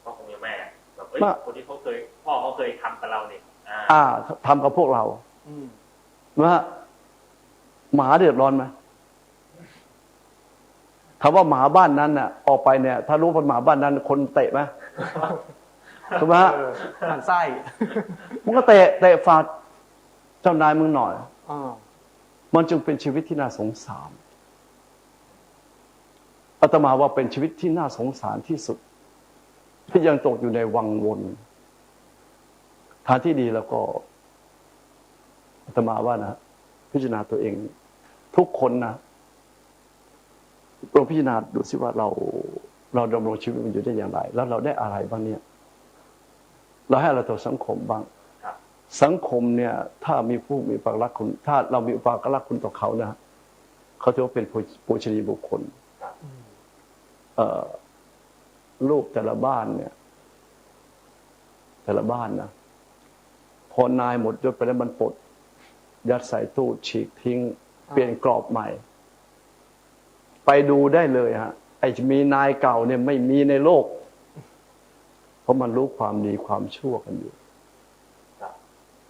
พ่อของแม่แบบคนที่พ่อเขาเคยทำกับเราเนี่ยทำกับพวกเราว่าหมาเดือดร้อนไหมถามว่าหมาบ้านนั้นออกไปเนี่ยถ้ารู้ว่าหมาบ้านนั้นคนเตะไหมถูกไหมฮะมันไส้มันก็เตะฝาดเจ้านายมึงหน่อยมันจึงเป็นชีวิตที่น่าสงสารอาตมาว่าเป็นชีวิตที่น่าสงสารที่สุดที่ยังตกอยู่ในวังวนทางที่ดีแล้วก็อาตมาว่านะพิจารณาตัวเองทุกคนนะ ลองพิจารณาดูสิว่าเราดำรงชีวิตมันอยู่ได้อย่างไรแล้วเราได้อะไรบ้างเนี่ยเราให้อะไรต่อสังคมบ้างสังคมเนี่ยถ้ามีผู้มีอุปการะคุณถ้าเรามีอุปการะคุณต่อเขานะเขาถือว่าเป็นปูชนียบุคคลรูปแต่ละบ้านเนี่ยแต่ละบ้านนะพอนายหมดยศไปแล้วมันปลดยัดใส่ตู้ฉีกทิ้งเปลี่ยนกรอบใหม่ไปดูได้เลยฮะไอ้มีนายเก่าเนี่ยไม่มีในโลกเพราะมันรู้ความดีความชั่วกันอยู่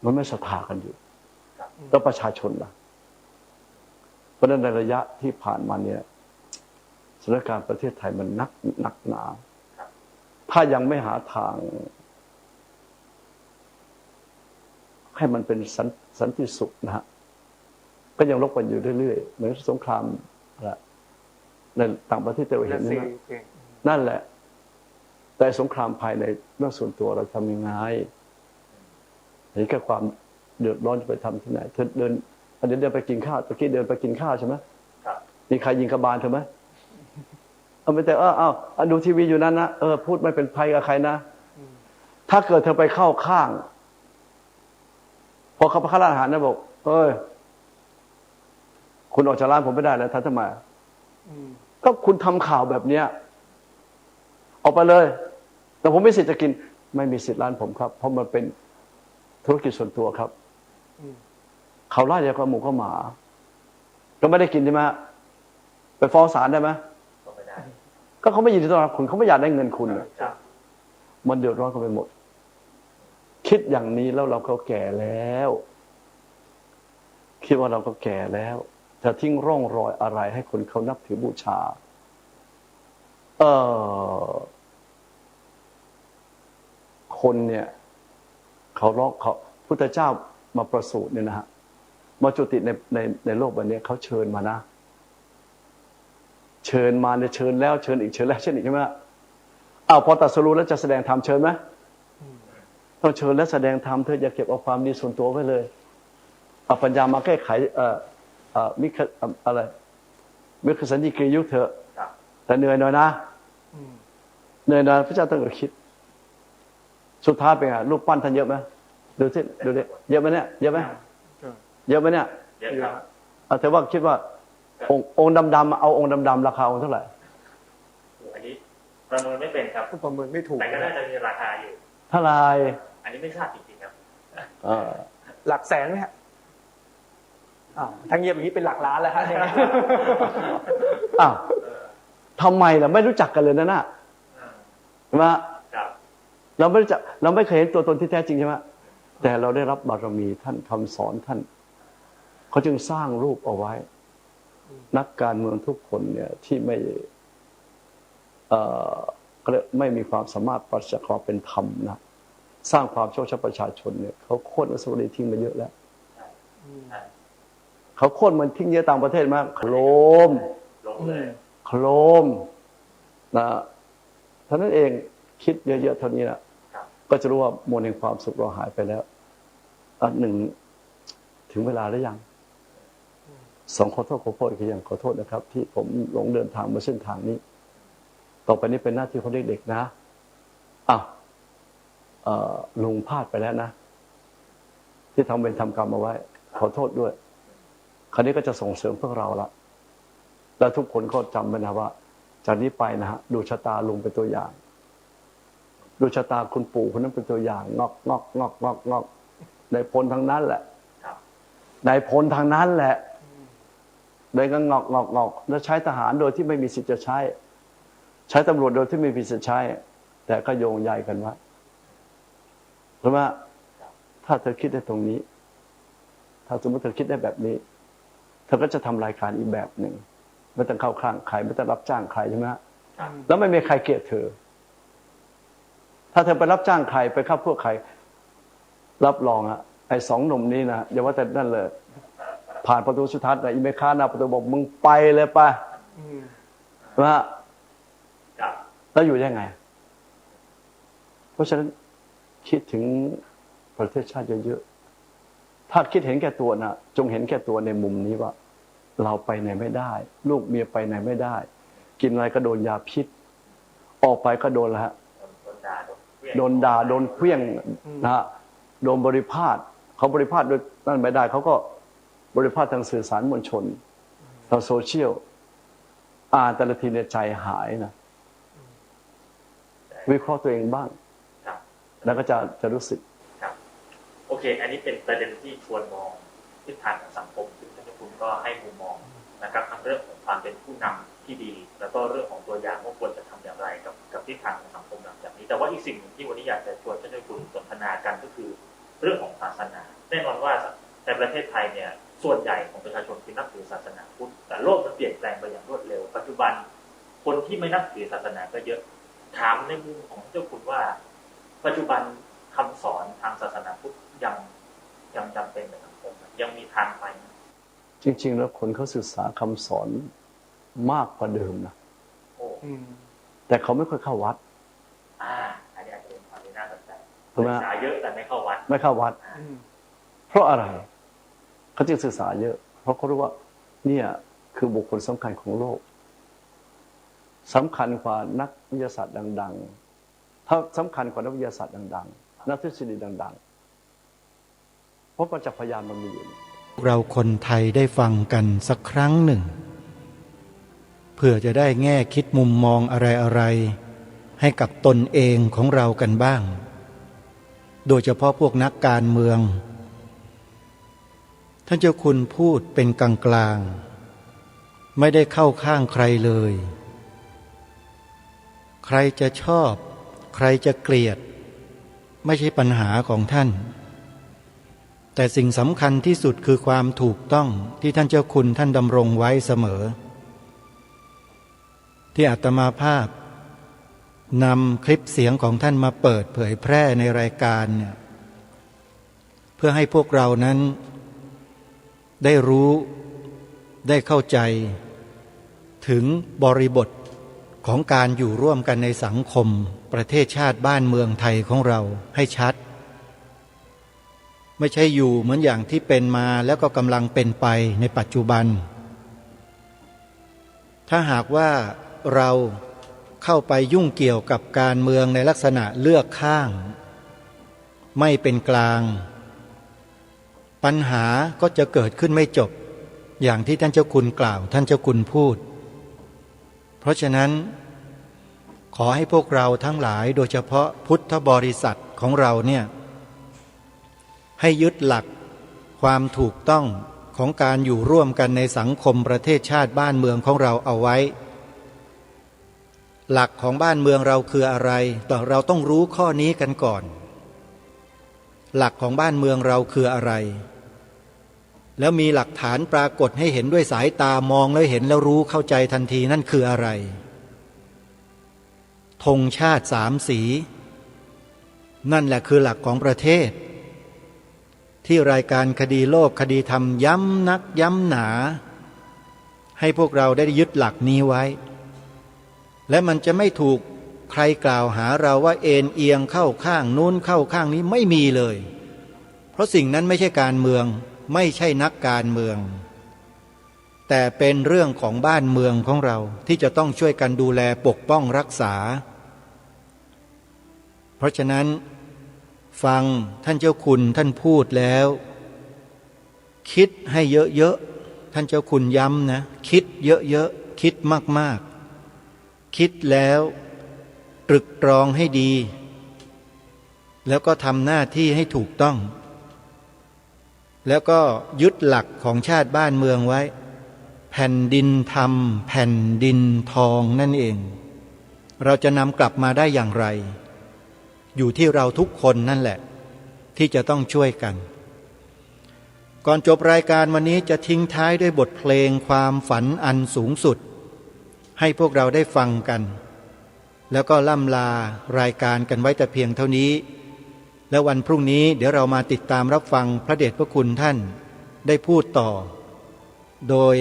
มันไม่ศรัทธากันอยู่แล้วประชาชนล่ะเพราะฉะนั้นในระยะที่ผ่านมาเนี่ยสถานการณ์ประเทศไทยมันหนักหนาถ้ายังไม่หาทางให้มันเป็นสันติสุขนะฮะก็ยังรบกันอยู่เรื่อยๆเหมือนสงครามในต่างประเทศเราเห็นนะนั่นแหละแต่สงครามภายในเรื่องส่วนตัวเราทำยังไงเห็นแค่ความเดือดร้อนจะไปทำที่ไหนเธอเดินไปกินข้าวตะกี้เดินไปกินข้าวใช่ไหมมีใครยิงกระบาลเธอไหมเอาไปแต่ดูทีวีอยู่นั้นนะพูดไม่เป็นภัยกับใครนะถ้าเกิดเธอไปเข้าข้างพอเขาไปเข้าร้านอาหารนะบอกคุณออกจากร้านผมไม่ได้แล้วท่านทำไมก็คุณทำข่าวแบบเนี้ยออกไปเลยแต่ผมไม่มีสิทธิ์จะกินไม่มีสิทธิ์ร้านผมครับเพราะมันเป็นธุรกิจส่วนตัวครับเขาไล่ยาหมูเข้าหมาก็ไม่ได้กินใช่ไหมไปฟ้องศาลได้ไหมก็เขาไม่ยินดีต้อนรับคุณเขาไม่อยากได้เงินคุณมันเดือดร้อนกันไปหมดคิดอย่างนี้แล้วเราก็แก่แล้วคิดว่าเราก็แก่แล้วจะทิ้งร่องรอยอะไรให้คนเขานับถือบูชาคนเนี่ยเขาพุทธเจ้ามาประสูติเนี่ยนะฮะมาจุติในโลกใบนี้เขาเชิญมานะเชิญมาเนี่ยเชิญแล้วเชิญอีกเชิญแล้วเชิญอีกใช่ไหมพอตรัสรู้แล้วจะแสดงธรรมเชิญไหมต้องเชิญและแสดงธรรมเธออย่าเก็บเอาความดีส่วนตัวไว้เลยเอาปัญญามาแก้ไขมิขสัญญีกรียุคเถอะแต่เหนื่อยหน่อยนะเหนื่อยหน่อยพระเจ้าต้องคิดสุดท้ายเป็นไงรูปปั้นท่านเยอะไหมดูสิดูดิเยอะไหมเนี่ยเยอะไหมเยอะไหมเนี่ยเยอะครับแต่ว่าคิดว่าองค์ดำๆเอาองค์ดำๆราคาองค์เท่าไหร่อันนี้ประเมินไม่เป็นครับประเมินไม่ถูกแต่ก็น่าจะมีราคาอยู่เท่าไหร่อันนี้ไม่ทราบจริงๆครับหลักแสนไหมฮะทั้งเงียบอย่างนี้เป็นหลักล้านแล้วฮะเนี่ยทำไมล่ะไม่รู้จักกันเลยนะน่ะใช่ไหมเราไม่รู้จักเราไม่เคยเห็นตัวตนที่แท้จริงใช่ไหมแต่เราได้รับบารมีท่านคำสอนท่านเขาจึงสร้างรูปเอาไว้นักการเมืองทุกคนเนี่ยที่ไม่มีความสามารถปราศจากความเป็นธรรมนะสร้างความโชคชัยประชาชนเนี่ยเขาโค่นอนุสาวรีย์ทิ้งมาเยอะแล้วเขาโค่นมันทิ้งเยอะต่างประเทศมากโครมนะท่านั้นเองคิดเยอะๆเท่านี้นะก็จะรู้ว่ามวลแห่งความสุขเราหายไปแล้วหนึ่งถึงเวลาหรือยังสองขอโทษอีกอย่างขอโทษนะครับที่ผมหลงเดินทางมาเส้นทางนี้ต่อไปนี้เป็นหน้าที่ของเด็กๆนะลุงพลาดไปแล้วนะที่ทำเป็นทำกรรมเอาไว้ขอโทษด้วยคราวนี้ก็จะส่งเสริมพวกเราละแล้วทุกคนก็จำไว้นะว่าจากนี้ไปนะฮะดูชะตาลุงเป็นตัวอย่างดูชะตาคุณปู่คนนั้นเป็นตัวอย่างงอกในพลทางนั้นแหละในพลทางนั้นแหละเลยก็งอกแล้วใช้ทหารโดยที่ไม่มีสิทธิ์จะใช้ตำรวจโดยที่ไม่มีสิทธิ์ใช้แต่ก็โยงใยกันว่าเพราะว่าถ้าเธอคิดได้ตรงนี้ถ้าสมมติเธอคิดได้แบบนี้เธอก็จะทำรายการอีกแบบหนึ่งไม่ต้องเข้าข้างใครไม่ต้องรับจ้างใครใช่ไหมแล้วไม่มีใครเกลียดเธอถ้าเธอไปรับจ้างใครไปเข้าพวกใครรับรองไอ้สองหนุ่มนี้นะอย่าว่าแต่นั่นเลยผ่านประตูสุทัศน์นะอีเมค้าหน้าประตูบอกมึงไปเลยป่ะว่าแล้วอยู่ยังไงเพราะฉะนั้นคิดถึงประเทศชาติเยอะๆถ้าคิดเห็นแก่ตัวนะจงเห็นแก่ตัวในมุมนี้ว่าเราไปไหนไม่ได้ลูกเมียไปไหนไม่ได้ กินอะไรก็โดนยาพิษออกไปก็โดนแล้วฮะโดนด่าโดนเคลี้ยงนะฮะโดนบริพาทเขาบริพาทโดยนั่นไม่ได้เขาก็บริพาททางสื่อสารมวลชนทางโซเชียลอ่านแต่ละทีในใจหายนะวิเคราะห์ตัวเองบ้างแล้วก็จะรู้สึกโอเคอันนี้เป็นประเด็นที่ชวนมองทิศทางของสังคมซึ่งท่านเจ้าคุณก็ให้มุมมองนะครับทั้งเรื่องของความเป็นผู้นำที่ดีแล้วก็เรื่องของตัวอย่างว่าควรจะทำอย่างไรกับทิศทางของสังคมหลังจากนี้แต่ว่าอีกสิ่งหนึ่งที่วันนี้อยากจะชวนท่านเจ้าคุณสนทนากันก็คือเรื่องของศาสนาแน่นอนว่าในประเทศไทยเนี่ยส่วนใหญ่ของประชาชนที่นับถือศาสนาพุทธแต่โลกมันเปลี่ยนแปลงไปอย่างรวดเร็วปัจจุบันคนที่ไม่นับถือศาสนาก็เยอะถามในมุมของเจ้าคุณว่าปัจจุบันคำสอนทางศาสนาพุทธยังจำเป็นในสังคมยังมีทางไปจริงๆแล้วคนเขาศึกษาคำสอนมากกว่าเดิมนะแต่เขาไม่ค่อยเข้าวัดอันนี้อาจจะเป็นความน่าสนใจศึกษาเยอะแต่ไม่เข้าวัดเพราะอะไรเขาจึงศึกษาเยอะเพราะเขารู้ว่าเนี่ยคือบุคคลสำคัญของโลกสำคัญกว่านักวิทยาศาสตร์ดังๆถ้าสำคัญกว่านักวิทยาศาสตร์ดังๆนักทฤษฎีดังๆเพราะประจักษ์พยานมันมีอยู่เราคนไทยได้ฟังกันสักครั้งหนึ่งเพื่อจะได้แง่คิดมุมมองอะไรๆให้กับตนเองของเรากันบ้างโดยเฉพาะพวกนักการเมืองท่านเจ้าคุณพูดเป็นกลางๆไม่ได้เข้าข้างใครเลยใครจะชอบใครจะเกลียดไม่ใช่ปัญหาของท่านแต่สิ่งสำคัญที่สุดคือความถูกต้องที่ท่านเจ้าคุณท่านดำรงไว้เสมอที่อาตมาภาพนำคลิปเสียงของท่านมาเปิดเผยแพร่ในรายการเนี่ยเพื่อให้พวกเรานั้นได้รู้ได้เข้าใจถึงบริบทของการอยู่ร่วมกันในสังคมประเทศชาติบ้านเมืองไทยของเราให้ชัดไม่ใช่อยู่เหมือนอย่างที่เป็นมาแล้วก็กำลังเป็นไปในปัจจุบันถ้าหากว่าเราเข้าไปยุ่งเกี่ยวกับการเมืองในลักษณะเลือกข้างไม่เป็นกลางปัญหาก็จะเกิดขึ้นไม่จบอย่างที่ท่านเจ้าคุณกล่าวท่านเจ้าคุณพูดเพราะฉะนั้นขอให้พวกเราทั้งหลายโดยเฉพาะพุทธบริษัทของเราเนี่ยให้ยึดหลักความถูกต้องของการอยู่ร่วมกันในสังคมประเทศชาติบ้านเมืองของเราเอาไว้หลักของบ้านเมืองเราคืออะไรแต่เราต้องรู้ข้อนี้กันก่อนหลักของบ้านเมืองเราคืออะไรแล้วมีหลักฐานปรากฏให้เห็นด้วยสายตามองแล้วเห็นแล้วรู้เข้าใจทันทีนั่นคืออะไรธงชาติสามสีนั่นแหละคือหลักของประเทศที่รายการคดีโลกคดีธรรมย้ำนักย้ำหนาให้พวกเราได้ยึดหลักนี้ไว้และมันจะไม่ถูกใครกล่าวหาเราว่าเอ็นเอียงเข้าข้างนู้นเข้าข้างนี้ไม่มีเลยเพราะสิ่งนั้นไม่ใช่การเมืองไม่ใช่นักการเมืองแต่เป็นเรื่องของบ้านเมืองของเราที่จะต้องช่วยกันดูแลปกป้องรักษาเพราะฉะนั้นฟังท่านเจ้าคุณท่านพูดแล้วคิดให้เยอะๆท่านเจ้าคุณย้ำนะคิดเยอะๆคิดมากๆคิดแล้วตรึกตรองให้ดีแล้วก็ทำหน้าที่ให้ถูกต้องแล้วก็ยึดหลักของชาติบ้านเมืองไว้แผ่นดินธรรมแผ่นดินทองนั่นเองเราจะนำกลับมาได้อย่างไรอยู่ที่เราทุกคนนั่นแหละที่จะต้องช่วยกันก่อนจบรายการวันนี้จะทิ้งท้ายด้วยบทเพลงความฝันอันสูงสุดให้พวกเราได้ฟังกันแล้วก็ล่ำลารายการกันไว้แต่เพียงเท่านี้และวันพรุ่งนี้เดี๋ยวเรามาติดตามรับฟังพระเดชพระคุณท่านได้พูดต่อโดย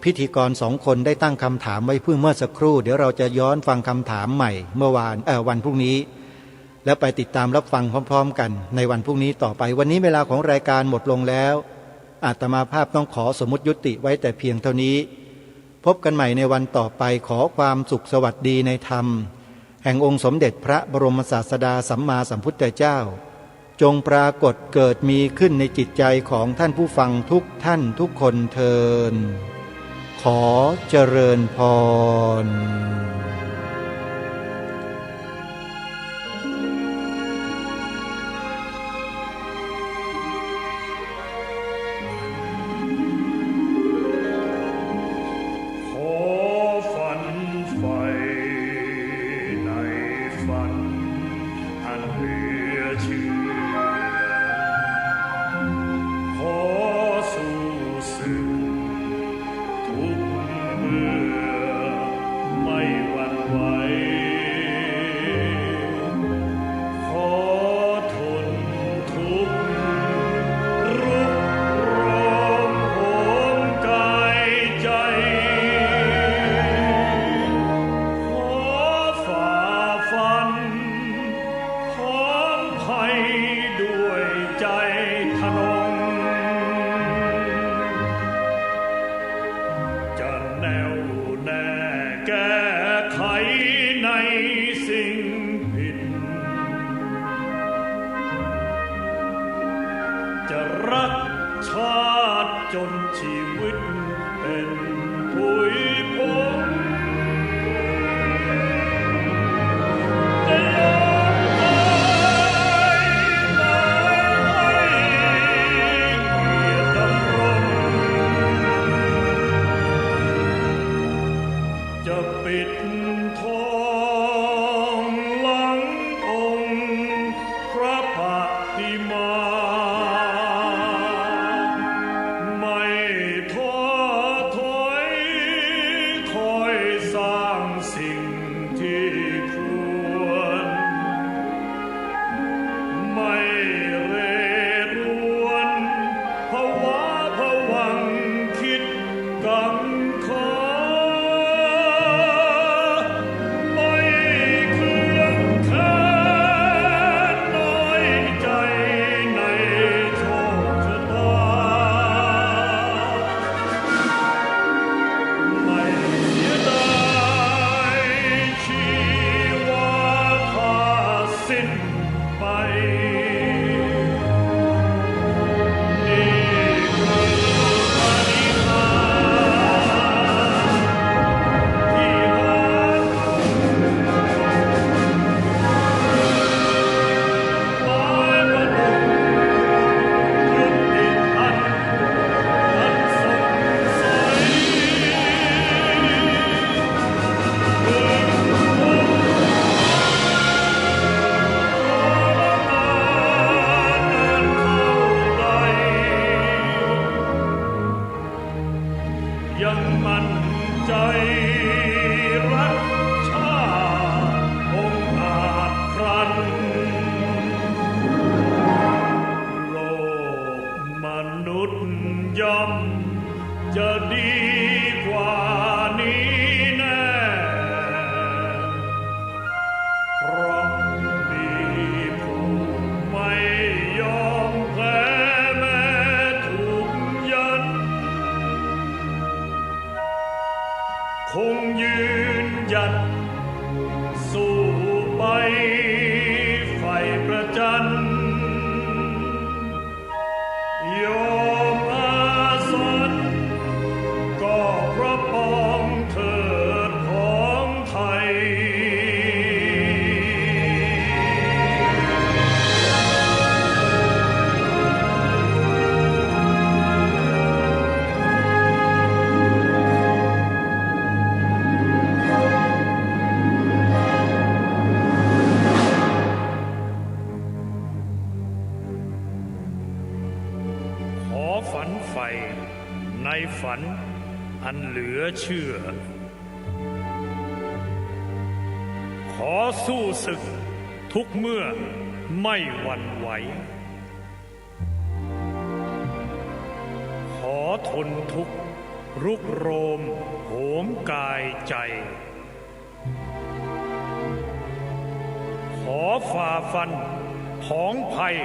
พิธีกร2 คนได้ตั้งคำถามไว้เมื่อสักครู่เดี๋ยวเราจะย้อนฟังคำถามใหม่เมื่อวันพรุ่งนี้แล้วไปติดตามรับฟังพร้อมๆกันในวันพรุ่งนี้ต่อไปวันนี้เวลาของรายการหมดลงแล้วอาตมาภาพต้องขอสมมุติยุติไว้แต่เพียงเท่านี้ พบกันใหม่ในวันต่อไปขอความสุขสวัสดีในธรรมแห่งองค์สมเด็จพระบรมศาสดาสัมมาสัมพุทธเจ้าจงปรากฏเกิดมีขึ้นในจิตใจของท่านผู้ฟังทุกท่านทุกคนเทินขอเจริญพรจะรักชาติจนชีวิตเป็นผุยผงจะยอมตายไม่ให้เกียรติดำรงจะปิดทองหลังองค์พระปฏิมายังมั่นใจรักชาติองค์อาจครันโลกมนุษย์ย่อมจะดีกว่านี้แน่เพราะมีผู้ไม่ยอมแพ้แม้ถูกยันคงยืนหยัดสู้ไปไฟประจันยอมอาสนก็เพราะปองเถิดของไทยฝันใฝ่ในฝันอันเหลือเชื่อขอสู้ศึกทุกเมื่อไม่หวั่นไหวขอทนทุกข์รุกโรมโหมกายใจขอฝ่าฟันผองภัย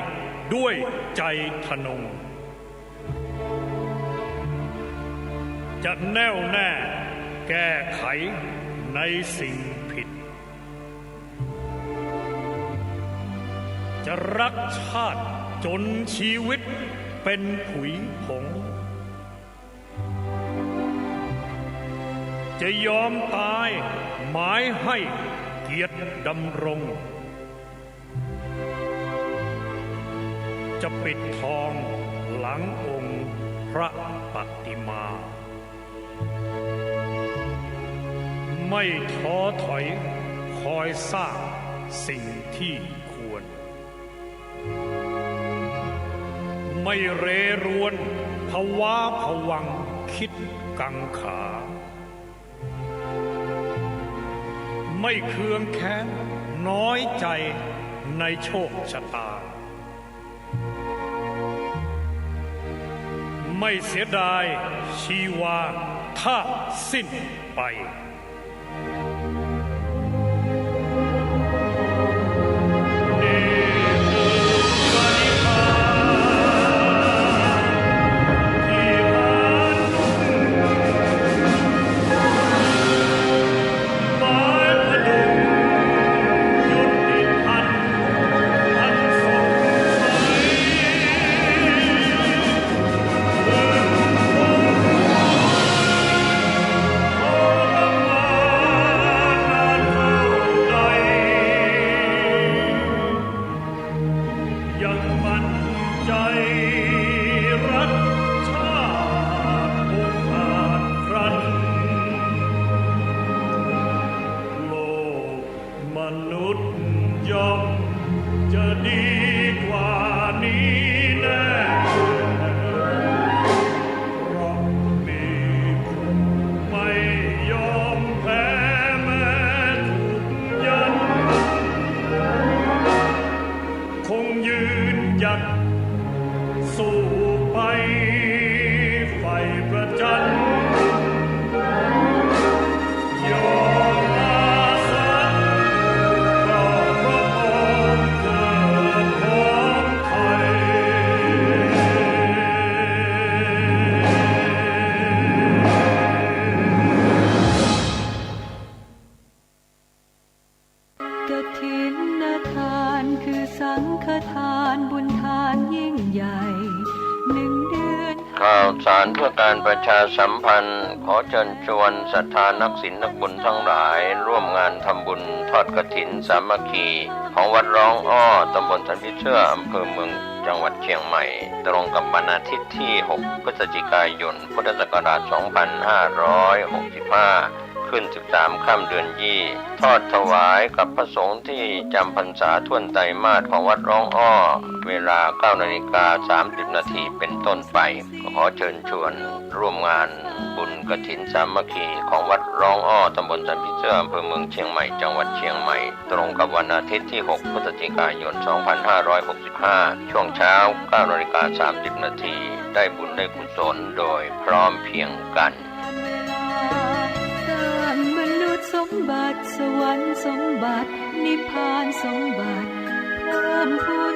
ด้วยใจทะนงจะแน่วแน่ แก้ไขในสิ่งผิดจะรักชาติจนชีวิตเป็นผุยผงจะยอมตายหมายให้เกียรติดำรงจะปิดทองหลังองค์พระปฏิมา ไม่ท้อถอยคอยสร้างสิ่งที่ควรไม่เรรวนภาวะผวังคิดกังขา ไม่เคืองแค้นน้อยใจในโชคชะตาไม่เสียดายชีวาถ้าสิ้นไปกฐินทานคือสังฆทานบุญทานยิ่งใหญ่1 เดือนข่าวสารเพื่อการประชาสัมพันธ์ขอเชิญชวนศรัทธานักศีลนักบุญทั้งหลายร่วมงานทำบุญทอดกฐินสามัคคีของวัดร้องอ้อตำบลสันพิเชื่ออำเภอเมืองจังหวัดเชียงใหม่ตรงกับวันอาทิตย์ที่6 พฤศจิกายนพุทธศักราช 2565ขึ้น13 ค่ำเดือนยี่ทอดถวายกับพระสงฆ์ที่จำพรรษาท่วนไตรมาสของวัดร้องอ้อเวลา 9:30 นาทีเป็นต้นไปขอเชิญชวนร่วมงานบุญกฐินสามัคคีของวัดร้องอ้อตำบลสันพิเชื่ออำเภอเมืองเชียงใหม่จังหวัดเชียงใหม่ตรงกับวันอาทิตย์ที่ 6 พฤศจิกายน 2565 ช่วงเช้า 9:30 นาทีได้บุญได้กุศลโดยพร้อมเพรียงกันมนุษย์สมบัติสวรรค์สมบัตินิพพานสมบัติเพิ่มพูน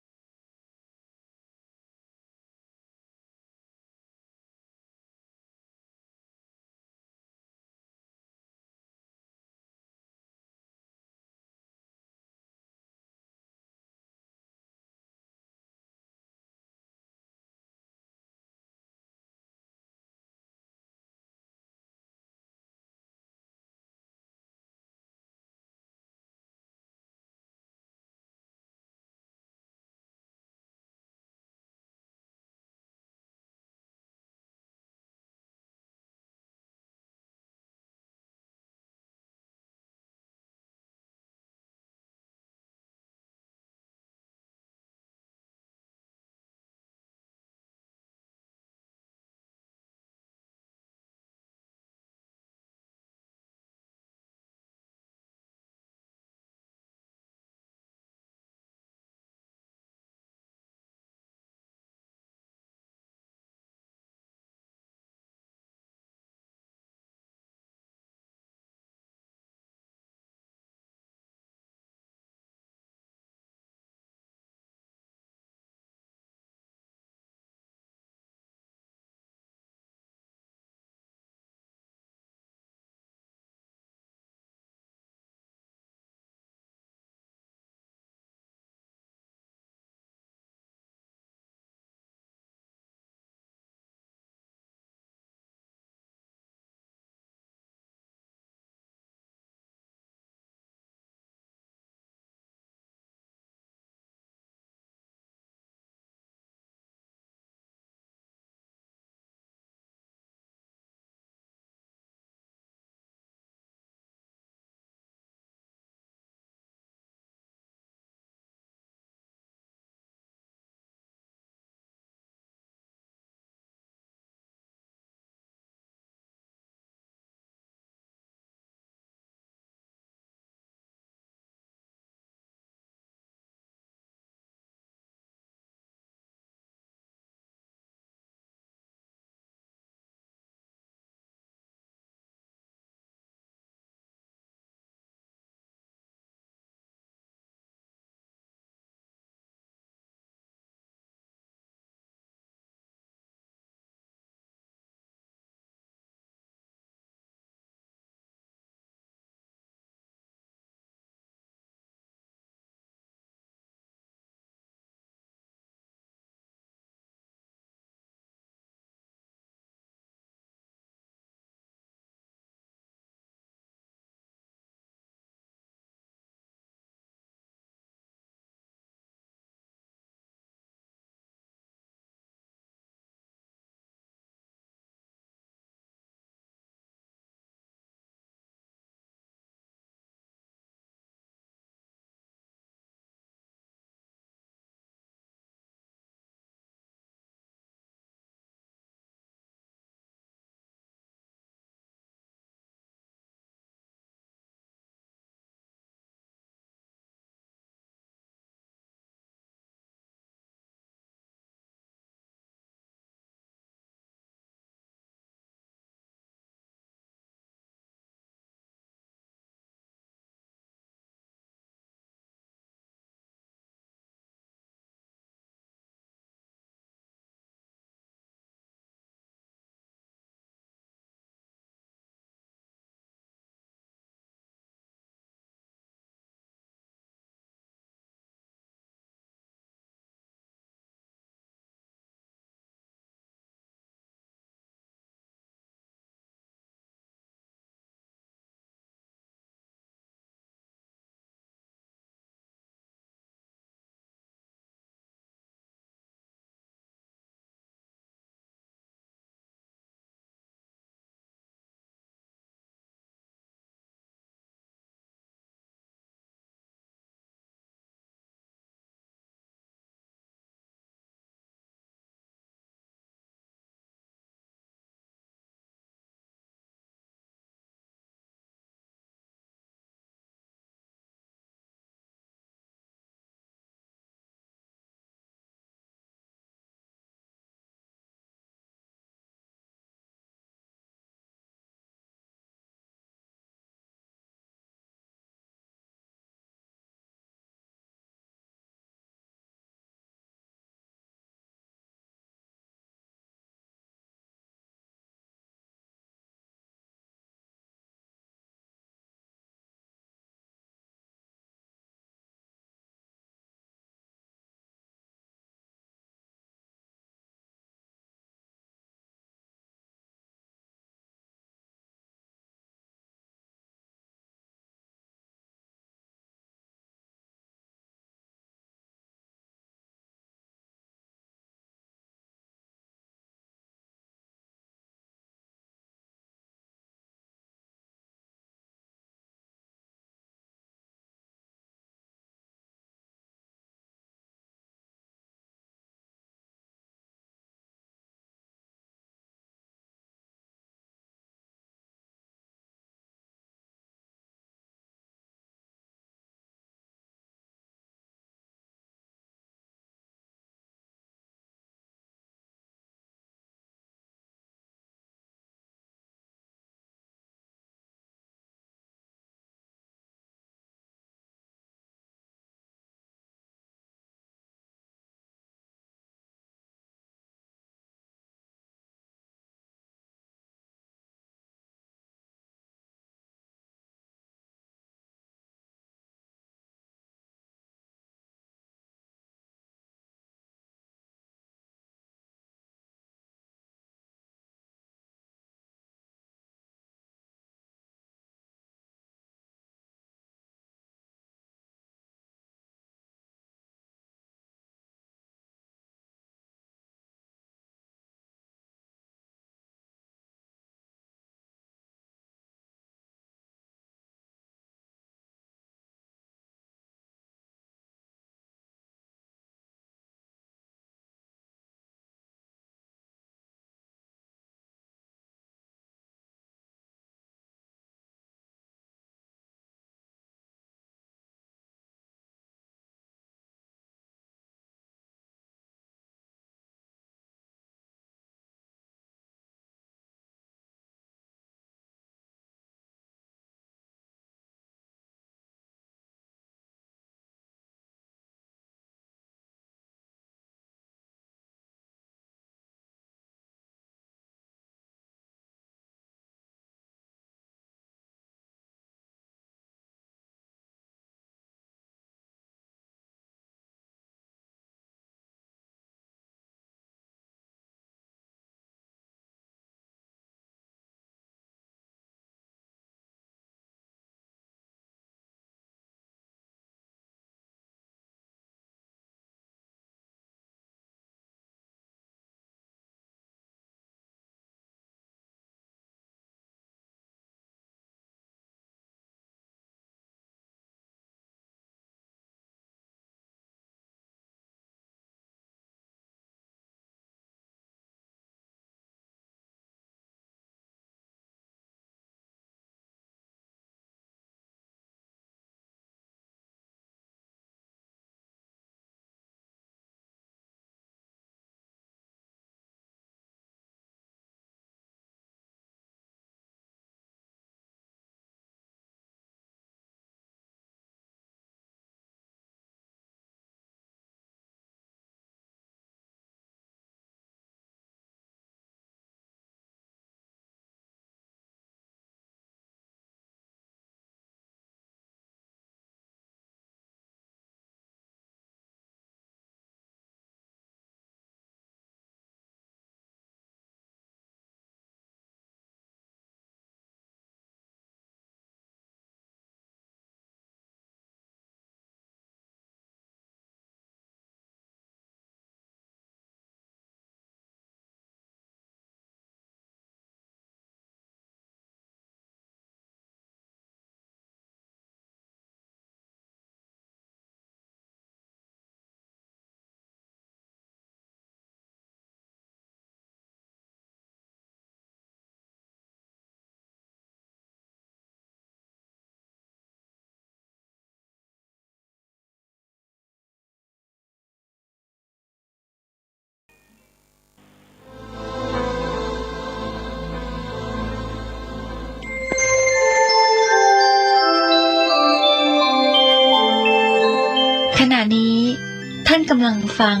ำลังฟัง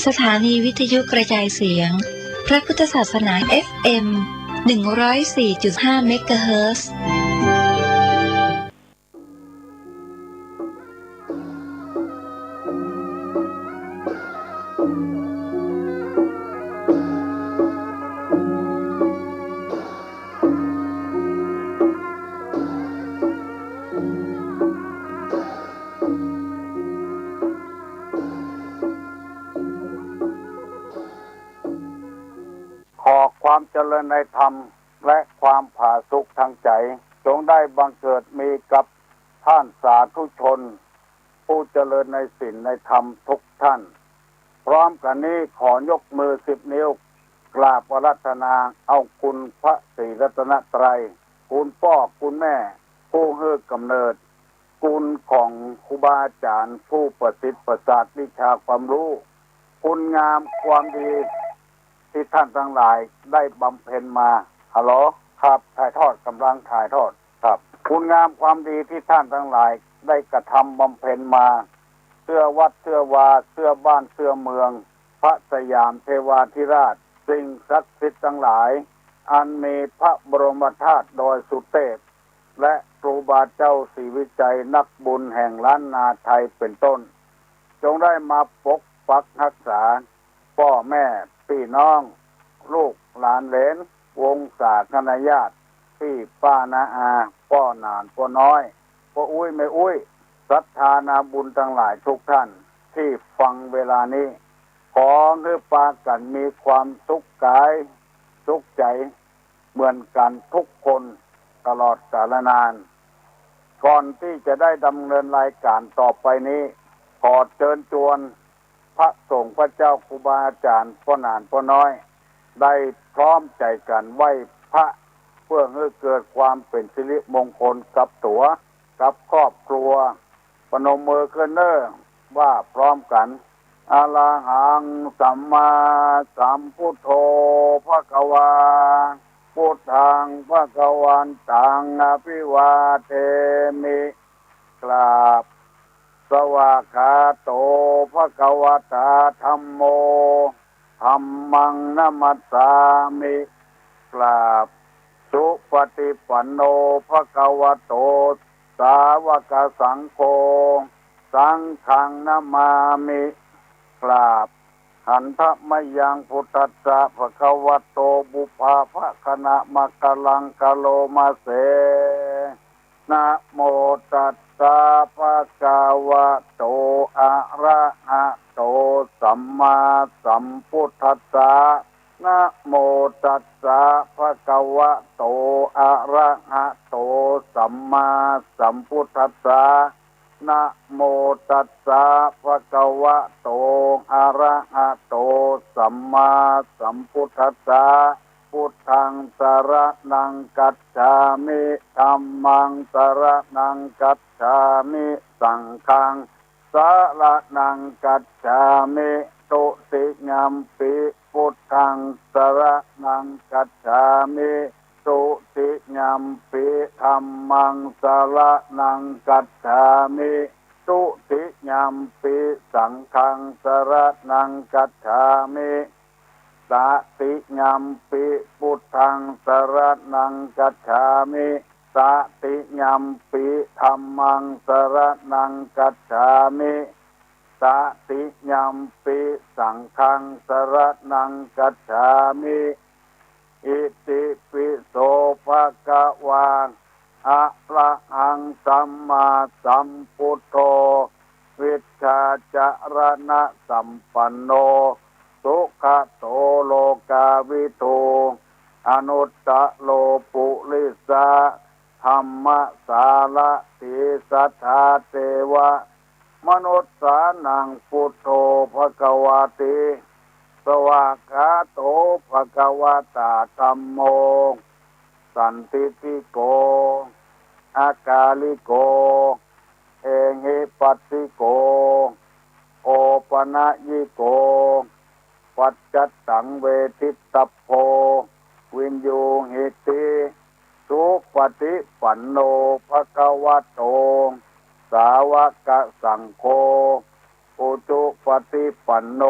สถานีวิทยุกระจายเสียงพระพุทธศาสนา FM 104.5 เมกะเฮิรตซ์ ขอความเจริญในธรรมและความผาสุกทางใจจงได้บังเกิดมีกับท่านสาธุชนผู้เจริญในศีลในธรรมทุกท่านพร้อมกันนี้ขอยกมือ10 นิ้วกราบอาราธนาเอาคุณพระศรีรัตนตรัยคุณพ่อคุณแม่ผู้ให้กำเนิดคุณของครูบาอาจารย์ผู้ประสิทธิ์ประสาทวิชาความรู้คุณงามความดีที่ท่านทั้งหลายได้บำเพ็ญมาฮัลโหลครับถ่ายทอดกำลังถ่ายทอดครับคุณงามความดีที่ท่านทั้งหลายได้กระทำบำเพ็ญมาเสื้อวัดเสื้อวาเสื้อบ้านเสื้อเมืองพระสยามเทวาธิราชสิ่งศักดิ์สิทธิ์ทั้งหลายอันมีพระบรมธาตุดอยสุเทพและครูบาเจ้าศรีวิจัยนักบุญแห่งล้านนาไทยเป็นต้นจงได้มาปกปักรักษาพ่อแม่พี่น้องลูกหลานเหลนวงศาคณาญาติพี่ป้านาอาพ่อหนานพ่อน้อยพ่ออุ้ยแม่อุ้ยศรัทธานาบุญทั้งหลายทุกท่านที่ฟังเวลานี้ขอให้ปากันมีความสุขกายสุขใจเหมือนกันทุกคนตลอดกาลนานก่อนที่จะได้ดำเนินรายการต่อไปนี้ขอเชิญชวนพระสงฆ์พระเจ้าครูบาอาจารย์พ่อหนานพ่อน้อยได้พร้อมใจกันไหว้พระเพื่อให้เกิดความเป็นสิริมงคลกับตัวกับครอบครัวปนมมือขึ้นเนอว่าพร้อมกันอะระหังสัมมาสัมพุทโธภควาพุทธังภควันตังอภิวาเทมิกราบสวากขาโตภควตาธัมโมธัมมังนะมัสสามิกราบสุปฏิปันโนภควโตสาวกสังโฆสังฆังนะมามิกราบหันทะมยังพุทธัสสะภควโตบุพพาภคณะมะกะลังกะโลมาเสนะโมตัสสะภะคะวะโตอะระหะโตสัมมาสัมพุทธัสสะนะโมตัสสะภะคะวะโตอะระหะโตสัมมาสัมพุทธัสสะนะโมตัสสะภะคะวะโตอะระหะโตสัมมาสัมพุทธัสสะพุทธังสรณังกัจฉามิธัมมังสรณังกัจฉามิสังฆังสรณังกัจฉามิตุติยัมปิพุทธังสรณังกัจฉามิตุติยัมปิธัมมังสรณังกัจฉามิตุติยัมปิสังฆังสรณังกัจฉามิสติยัมปิพุทธังสรณังกัจฉามิสติยัมปิธัมมังสรณังกัจฉามิสติยัมปิสังฆังสรณังกัจฉามิอิติปิโสภะคะวะอะระหังสัมมาสัมพุทโธวิชชาจารณะสัมปันโนสุขโตโลกาวิทูอนุตตโลปุริสาธัมมสารติสัทธาเทวะมนุษย์สานังพุทโธภควาติสวากขาโตภควตาธัมโมสันติติโกอากาลิโกเอหิปัสสิโกโอปนะยิโกปัจจัตตังเวทิตตโพวินยูหิติสุปฏิปันโนภควโตสาวกสังโฆ อุจุปฏิปันโน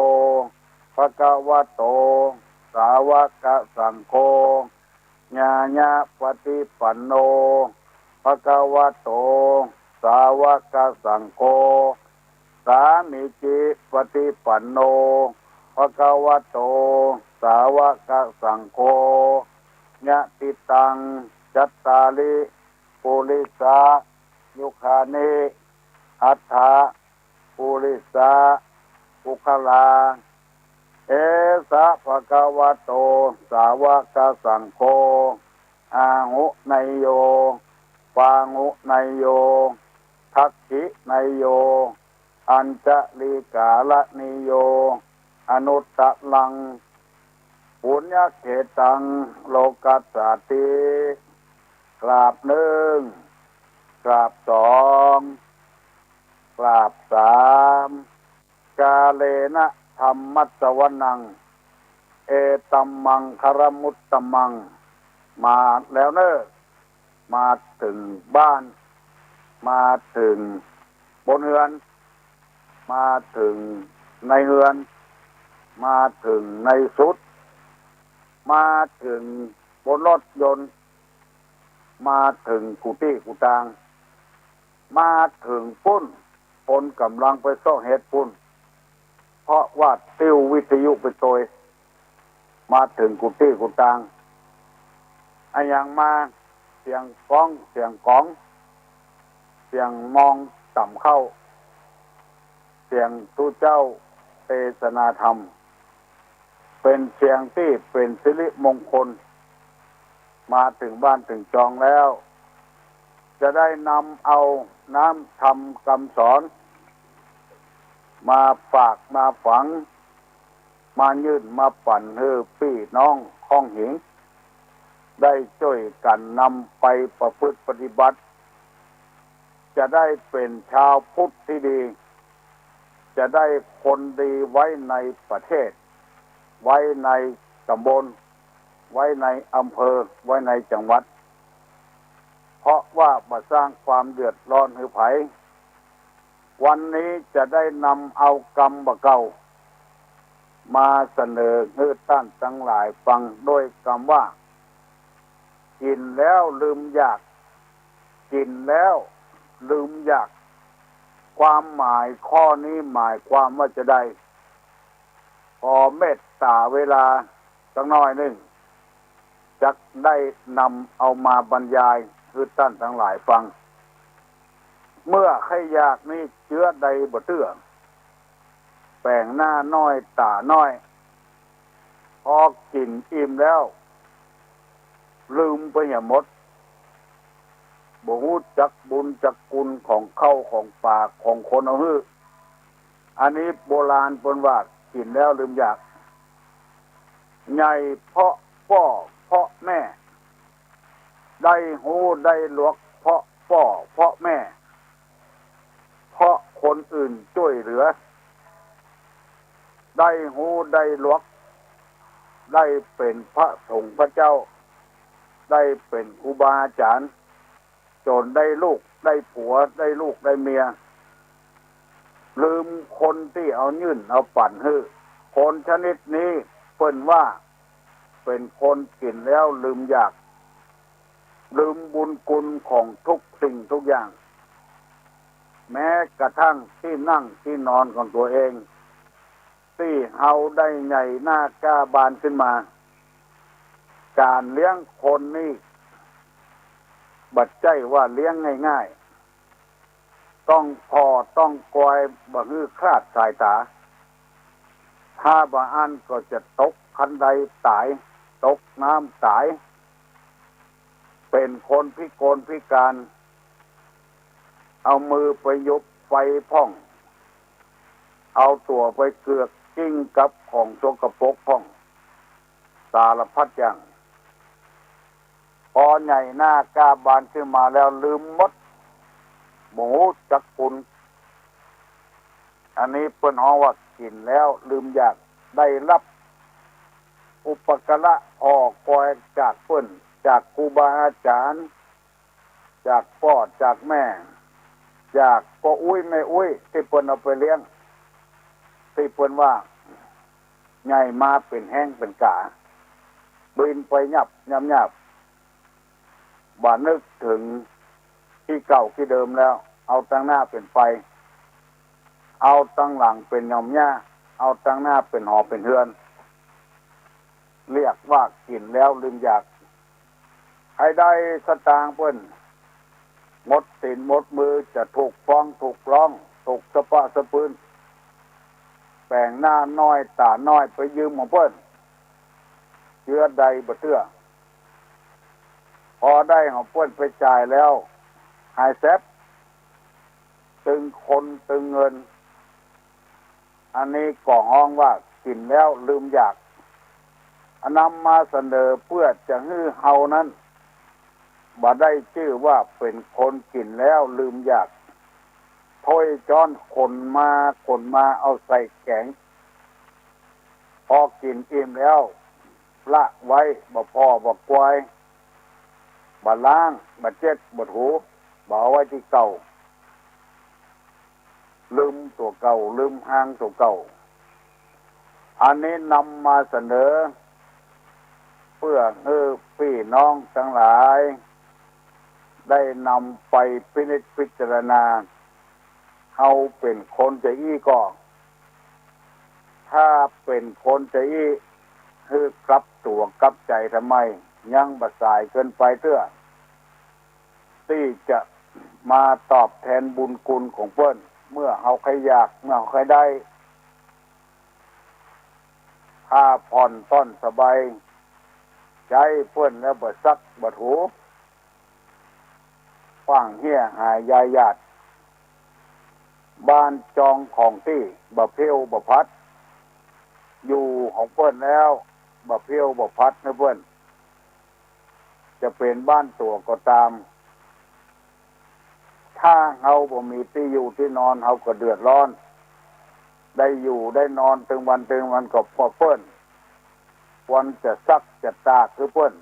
ภะคะวะโตสาวกสังโฆญาญาปฏิปันโนภะคะวะโตสาวกสังโฆสามิจิปฏิปันโนภะคะวะโตสาวกสังโฆญะติตังจัตตาริปุริสายุคานิอัฏฐาปุริสาปุคลาเอสะภะคะวะโตสาวกสังโฆอาหุไนโยปาหุไนโยทักขิไนโยอัญจลิกาลนิโยอนุตตะลังปุญญเขตังโลกัสสติกราบหนึ่งกราบสองกราบสามกาเลนะธรรมัสสวนังเอตัมมังคารมุตตมังมาแล้วเนอะมาถึงบ้านมาถึงบนเรือนมาถึงในเรือนมาถึงในสุดมาถึงบนรถยนต์มาถึงกุฏิกุฏางมาถึงปุ้นคนกำลังไปซ่อเฮ็ดปุ้นเพราะว่าติ้ววิทยุไปโตยมาถึงกุฏิกุฏางไอ้อย่างมาเสียงก้องเสียงก้องเสียงมองต่ำเข้าเสียงทูตเจ้าเทศนาธรรมเป็นเสียงที่เป็นสิริมงคลมาถึงบ้านถึงจองแล้วจะได้นำเอาน้ำธรรมคำสอนมาฝากมาฝังมายื่นมาปั่นให้พี่น้องข้องหิงได้ช่วยกันนำไปประพฤติปฏิบัติจะได้เป็นชาวพุทธที่ดีจะได้คนดีไว้ในประเทศไว้ในตำบลไว้ในอำเภอไว้ในจังหวัดเพราะว่ามาสร้างความเดือดร้อนให้ไผวันนี้จะได้นำเอากรรมบะเก่ามาเสนอให้ท่านทั้งหลายฟังโดยคำว่ากินแล้วลืมอยากกินแล้วลืมอยากความหมายข้อนี้หมายความว่าจะได้พอเมตตาเวลาสักน้อยหนึ่งจะได้นำเอามาบรรยายให้ท่านทั้งหลายฟังเมื่อใครอยากนี่เชื้อใดบ่เตื้อแปลงหน้าน้อยตาน้อยพอกินอิ่มแล้วลืมไปอย่าหมดบ่ฮู้จักบุญจักคุณของเข้าของปากของคนเอาฮื้ออันนี้โบราณเพิ่นว่ากินแล้วลืมอยากใหญ่เพราะพ่อเพราะแม่ได้ฮู้ได้หลวกเพราะพ่อเพราะแม่เพราะคนอื่นช่วยเหลือได้ฮู้ได้หลวกได้เป็นพระสงฆ์พระเจ้าได้เป็นครูบาอาจารย์จนได้ลูกได้ผัวได้ลูกได้เมียลืมคนที่เอายื่นเอาปั่นฮื้อคนชนิดนี้เพิ่นว่าเป็นคนกินแล้วลืมอยากลืมบุญคุณของทุกสิ่งทุกอย่างแม้กระทั่งที่นั่งที่นอนของตัวเองที่เฮาได้ใหญ่หน้ากล้าบานขึ้นมาการเลี้ยงคนนี่บัดใจว่าเลี้ยงง่ายๆต้องพอต้องกอยบ่ฮื้อคลาดสายตาถ้าบ่อันก็จะตกคันใดตายตกน้ำตายเป็นคนพิกลพิการเอามือไปยกไฟพ่องเอาตัวไปเกือกกิ้งกับของสกปรกพ่องสารพัดอย่างพอใหญ่หน้ากล้าบานขึ้นมาแล้วลืมหมดหมูจักกุลอันนี้เพิ่นฮ้องว่ากินแล้วลืมอยากได้รับอุปการะออกกอยจากเพิ่นจากครูบาอาจารย์จากพ่อจากแม่จากพ่ออุ้ยแม่อุ้ยที่เพิ่นเอาไปเลี้ยง ที่เพิ่นว่าใหญ่มาเป็นแห้งเป็นกาบินไปยับบ่นึกถึงที่เก่าที่เดิมแล้วเอาตั้งหน้าเป็นไฟเอาตั้งหลังเป็นหย่อมหญ้าเอาตั้งหน้าเป็นหอเป็นเฮือนเรียกว่ากินแล้วลืมอยากให้ได้สตางค์เพิ่นหมดสินหมดมือจะถูกฟ้องถูกร้องถูกสะปะสะปืนแปลงหน้าน้อยตาน้อยไปยืมของเพิ่นเชื่อใดบ่เชื่อพอได้ของเพิ่นไปจ่ายแล้วหายแซบตึงคนตึงเงินอันนี้ก่อห้องว่ากินแล้วลืมอยากนำมาเสนอเพื่อจะให้เฮานั้นบ่ได้ชื่อว่าเป็นคนกินแล้วลืมอยากถ้วยจ้อนคนมาเอาใส่แกงพอกินอิ่มแล้วละไว้บ่พอบ่กวายบ่ล้างบ่เจ็ดบ่ถูบ่เอาไว้ที่เก่าลืมตัวเก่าลืมหางตัวเก่าอันนี้นำมาเสนอเพื่อให้พี่น้องทั้งหลายได้นำไปพินิจพิจารณาเอาเป็นคนใจอี้ก็ถ้าเป็นคนใจอี้คือกลับตัวกลับใจทำไมยังบ่สายเกินไปเตื้อที่จะมาตอบแทนบุญคุณของเพิ่นเมื่อเฮาใครอยากเมื่อเฮาใครได้ถ้าผ่อนต้นสบายใจเพิ่นแล้วบ่ซักบ่ถูฟังเหี้ยหายยายญาติบ้านจองของที่บ่เพลบ่พัดอยู่ของเพิ่นแล้วบ่เพลบ่พัดนะเพิ่นจะเป็นบ้านตัวก็ตามถ้าเฮาบ่มีที่อยู่ที่นอนเฮาก็เดือดร้อนได้อยู่ได้นอนถึงวันก็พอเพิ่นวันจะซักจะตากคือเพิ่น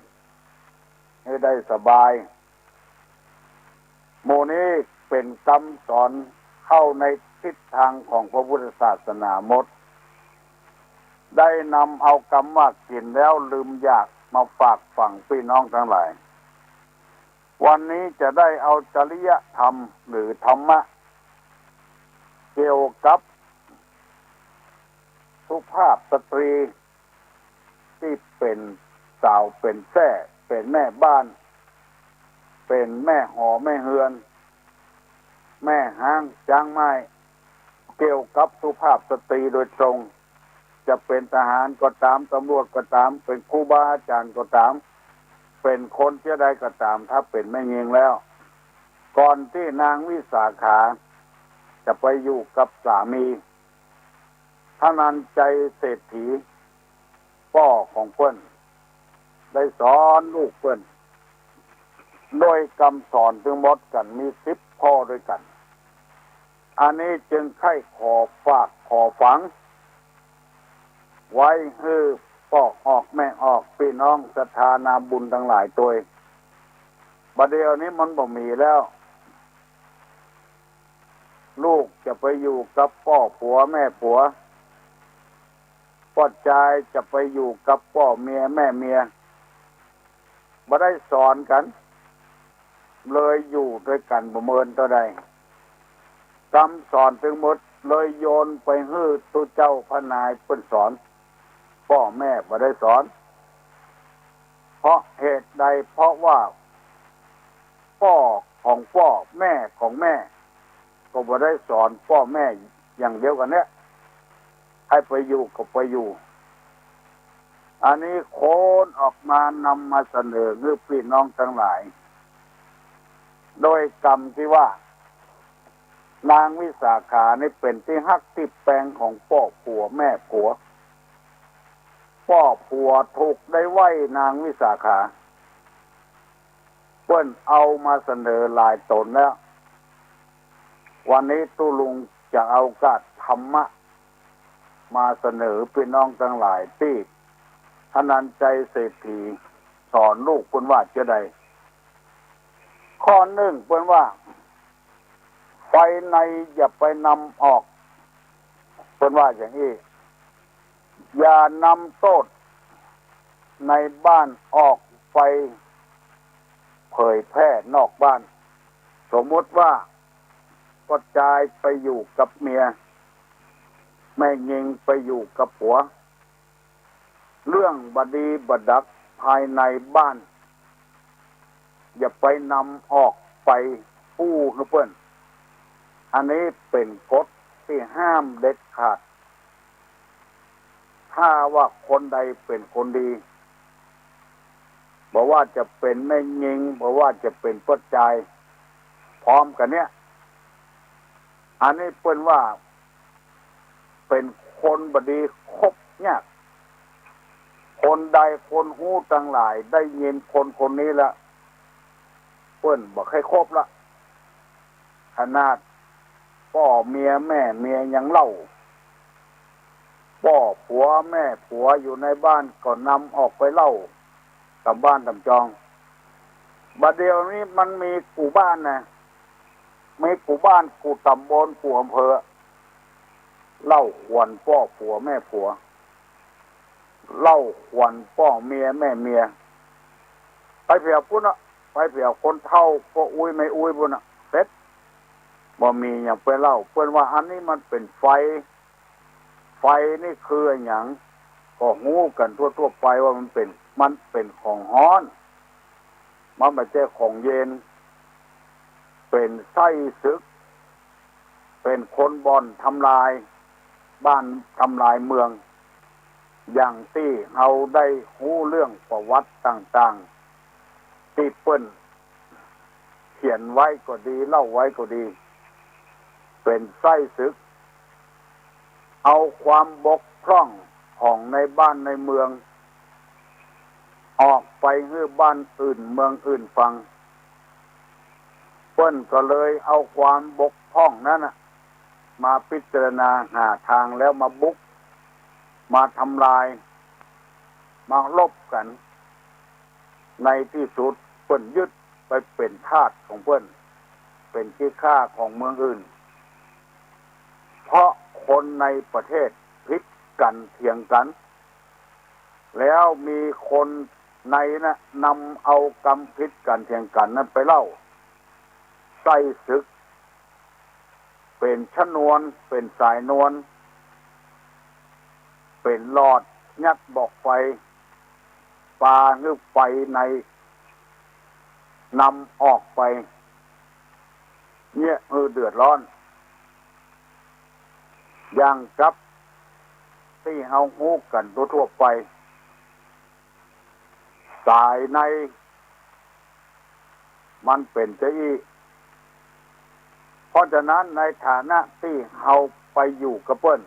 ให้ได้สบายโมนี้เป็นคำสอนเข้าในทิศทางของพระพุทธศาสนาหมดได้นำเอาคำว่ากินแล้วลืมอยากมาฝากฝังพี่น้องทั้งหลายวันนี้จะได้เอาจริยธรรมหรือธรรมะเกี่ยวกับสุภาพสตรีที่เป็นสาวเป็นแท้เป็นแม่บ้านเป็นแม่หอแม่เฮือนแม่ห้างจ้างไม้เกี่ยวกับสุภาพสตรีโดยตรงจะเป็นทหารก็ตามตำรวจก็ตามเป็นครูบาอาจารย์ก็ตามเป็นคนที่ใดก็ตามถ้าเป็นแม่หญิงแล้วก่อนที่นางวิสาขาจะไปอยู่กับสามีท่านันใจเศรษฐีพ่อของเพิ่นได้สอนลูกเพิ่นโดยคำสอนทั้งหมดกันมี10ข้อด้วยกันอันนี้จึงใคร่ขอฝากขอฝังไว้ให้พ่อออกแม่ออกพี่น้องศรัทธานาบุญทั้งหลายตัวบัดเดี๋ยวนี้มันบ่มีแล้วลูกจะไปอยู่กับพ่อผัวแม่ผัวพ่อชายจะไปอยู่กับพ่อเมียแม่เมียบ่ได้สอนกันเลยอยู่ด้วยกันบ่เมินเท่าใดคำสอนทั้งหมดเลยโยนไปให้ตุเจ้าพระนายเพิ่นสอนพ่อแม่บ่ได้สอนเพราะเหตุใดเพราะว่าพ่อของพ่อแม่ของแม่ก็บ่ได้สอนพ่อแม่อย่างเดียวกันเนี่ยให้ไปอยู่ก็ไปอยู่อันนี้โคนออกมานำมาเสนอให้พี่น้องทั้งหลายโดยกรรมที่ว่านางวิสาขานี่เป็นที่ฮักที่แปลงของพ่อผัวแม่ผัวพ่อผัวถูกได้ไว้นางวิสาขาเพิ่นเอามาเสนอหลายตนแล้ววันนี้ตุลุงจะเอากาธรรมะมาเสนอพี่น้องทั้งหลายที่ทนันใจเศรษฐีสอนลูกเพิ่นว่าจะได้ข้อหนึ่งเพิ่นว่าไฟในอย่าไปนำออก เป็นว่าอย่างนี้อย่านำโทษในบ้านออกไปเผยแพร่นอกบ้านสมมติว่าก็จายไปอยู่กับเมียแม่ยิงไปอยู่กับผัวเรื่องบดีบดักภายในบ้านอย่าไปนำออกไปอู้นะเพื่อนอันนี้เป็นกฎที่ห้ามเด็ดขาดถ้าว่าคนใดเป็นคนดีบอกว่าจะเป็นแม่ยิงบอกว่าจะเป็นปัจจัยพร้อมกันเนี้ยอันนี้เป็นว่าเป็นคนบดีคบเนี่ยคนใดคนหู้ทั้งหลายได้ยินคนนี้ละเปิ้นบอกให้ครบละขนาดพ่อเมียแม่เมียยังเล่าพ่อผัวแม่ผัวอยู่ในบ้านก็นำออกไปเล่าตามบ้านตามจองบัดเดี๋ยวนี้มันมีกูบ้านนะมีกูบ้านกูตำบลกูอำเภอเล่าขวัญพ่อผัวแม่ผัวเล่าขวัญพ่อเมียแม่เมียไปเผียวพุ่นอะไปเผียวคนเฒ่าก็อุ้ยไม่อุ้ยพุ่นอะเซ็ตบ่มีอย่างไปเล่าเพิ่นว่าอันนี้มันเป็นไฟนี่คืออย่างก็หู้กันทั่วๆไปว่ามันเป็นของฮ้อนมันไม่ใช่ของเย็นเป็นไส้ศึกเป็นคนบ่อนทำลายบ้านทำลายเมืองอย่างที่เราได้หู้เรื่องประวัติต่างๆที่เปิ้นเขียนไว้ก็ดีเล่าไว้ก็ดีเป็นไส้ศึกเอาความบกพร่องของในบ้านในเมืองออกไปให้บ้านอื่นเมืองอื่นฟังเปิ้นก็เลยเอาความบกพร่องนั้นน่ะมาพิจารณาหาทางแล้วมาบุกมาทำลายมาลบกันในที่สุดเปิ้นยึดไปเป็นทาสของเปิ้นเป็นขี้ข้าของเมืองอื่นเพราะคนในประเทศพิษกันเถียงกันแล้วมีคนในนะนำเอากรรมพิษกันเถียงกันนั้นไปเล่าไส้ศึกเป็นชนวนเป็นสายนวลเป็นหลอดยัดบอกไฟปลาหรือไฟในนำออกไปเนี่ยเดือดร้อนอย่างกับที่เฮาฮู้กันทั่วไปสายในมันเป็นจะอีเพราะฉะนั้นในฐานะที่เฮาไปอยู่กับเปิ้น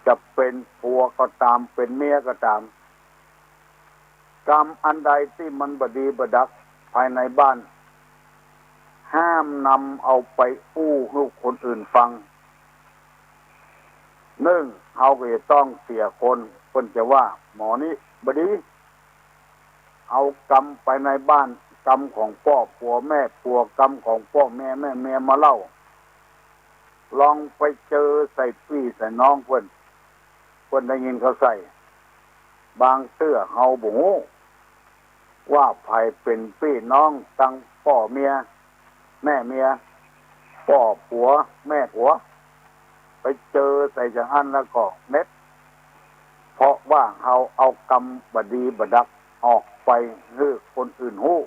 จะเป็นผัวก็ตามเป็นเมียก็ตามกรรมอันใดที่มันบดีบดักภายในบ้านห้ามนำเอาไปอู้ให้คนอื่นฟังเขาก็จะต้องเสียคนเพิ่นจะว่าหมอนี้บดีเอากรรมไปในบ้านกรรมของพ่อผัวแม่ผัวกรรมของพ่อแม่แม่มาเล่าลองไปเจอใส่พี่ใส่น้องเพิ่นได้ยินเขาใส่บางเตื้อเฮาบ่ฮู้ว่าไผเป็นพี่น้องตั้งพ่อเมียแม่เมียพ่อผัวแม่ผัวไปเจอใส่จังอันแล้วก็เม็ดเพราะว่าเฮาเอากรรมบดีบดักออกไปให้คนอื่นฮู้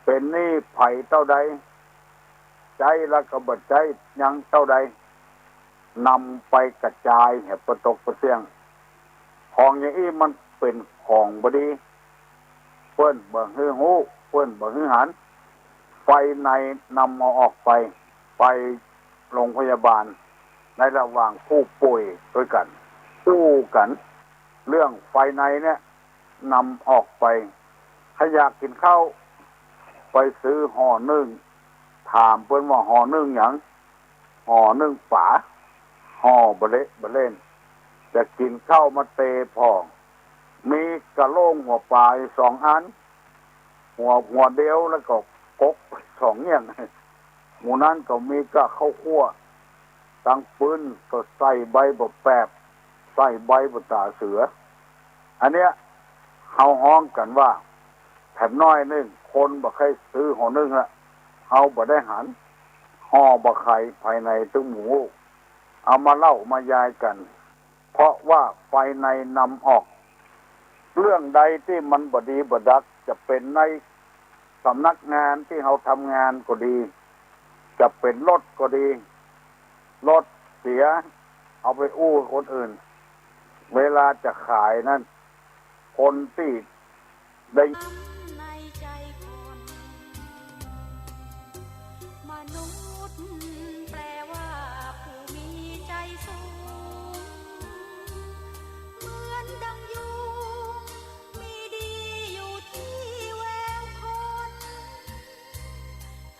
เป็นนี่ไผเท่าใดใจแล้วก็บ่ใจยังเท่าใดนำไปกระจายให้ประตกประเสียงของอย่างนี้มันเป็นของบดีเพิ่นบ่ฮือฮู้เพิ่นบ่ฮือหันไฟในนำเอาออกไปโรงพยาบาลในระหว่างผู้ป่วยด้วยกันสู้กันเรื่องไฟในเนี่ยนำออกไปถ้าอยากกินข้าวไปซื้อห่อนึ่งถามเพิ่นว่าห่อนึ่งหยังห่อนึ่งฝาห่อบะเล่นจะกินข้าวมาเตพองมีกระโหลกหัวปลา2 อันหัวเดียวแล้วก็กก2เนี่ยหมู่นั้นก็มีก็ข้าวคั่วต ตังปืนก็ใส่ใบบแปบใส่ใบบตาเสืออันเนี้ยเฮาฮ้องกันว่าแผ่นน้อยนึงคนบ่ใครซื้อห่อนึงอะเฮาบ่ได้หันห่อบ่ไข่ภายในตึ้งหมูเอามาเล่ามายายกันเพราะว่าไฟในนำออกเรื่องใดที่มันบดีบดักจะเป็นในสำนักงานที่เราทำงานก็ดีจะเป็นรถก็ดีรถเสียเอาไปอู้คนอื่นเวลาจะขายนั้นคนที่ได้มนุษย์แปลว่าผู้มีใจสูงเหมือนดังยุงมีดีอยู่ที่แววคน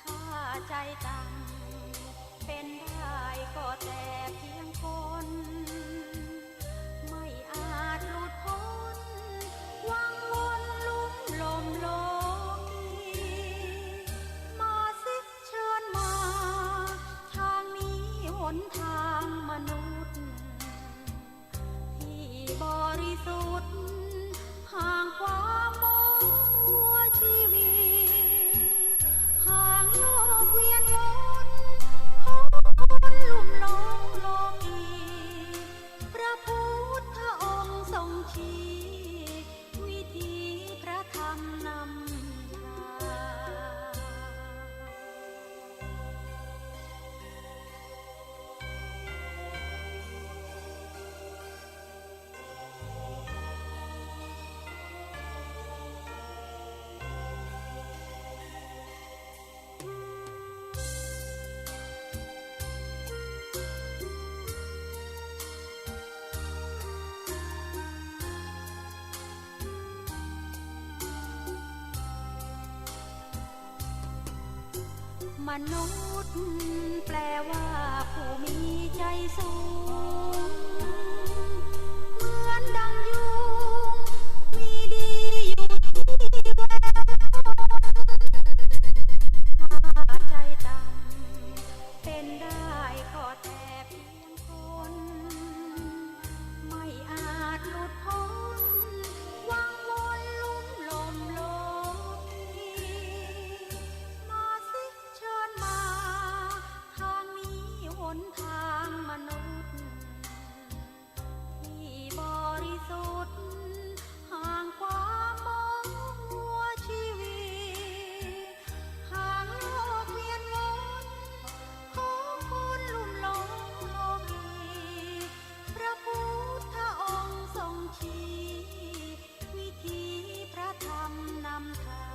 ถ้าใจต่ำเป็นได้ก็แต่เพียงคนไม่อาจหลุดพ้นวังวนลุ่มลมโลมาสิเชิญมาทางนี้หนทางมนุษย์ที่บริสุทธิ์ห่างความมองมัวชีวิตห่างโลกเวียนวนของคนลุ่มหลงโลกีพระพุทธองค์ทรงชี้วิธีพระธรรมนำมนุษย์แปลว่าผู้มีใจสูงเหมือนดังยุงมีดีอยู่ที่แววถ้าใจต่ำเป็นได้ก็แต่เพียงคนไม่อาจหลุดพ้นวังวนลุ่มลมโลกีมาสิเชิญมาทางนี้หนทางมนุษย์ที่บริสุทธิ์ห่างความมองมัวชีวิตห่างโลกเวียนวนของคนลุ่มหลงโลกีพระพุทธองค์ทรงชี้วิธีพระธรรมนำทาง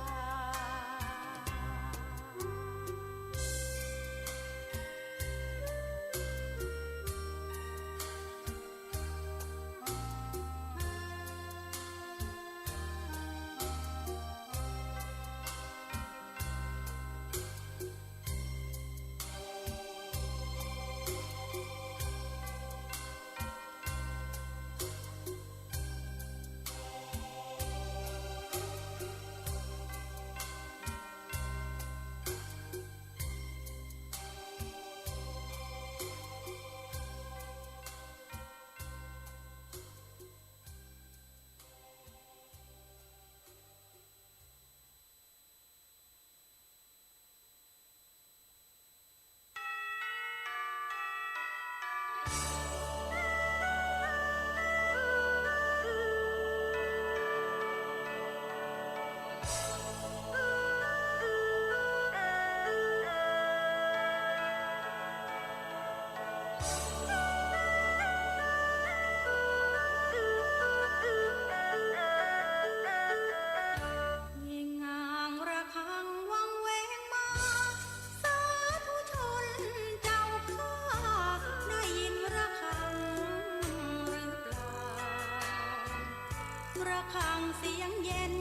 ระฆังเสียงเย็น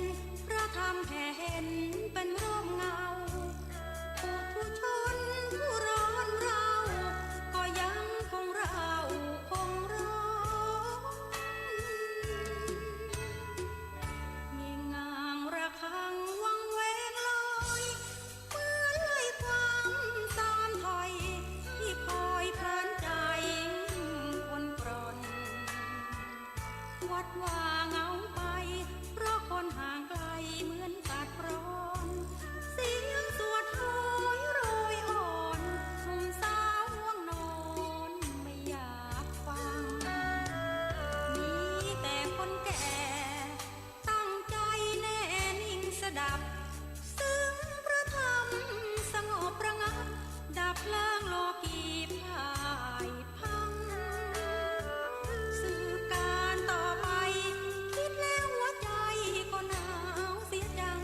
พระธรรมแผ่เห็นเป็นร่มเงาผู้ทุชนผู้ร้อนเราก็ยังคงเราคงร้องมีงางระฆังวังเวงลอยเหมือนไล่ความตามถอยที่คอยเพลินใจ ดับซึ่งพระธรรมสงบระงับดับล้างโลกีพ่ายพังสืบการต่อไปคิดแล้วหัวใจก็หนาวเสียจัง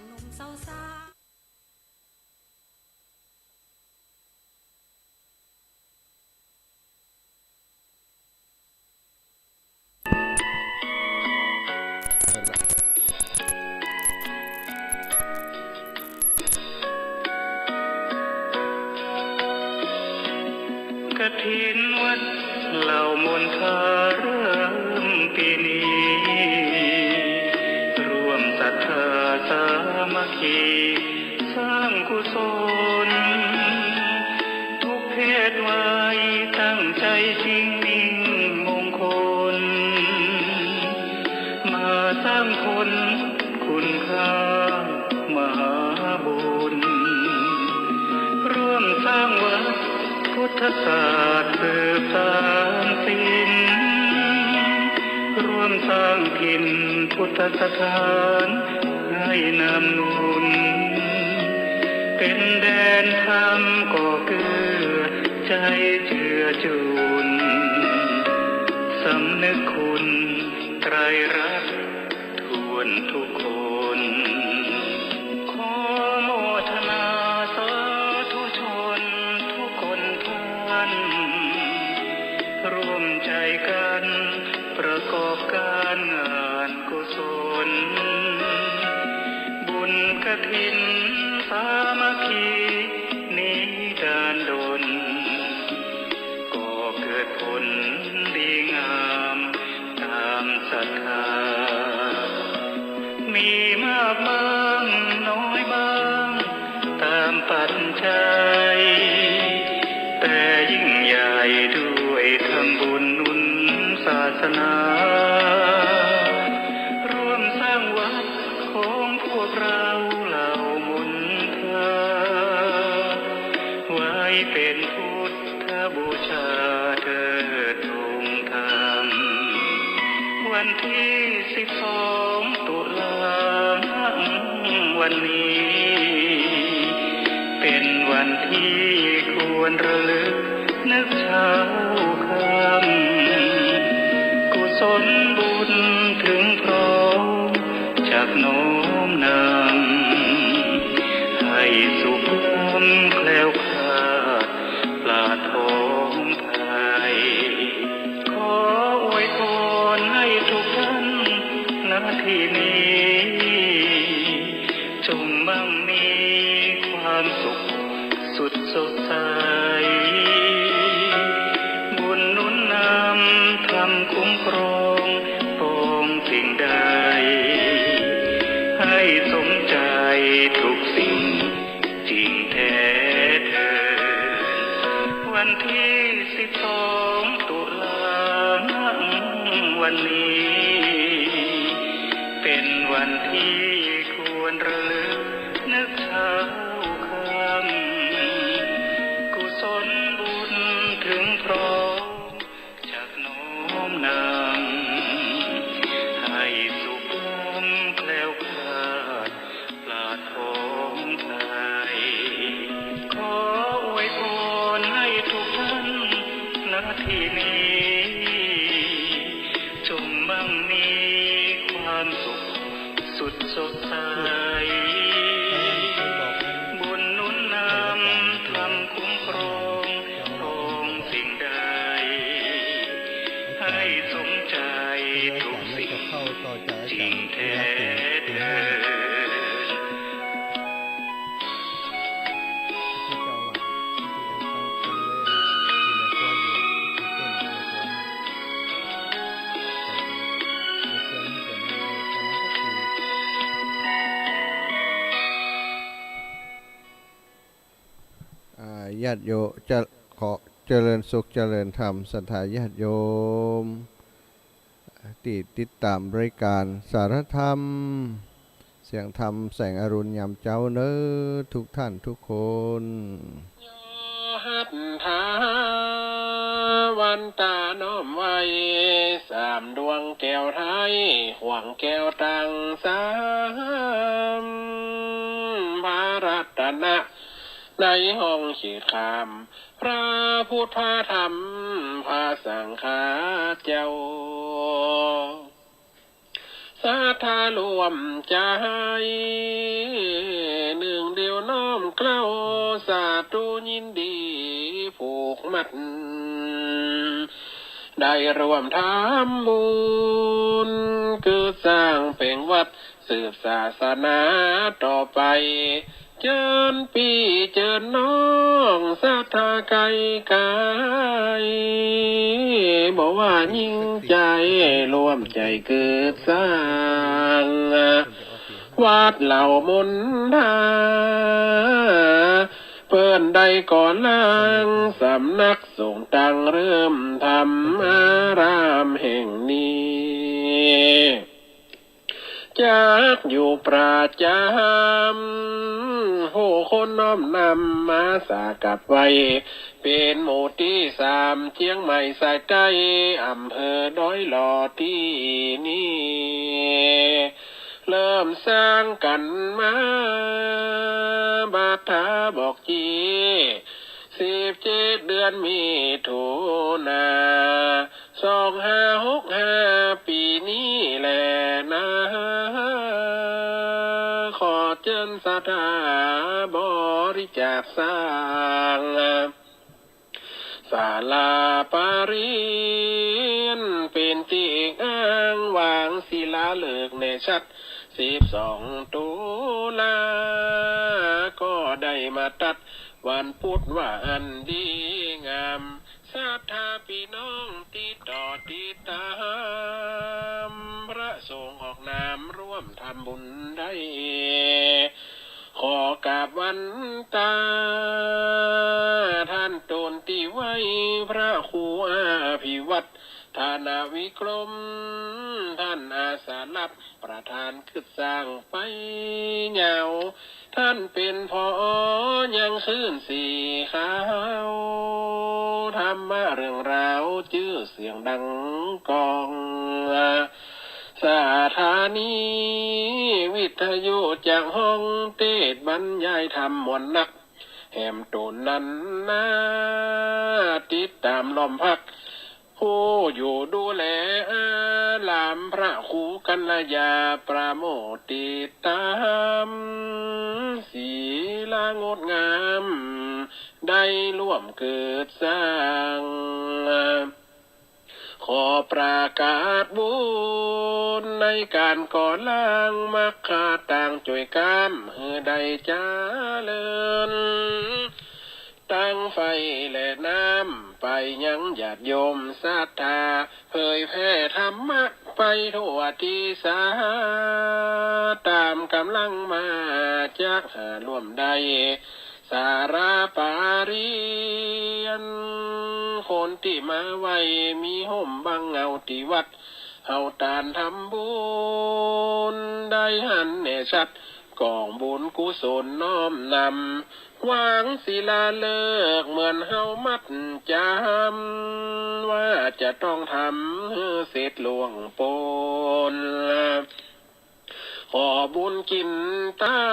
หนุ่มๆสาวๆกฐินวัดเหล่ามนทาเริ่มปีนี้ร่วมศรัทธาสามัคคีสร้างกุศลทุกเพศวัยตั้งใจจริงมิ่งมงคลมาสร้างผลคุณค่ามหาบุญร่วมสร้างวัดพุทธศาสตร์สืบสานศิลป์ร่วมสร้างถิ่นพุทธสถานให้นำนุนเป็นแดนธรรมก่อเกื้อใจเจือจุนสำนึกคุณไตรรัตน์ทวนทุกคนขอโมทนาสาธุชนทุกคนท่านร่วมใจกันประกอบการงานกุศลบุญกฐินสามัคคีนิดานดลก่อเกิดผลดีงามตามศรัทธามีมากบ้างน้อยบ้างตามปัจจัยแต่ยิ่งใหญ่ด้วยทำบุญหนุนศาสนาร่วมสร้างวัดของพวกเราเหล่ามนทาไว้เป็นพุทธบูชาเถิดองค์ธรรมวันที่12 ตุลาวันนี้เป็นวันที่ควรระลึกนึกเช้าค่ำกุศลบุญถึงพร้อมจากโน้มนำให้สุขแคล้วคลาดปราดท้องภัยขออวยพรให้ทุกท่านณที่นี้จงมั่งมีความสุขสุดสดใสบุญหนุนนำทำคุ้มครองปองสิ่งใดให้สมใจทุกสิ่งจริงแท้เถิดวันที่12 ตุลาวันนี้เป็นวันที่ควรระลึกนึกเช้าค่ำกุศลบุญถึงพร้อมจากโน้มนำให้สุขแคล้วคลาดปราดท้องภัยขออวยพรให้ทุกท่านณที่นี้จงมั่งมีความสุขสุดสดใสบุญหนุนนำทำคุ้มครองปองสิ่งใดให้สมใจทุกสิ่งจริงแท้เถิด ญาติโยมจะขอเจริญสุขเจริญธรรมศรัทธาญาติโยมที่ติดตามรายการสารธรรมเสียงธรรมแสงอรุณยามเจ้าเนอทุกท่านทุกคน หัตถาม วันตาน้อมไว้สามดวงแก้วไทยห่วงแก้วตังสามพระรัตนะในห้องขีดคำพระพุทธธรรมพระสังฆาเจ้าสาธารวมใจหนึ่งเดียวน้อมเกล้าสาธุยินดีผูกมัดได้รวมทำบุญคือสร้างเป็นวัดสืบศาสนาต่อไปเจิญพี่เจิญน้องศรัทธาไกลกายบอกว่ายิ่งใจรวมใจเกิดสร้างวัดเหล่ามนทาเปิ้นใดก่อนล่างสำนักสงฆ์ตั้งเริ่มทำอารามแห่งนี้จากอยู่ประจำผู้คนน้อมนำมาสากับไว้เป็นหมู่ที่สามเชียงใหม่สายใต้อำเภอดอยหล่อที่นี่เริ่มสร้างกันมาบาทาบอกจี17 เดือนมิถุนา2565ปีนี้แหละนะขอเชิญศรัทธาบริจาคสร้างศาลาปาริญเป็นที่อ้างวางศิลาฤกษ์ในชัด12 ตุลาก็ได้มาตัดวันพุธว่าอันดีงามศรัทธาพี่น้องติดต่อติดตามพระสงฆ์ออกนามร่วมทำบุญได้ขอกราบวันตาท่านตนที่ไว้พระครูอาภิวัตรธนาวิกรมท่านอาสารับประธานขึ้นสร้างไปเหงาท่านเป็นพอยังขึ้นสีขาวธรรมะเรื่องราวชื่อเสียงดังกองสถานีวิทยุจากห้องเทศบรรยายธรรมมวลนักแหมตนนั้นนาติดตามลมพักผู้อยู่ดูแลลามพระครูกัลยาประโมทติดตามศีลางดงามได้ร่วมเกิดสร้างขอประกาศบุญในการก่อล่างมักขาต่างจ่วยกามเฮือใดเจริญตั้งไฟและน้ำไปยังญาติโยมศรัทธาเผยแผ่ธรรมะไปทั่วที่สาตามกำลังมาจากหาร่วมใดสาราปาริญคนที่มาไว้มีห่มบังเงาที่วัดเฮาตานทำบุญได้หันเนชัดกองบุญกุศลน้อมนำวางศิลาฤกษ์เหมือนเฮามัดจำว่าจะต้องทำเสร็จหลวงโปนขอบุญกินทา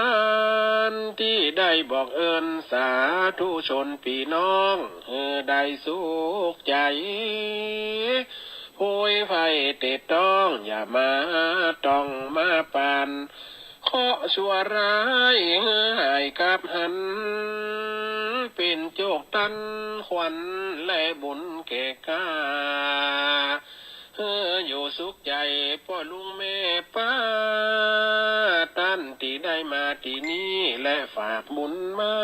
นที่ได้บอกเอิญสาธุชนพี่น้องได้สุขใจโหยไฟเตะต้องอย่ามาต้องมาปานขอชั่วร้ายหายกับหันเป็นโจกตันขวัญและบุญเกกาอยู่สุขใจพ่อลุงแม่ป้าท่านที่ได้มาที่นี้และฝากบุญมา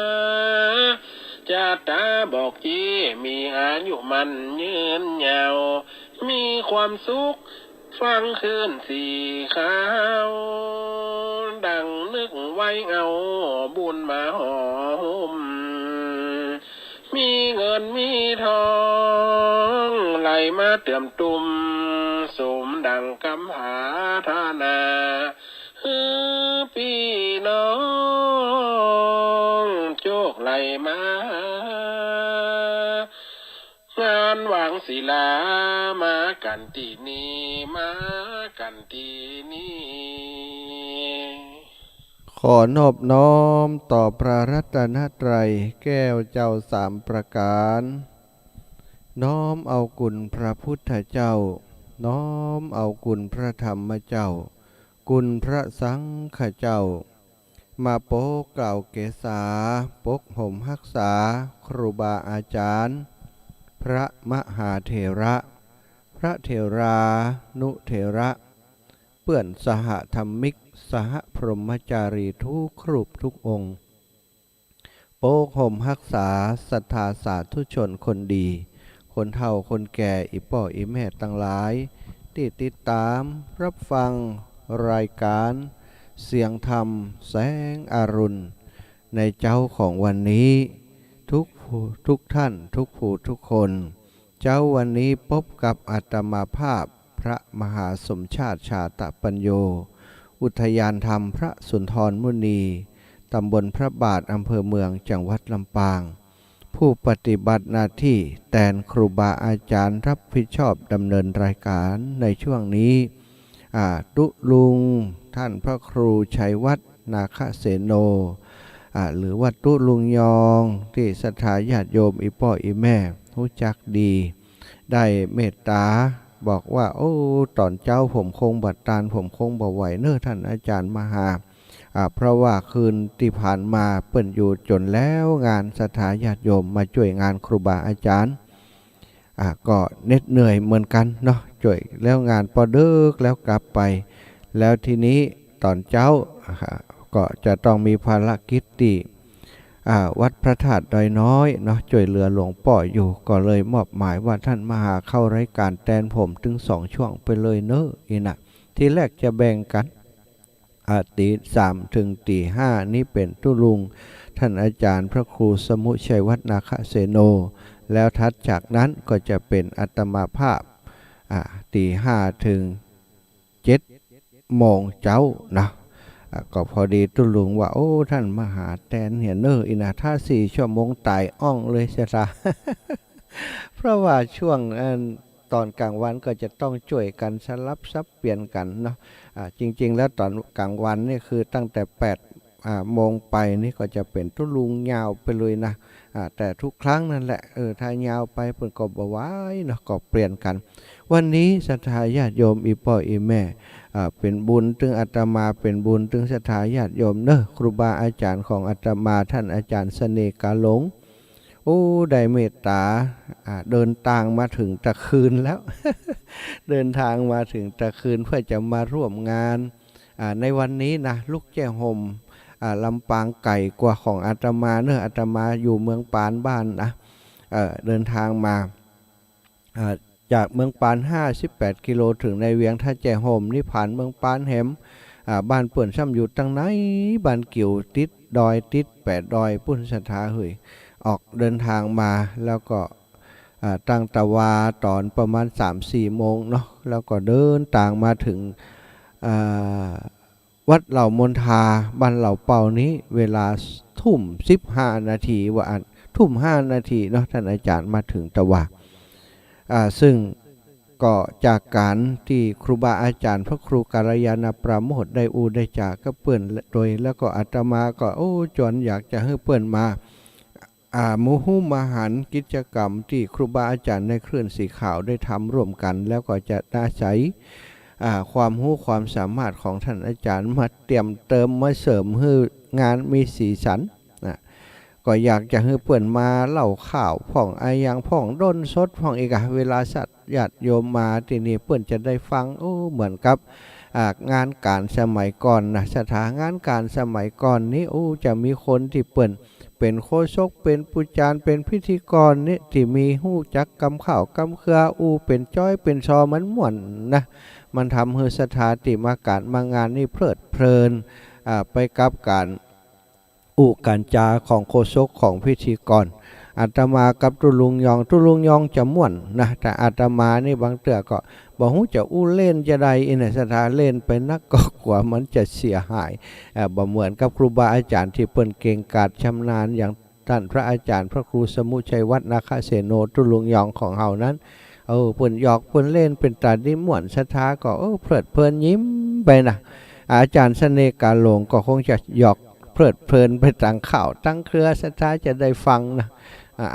จะตาบอกจีมีอายุมันยืนยาวมีความสุขฟังคืนสีขาวดังนึกไว้เอาบุญมาหอมมีเงินมีทองไหลมาเติมตุ่มสมดังกำหาธนาพี่น้องโชคไหลมางานหวัง ศิลามากันที่นี่มากันที่นี่ ขอนอบน้อมต่อพระรัตนตรัยแก้วเจ้าสามประการน้อมเอาคุณพระพุทธเจ้าน้อมเอาคุณพระธรรมเจ้าคุณพระสังฆเจ้ามาโปกกล่าวเกษาปกห่มรักษาครูบาอาจารย์พระมหาเถระพระเถรานุเถระเปื่อนสหธรรมิกสหพรหมจารีทุกรูปทุกองค์โปกห่มรักษาศรัทธาสาธุชนคนดีคนเฒ่าคนแก่อีป่ออีแม่ตั้งหลายที่ติดตามรับฟังรายการเสียงธรรมแสงอรุณในเจ้าของวันนี้ทุกท่านทุกผู้ทุกคนเจ้าวันนี้พบกับอาตมาภาพพระมหาสมชาติชาตปัญโยอุทยานธรรมพระสุนทรมุนีตำบลพระบาทอำเภอเมืองจังหวัดลำปางผู้ปฏิบัติหน้าที่แทนครูบาอาจารย์รับผิดชอบดำเนินรายการในช่วงนี้ตุลุงท่านพระครูชัยวัฒน์นาคเสโนหรือว่าตุลุงยองที่ศรัทธาญาติโยมอีพ่ออีแม่รู้จักดีได้เมตตาบอกว่าโอ้ตอนเจ้าผมคงบัดตาลผมคงบ่ไหวเน้อท่านอาจารย์มหาเพราะว่าคืนที่ผ่านมาเปิ่นอยู่จนแล้วงานศรัทธาญาติโยมมาช่วยงานครูบาอาจารย์ก็เหน็ดเหนื่อยเหมือนกันเนาะช่วยแล้วงานพอเดึกแล้วกลับไปแล้วทีนี้ตอนเจ้าก็จะต้องมีภารกิจที่วัดพระธาตุดอยน้อยเนาะช่วยเหลือหลวงพ่ออยู่ก็เลยมอบหมายว่าท่านมหาเข้ารายการแทนผมถึง2ช่วงไปเลยเนอะอีนะทีแรกจะแบ่งกันตี3ถึงตี5นี่เป็นตุลุงท่านอาจารย์พระครูสมุชัยวัฒนาคเสโนแล้วทัดจากนั้นก็จะเป็นอาตมาภาพตี5ถึง7 โมงเจ้านะก็พอดีตุลุงว่าโอ้ท่านมหาแทนเห็นเนออีนะถ้า4 ชั่วโมงตายอ่องเลยเสียละ เพราะว่าช่วงตอนกลางวันก็จะต้องช่วยกันสลับซับเปลี่ยนกันเนาะจริงๆแล้วตอนกลางวันนี่คือตั้งแต่8 โมงไปนี่ก็จะเป็นตุลุงยาวไปเลยนะแต่ทุกครั้งนั่นแหละถ้ายาวไปเพิ่นก็บ่ไหวเนาะก็เปลี่ยนกันวันนี้ศรัทธาญาติโยมอีพ่ออีแม่เป็นบุญถึงอาตมาเป็นบุญถึงศรัทธาญาติโยมเนอะครูบาอาจารย์ของอาตมาท่านอาจารย์เสน่ห์กาหลงโอ้ได้เมตตาเดินทางมาถึงตะคืนแล้ว เดินทางมาถึงตะคืนเพื่อจะมาร่วมงานในวันนี้นะลูกแจ้ห่มลำปางไก่กว่าของอาตมาเนอะอาตมาอยู่เมืองปานบ้านนะเดินทางมาจากเมืองปาน58 กิโลถึงในเวียงท่าแจ้ห่มนี่ผ่านเมืองปานแหมบ้านเปิ่นซ้ำอยู่ตั้งไหนบ้านกิ่วติดดอยติด8 ดอยปุ้นศรัทธาเฮยออกเดินทางมาแล้วก็ตั้งตะวาตอนประมาณ 3-4 โมงเนาะแล้วก็เดินต่างมาถึงวัดเหล่ามนทาบ้านเหล่าเป่านี้เวลา15 นาทีว่า5 นาทีเนาะท่านอาจารย์มาถึงตะวาซึ่งก็จากการที่ครูบาอาจารย์พระครูกัลยาณปราโมทย์ได้ได้จากก็เปื่อนโดยแล้วก็อาตมาก็จวนอยากจะให้เปื่อนมามุหุมหันกิจกรรมที่ครูบาอาจารย์ในคลื่นสีขาวได้ทำร่วมกันแล้วก็จะน่าใช้ความรู้ความสามารถของท่านอาจารย์มาเตรียมเติมมาเสริมให้งานมีสีสันก็อยากจะให้เปื่อนมาเล่าข่าวพ่องอย่างพ่องด้นสดพ่องอีกเวลาสัตว์ญาติโยมมาที่นี่เปื่อนจะได้ฟังเหมือนกับงานการสมัยก่อนนะสถานงานการสมัยก่อนนี้จะมีคนที่เปื่อนเป็นโฆษกเป็นปุจารเป็นพิธีกรนี่ที่มีหู้จักกำข่าวกำเครือเป็นจ้อยเป็นชอมันม่วนนะมันทำให้สถานที่มาการมางานนี่เพลิดเพลินไปกับการการจาของโฆษกของพิธีกรอาตมากับตุลุงยองจะม่วนนะแต่อาตมานี่บางเตือก็บอกหูจะเล่นจะได้อินสถานเล่นไปนักก็กว่ามันจะเสียหายบ่เหมือนกับครูบาอาจารย์ที่เปิ้นเก่งกาจชำนาญอย่างท่านพระอาจารย์พระครูสมุชัยวัฒนาคเสโนตุลุงยองของเฮานั้น เพิ่นหยอกเพิ่นเล่นเป็นตาดิม่วนศรัทธาก็เพลิดเพลินยิ้มไปนะอาจารย์เสน่ห์กาหลงก็คงจะหยอกเพลิดเพลินไปตั้งข่าวตั้งเครือศรัทธาจะได้ฟังนะ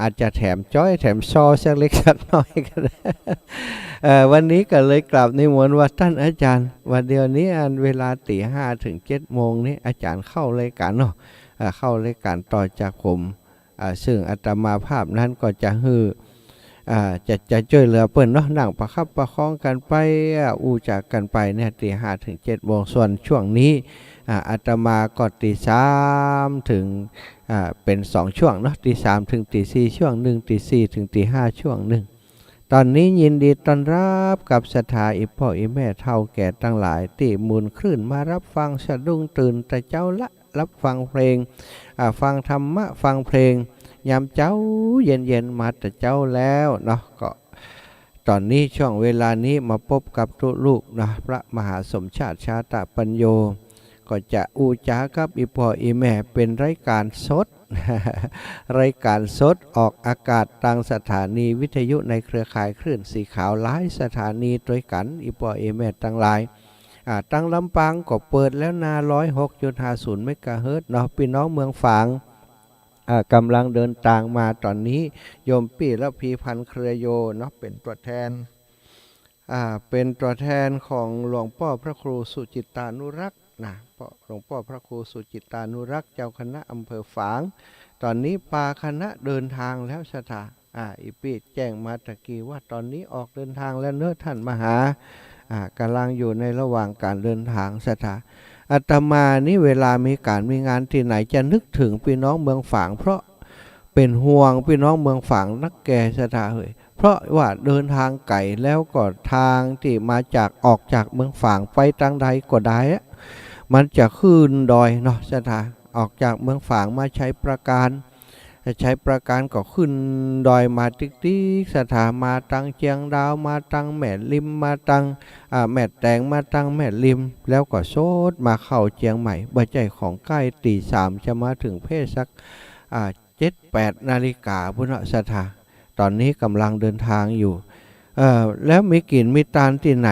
อาจจะแถมจ้อยแถมซอสักเล็กสักน้อยก็ได้วันนี้ก็เลยกราบนิมนต์ว่าท่านอาจารย์วันเดียวนี้เวลาตี 5 ถึง 7 โมงนี้อาจารย์เข้ารายการเนาะเข้ารายการต่อจากผมซึ่งอาตมาภาพนั้นก็จะจะช่วยเหลือเปิ้นเนาะนั่งประคับประคองกันไปอู้จากกันไปเนี่ยตี 5 ถึง 7 โมงส่วนช่วงนี้อาตมาก็ตี 3 ถึงเป็น2ช่วงเนาะตี 3 ถึงตี 4 ช่วงหนึ่งตี 4 ถึงตี 5 ช่วงหนึ่งตอนนี้ยินดีต้อนรับกับศรัทธาอีพ่ออีแม่เฒ่าแก่ทั้งหลายที่มูลคลื่นมารับฟังสะดุ้งตื่นแต่เจ้าละรับฟังเพลงฟังธรรมะฟังเพลงยามเจ้าเย็นๆมาแต่เจ้าแล้วเนาะก็ตอนนี้ช่วงเวลานี้มาพบกับทุกลูกนะพระมหาสมชาติชาตปัญโยก็จะอูจากับอีพ่ออีแม่เป็นรายการสด รายการสดออกอากาศทางสถานีวิทยุในเครือข่ายคลื่นสีขาวหลายสถานีด้วยกันอีพ่ออีแม่ทั้งหลายตั้งลำปางก็เปิดแล้วนา 106.50 เมกะเฮิรตซ์เนาะพี่น้องเมืองฝางกำลังเดินทางมาตอนนี้โยมปี่และพีพันเครือโยเนาะเป็นตัวแทนของหลวงพ่อพระครูสุจิตตานุรักษ์นะหลวงพ่อพระครูสุจิตตานุรักษ์เจ้าคณะอำเภอฝางตอนนี้ปาคณะเดินทางแล้วสถาอีปี่แจ้งมาตะกี้ว่าตอนนี้ออกเดินทางแล้วเนื้อท่านมหากำลังอยู่ในระหว่างการเดินทางสถาอาตมานี่เวลามีงานที่ไหนจะนึกถึงพี่น้องเมืองฝางเพราะเป็นห่วงพี่น้องเมืองฝางนักแก่สถาเพราะว่าเดินทางไกลแล้วก็ทางที่มาจากออกจากเมืองฝางไปทางใดก็ได้มันจะขึ้นดอยเนาะสถาออกจากเมืองฝางมาใช้ประการก็ขึ้นดอยมาติ๊กสถามาตังเจียงดาวมาตังแม่ริมมาตังแม่แตงมาตังแม่ริมแล้วก็โซดมาเข้าเจียงใหม่บ่ใจของใกล้ตี 3จะมาถึงเพศสัก7-8 นาฬิกาพุทธสถาตอนนี้กำลังเดินทางอยู่แล้วมีกลิ่นมีตาลที่ไหน